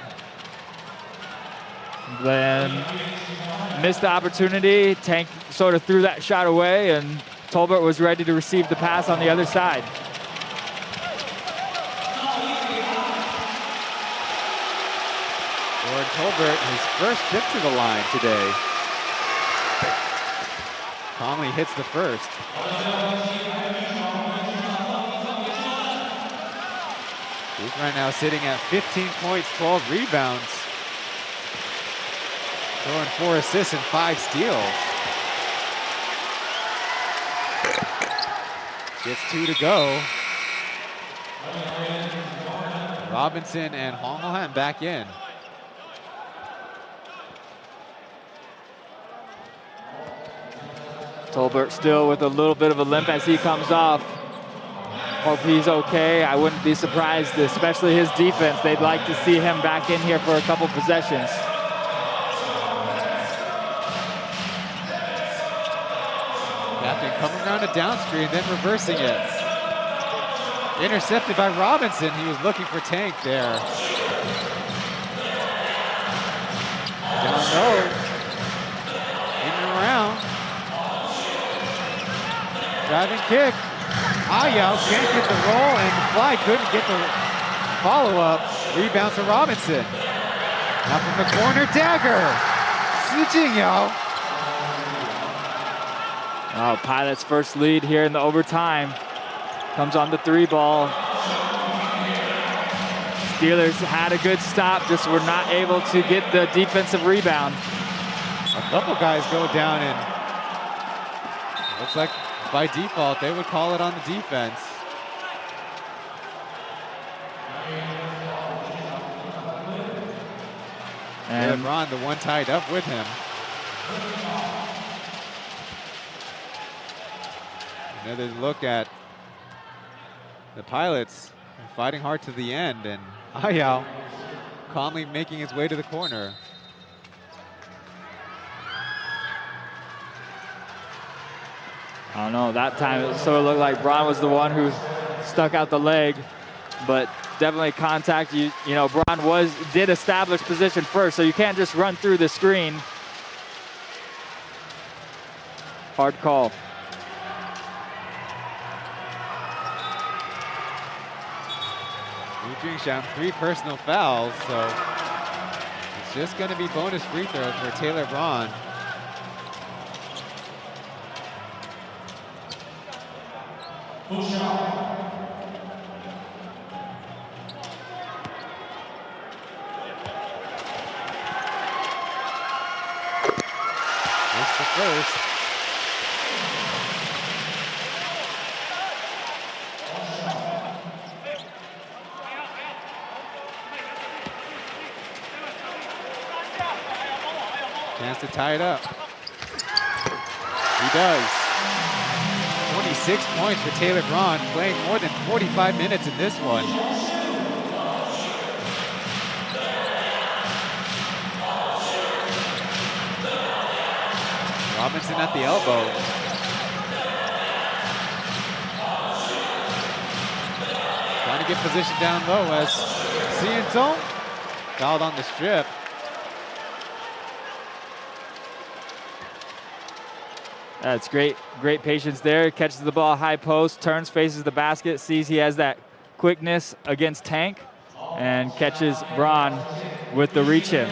Then missed the opportunity. Tank sort of threw that shot away, and Tolbert was ready to receive the pass on the other side. Jordan Tolbert, his first trip to the line today. Conley hits the first. He's right now sitting at 15 points, 12 rebounds. Throwing 4 assists and 5 steals. Gets 2 to go. Robinson and Honghan back in. Tolbert still with a little bit of a limp as he comes off. Hope he's okay. I wouldn't be surprised, especially his defense. They'd like to see him back in here for a couple possessions. Captain coming around a down screen, then reversing it. Intercepted by Robinson. He was looking for Tank there. Down low. In and around. Driving kick. Ayao can't get the roll, and Fly couldn't get the follow-up. Rebound to Robinson. Now from the corner, dagger. Si Jingyao. Oh, Pilots' first lead here in the overtime. Comes on the 3 ball. Steelers had a good stop, just were not able to get the defensive rebound. A couple guys go down, and looks like by default they would call it on the defense. And LeBron, the one tied up with him. Another look at the Pilots fighting hard to the end, and Ayao calmly making his way to the corner. I don't know, that time it sort of looked like Braun was the one who stuck out the leg, but definitely contact. You know, Braun did establish position first, so you can't just run through the screen. Hard call. Wu Jingxiang, 3 personal fouls, so it's just going to be bonus free throws for Taylor Braun. That's the first. Chance to tie it up. He does. 26 points for Taylor Braun, playing more than 45 minutes in this one. Robinson at the elbow. Trying to get position down low as Xianzong fouled on the strip. That's great patience there. Catches the ball high post, turns, faces the basket, sees he has that quickness against Tank, and catches Braun with the reach in.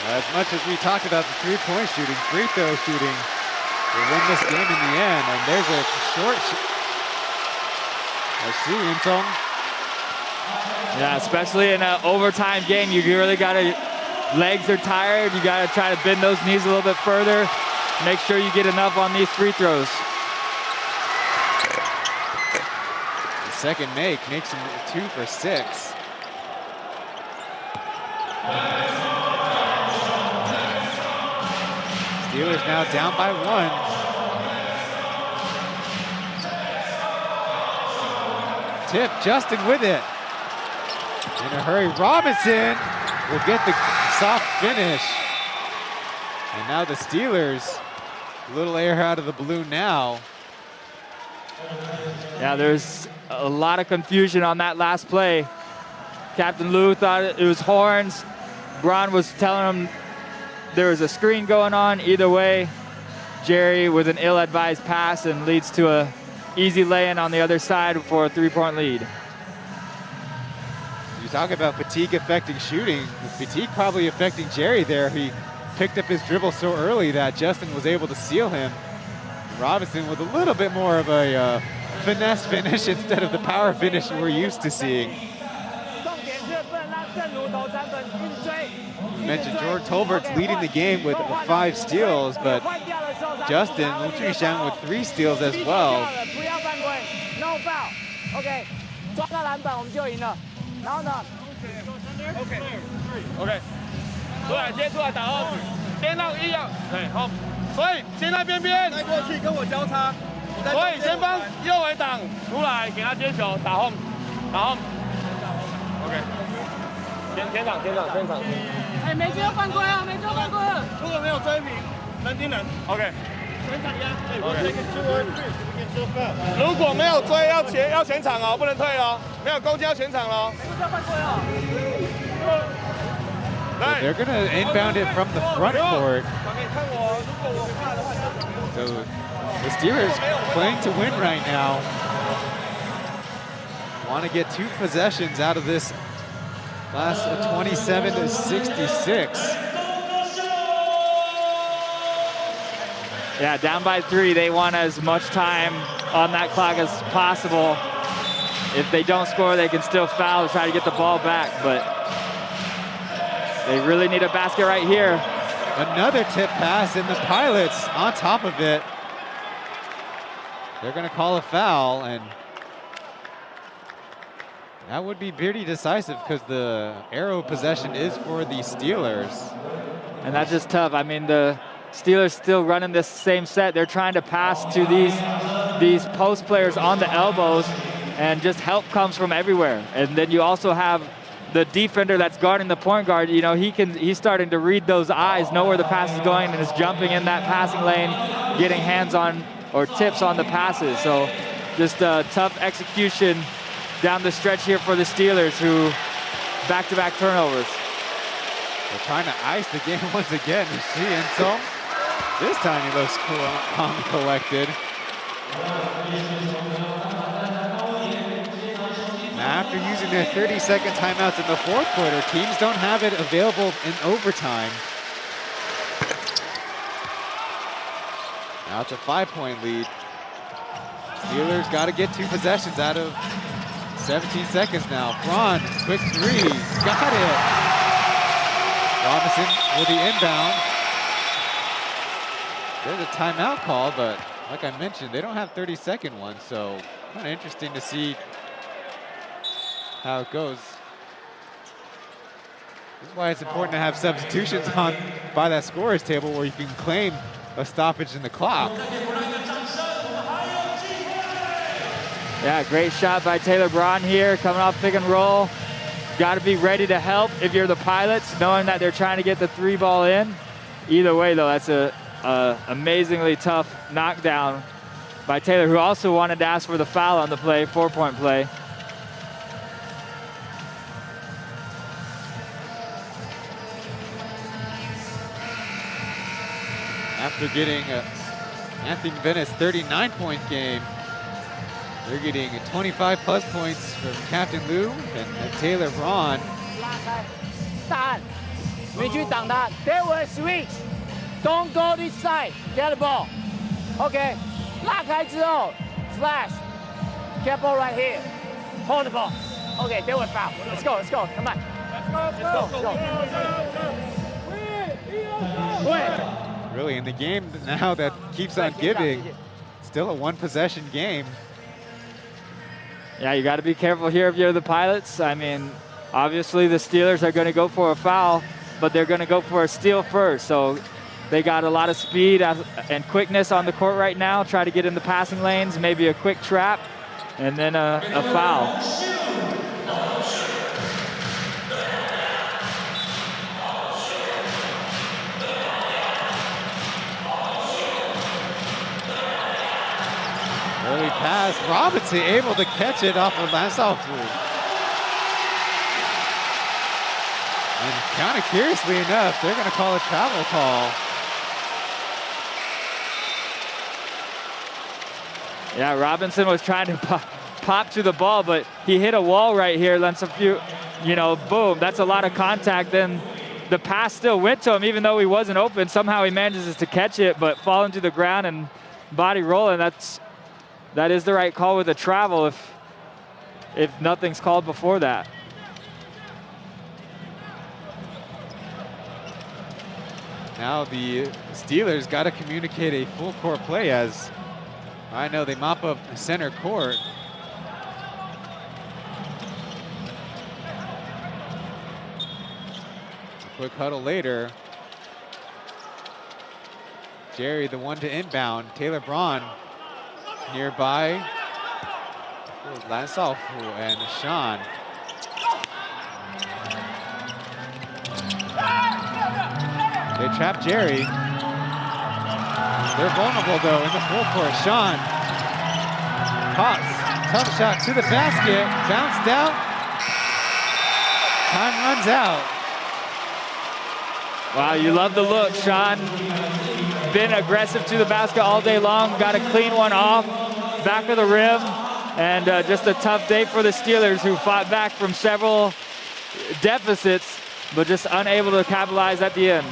As much as we talked about the three-point shooting, free throw shooting will win this game in the end. And there's a short. Let's see, Intong. Yeah, especially in an overtime game, you really got to. Legs are tired. You got to try to bend those knees a little bit further. Make sure you get enough on these free throws. The second makes him 2 for 6. Steelers now down by 1. Tip, Justin with it. In a hurry, Robinson will get the soft finish. And now the Steelers, a little air out of the balloon now. Yeah, there's a lot of confusion on that last play. Captain Lou thought it was horns. Braun was telling him there was a screen going on. Either way, Jerry with an ill-advised pass and leads to a easy lay-in on the other side for a 3-point lead. You talk about fatigue affecting shooting. The fatigue probably affecting Jerry there. He picked up his dribble so early that Justin was able to seal him. Robinson with a little bit more of a finesse finish instead of the power finish we're used to seeing. You mentioned Jordan Tolbert's leading the game with 5 steals, but Justin. Lu Juxiang with 3 steals as well. 不要犯规 ，no foul。OK， 抓到篮板我们就赢了。然后呢 OK， 出来，先出来打2局，先让1样，对，好。所以先在边边，带过去跟我交叉。所以先帮右围挡出来，给他接球，打 home， 打 home。OK， 先场。哎，没接到犯规啊，没接到犯规啊。如果没有追平，人盯人。OK。如果没有追，要全场哦，不能退哦。没有攻击要全场喽。They're going to inbound it from the front court. So the Steelers playing to win right now. Want to get 2 possessions out of this last 27-66. Yeah, down by 3. They want as much time on that clock as possible. If they don't score, they can still foul to try to get the ball back, but they really need a basket right here. Another tip pass, and the Pilots on top of it. They're going to call a foul, and that would be pretty decisive because the arrow possession is for the Steelers. And that's just tough. I mean, the Steelers still running this same set. They're trying to pass to these post players on the elbows, and just help comes from everywhere. And then you also have the defender that's guarding the point guard. You know, he's starting to read those eyes, know where the pass is going, and is jumping in that passing lane, getting hands on or tips on the passes. So just a tough execution down the stretch here for the Steelers, who back-to-back turnovers. They're trying to ice the game once again. And so this time he looks cool, calm and collected. After using their 30-second timeouts in the 4th quarter, teams don't have it available in overtime. Now it's a 5-point lead. Steelers got to get 2 possessions out of 17 seconds now. Braun, quick 3, got it. Robinson with the inbound. There's a timeout call, but like I mentioned, they don't have 30-second ones, so kind of interesting to see how it goes. This is why it's important to have substitutions on by that scorer's table where you can claim a stoppage in the clock. Yeah, great shot by Taylor Braun here, coming off pick and roll. Got to be ready to help if you're the Pilots, knowing that they're trying to get the 3 ball in. Either way, though, that's a amazingly tough knockdown by Taylor, who also wanted to ask for the foul on the play, 4-point play. After getting Anthony Bennett's 39-point game, they're getting 25-plus points from Captain Lou and Taylor Braun. They will switch. Don't go this side. Get the ball. Okay. 拉开之后 flash. Get ball right here. Hold the ball. Okay, they will foul. Let's go. Come on. Let's go. Really, in the game now that keeps on giving, still a 1-possession game. Yeah, you got to be careful here if you're the Pilots. I mean, obviously the Steelers are going to go for a foul, but they're going to go for a steal first. So they got a lot of speed and quickness on the court right now. Try to get in the passing lanes, maybe a quick trap, and then a foul. Early pass, Robinson able to catch it off of Lansdowne. And kind of curiously enough, they're going to call a travel call. Yeah, Robinson was trying to pop to the ball, but he hit a wall right here. Then some few, boom, that's a lot of contact. Then the pass still went to him, even though he wasn't open. Somehow he manages to catch it, but falling to the ground and body rolling. That is the right call with the travel if nothing's called before that. Now the Steelers got to communicate a full court play as I know they mop up center court. A quick huddle later. Jerry, the one to inbound. Taylor Braun nearby. Lansoff and Sean. They trap Jerry. They're vulnerable though in the full court. Sean pops, tough shot to the basket, bounced out. Time runs out. Wow, you love the look. Sean been aggressive to the basket all day long, got a clean one off, back of the rim, and just a tough day for the Steelers who fought back from several deficits, but just unable to capitalize at the end.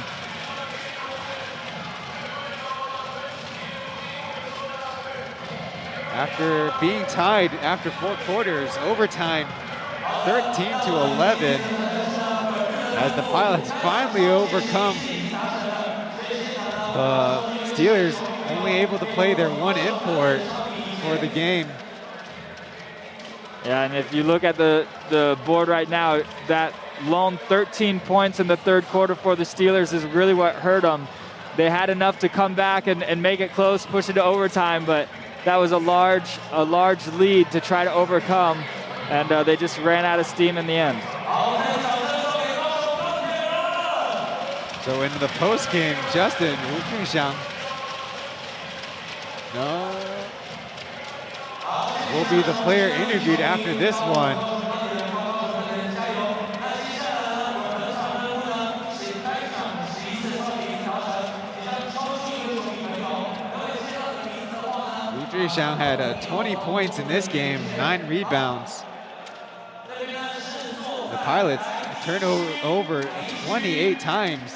After being tied after 4 quarters, overtime 13-11, as the Pilots finally overcome. Steelers only able to play their one import for the game. Yeah, and if you look at the board right now, that lone 13 points in the third quarter for the Steelers is really what hurt them. They had enough to come back and make it close, push it to overtime, but that was a large lead to try to overcome, and they just ran out of steam in the end. So in the post game, Justin Wu will be the player interviewed after this one. Wu Zhixiang had 20 points in this game, 9 rebounds. The Pilots turned over 28 times.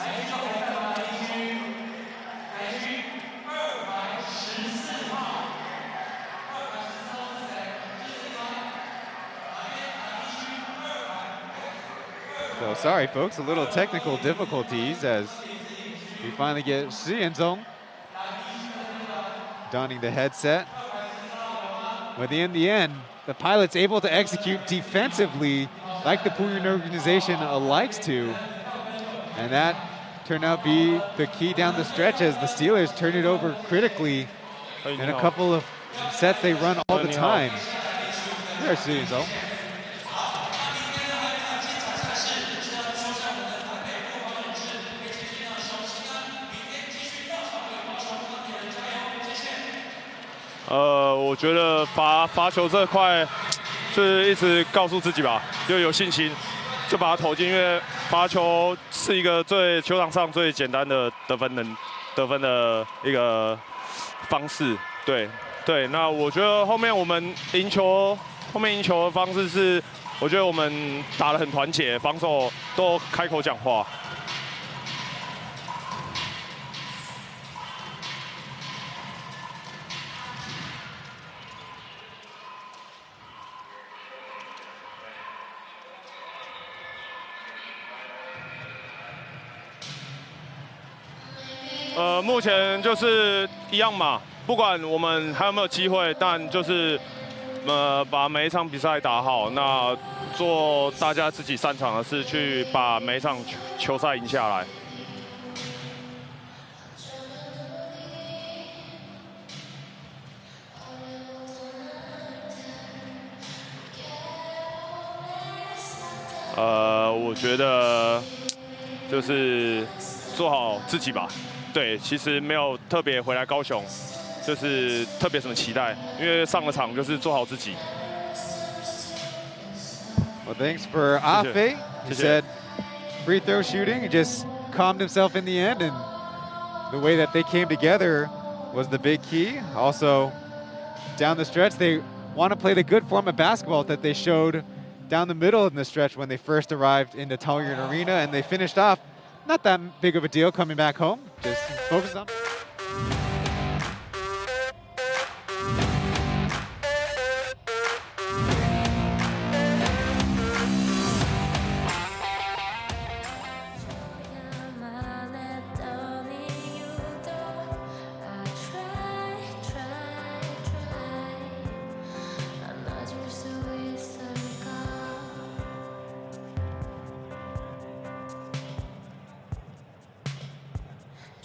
So sorry, folks, a little technical difficulties as we finally get Shi Yanzong donning the headset. But in the end, the Pilots able to execute defensively like the Taoyuan organization likes to. And that turned out to be the key down the stretch as the Steelers turn it over critically in a couple of sets they run all the time. There's Shi Yanzong.我觉得罚球这块，就是一直告诉自己吧，就有信心，就把它投进。因为罚球是一个球场上最简单的得分的一个方式。对，那我觉得后面我们赢球的方式是，我觉得我们打得很团结，防守都开口讲话。目前就是一样嘛，不管我们还有没有机会，但就是把每一场比赛打好，那做大家自己擅长的事，去把每一场球赛赢下来。我觉得就是做好自己吧。对，其实没有特别回来高雄，就是特别什么期待，因为上了场就是做好自己。Well, thanks for Afe. He said free throw shooting. He just calmed himself in the end, and the way that they came together was the big key. Also, down the stretch, they want to play the good form of basketball that they showed down the middle in the stretch when they first arrived into Taoyuan Arena, and they finished off not that big of a deal coming back home. Just focus on.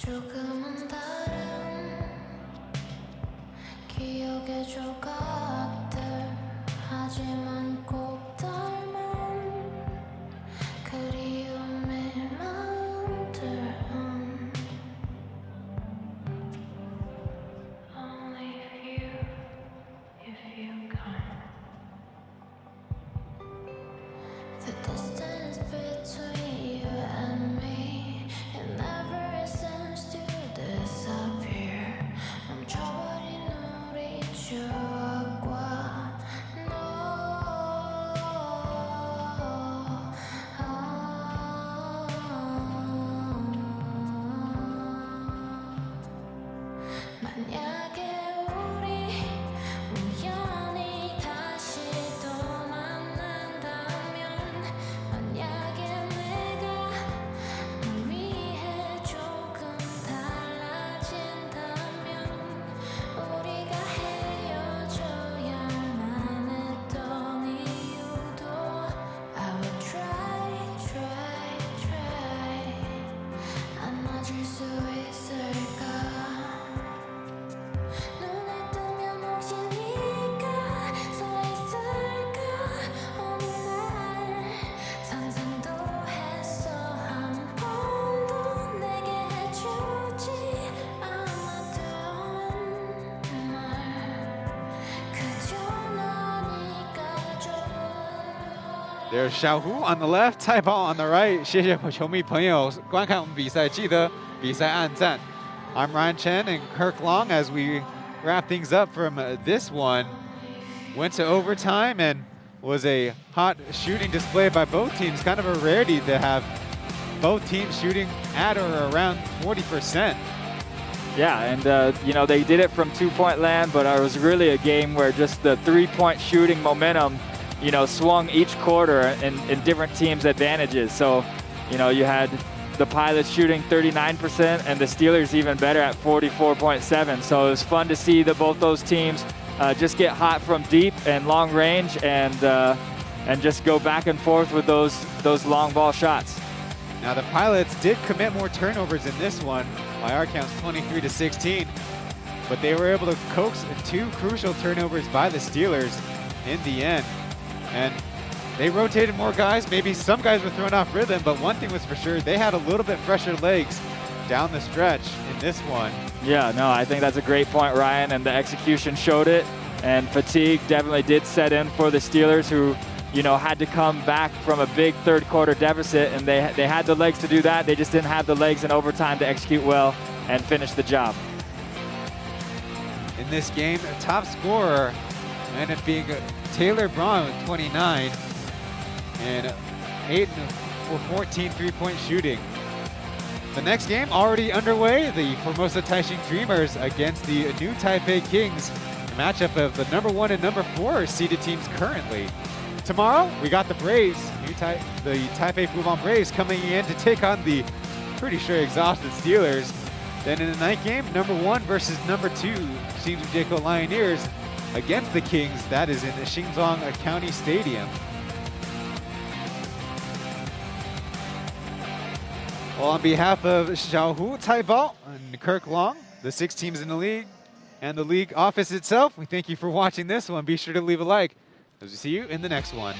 조금은 다른 기억의 조각들 하지만 꼭 닮은 그리움의 마음들 Only if you come The distance between you and me It never seems to disappear 멈춰버린 우리 추억과 만약에 우리 우연히 다시 또 만난다면 만약에 내가 널 위해 조금 달라진다면 우리가 헤어져야만 했던 이유도 I will try 안아줄 수 있을까 눈을 뜨면 혹시 네가 서 있을까 어느 날 상상도 했어 한 번도 내게 해주지 않았던 말 그저 너니까 좋은 There's Xiaohu on the left, Taibao on the right. 谢谢球迷朋友观看我们比赛，记得比赛按赞。I'm Ryan Chen and Kirk Long as we wrap things up from this one. Went to overtime and was a hot shooting display by both teams. Kind of a rarity to have both teams shooting at or around 40%. Yeah, and you know, they did it from two-point land, but it was really a game where just the three-point shooting momentum, you know, swung each quarter in different teams' advantages. So, you know, you had the Pilots shooting 39% and the Steelers even better at 44.7. So it was fun to see that both those teams just get hot from deep and long range and just go back and forth with those long ball shots. Now the Pilots did commit more turnovers in this one, by our counts 23-16, but they were able to coax two crucial turnovers by the Steelers in the end. And they rotated more guys. Maybe some guys were thrown off rhythm, but one thing was for sure, they had a little bit fresher legs down the stretch in this one. Yeah, no, I think that's a great point, Ryan, and the execution showed it. And fatigue definitely did set in for the Steelers, who, you know, had to come back from a big third quarter deficit, and they had the legs to do that. They just didn't have the legs in overtime to execute well and finish the job. In this game, a top scorer ended up being Taylor Braun with 29 and 8 for 14 three-point shooting. The next game already underway, the Formosa Taishing Dreamers against the New Taipei Kings, a matchup of the number 1 and number 4 seeded teams currently. Tomorrow, we got the Braves, the Taipei Fubon Braves coming in to take on the pretty sure exhausted Steelers. Then in the night game, number 1 versus number 2, Shinjuku Lioneers against the Kings. That is in the Xinzhuang County Stadium. Well, on behalf of Xiaohu, Taibao, and Kirk Long, the 6 teams in the league, and the league office itself, we thank you for watching this one. Be sure to leave a like as we see you in the next one.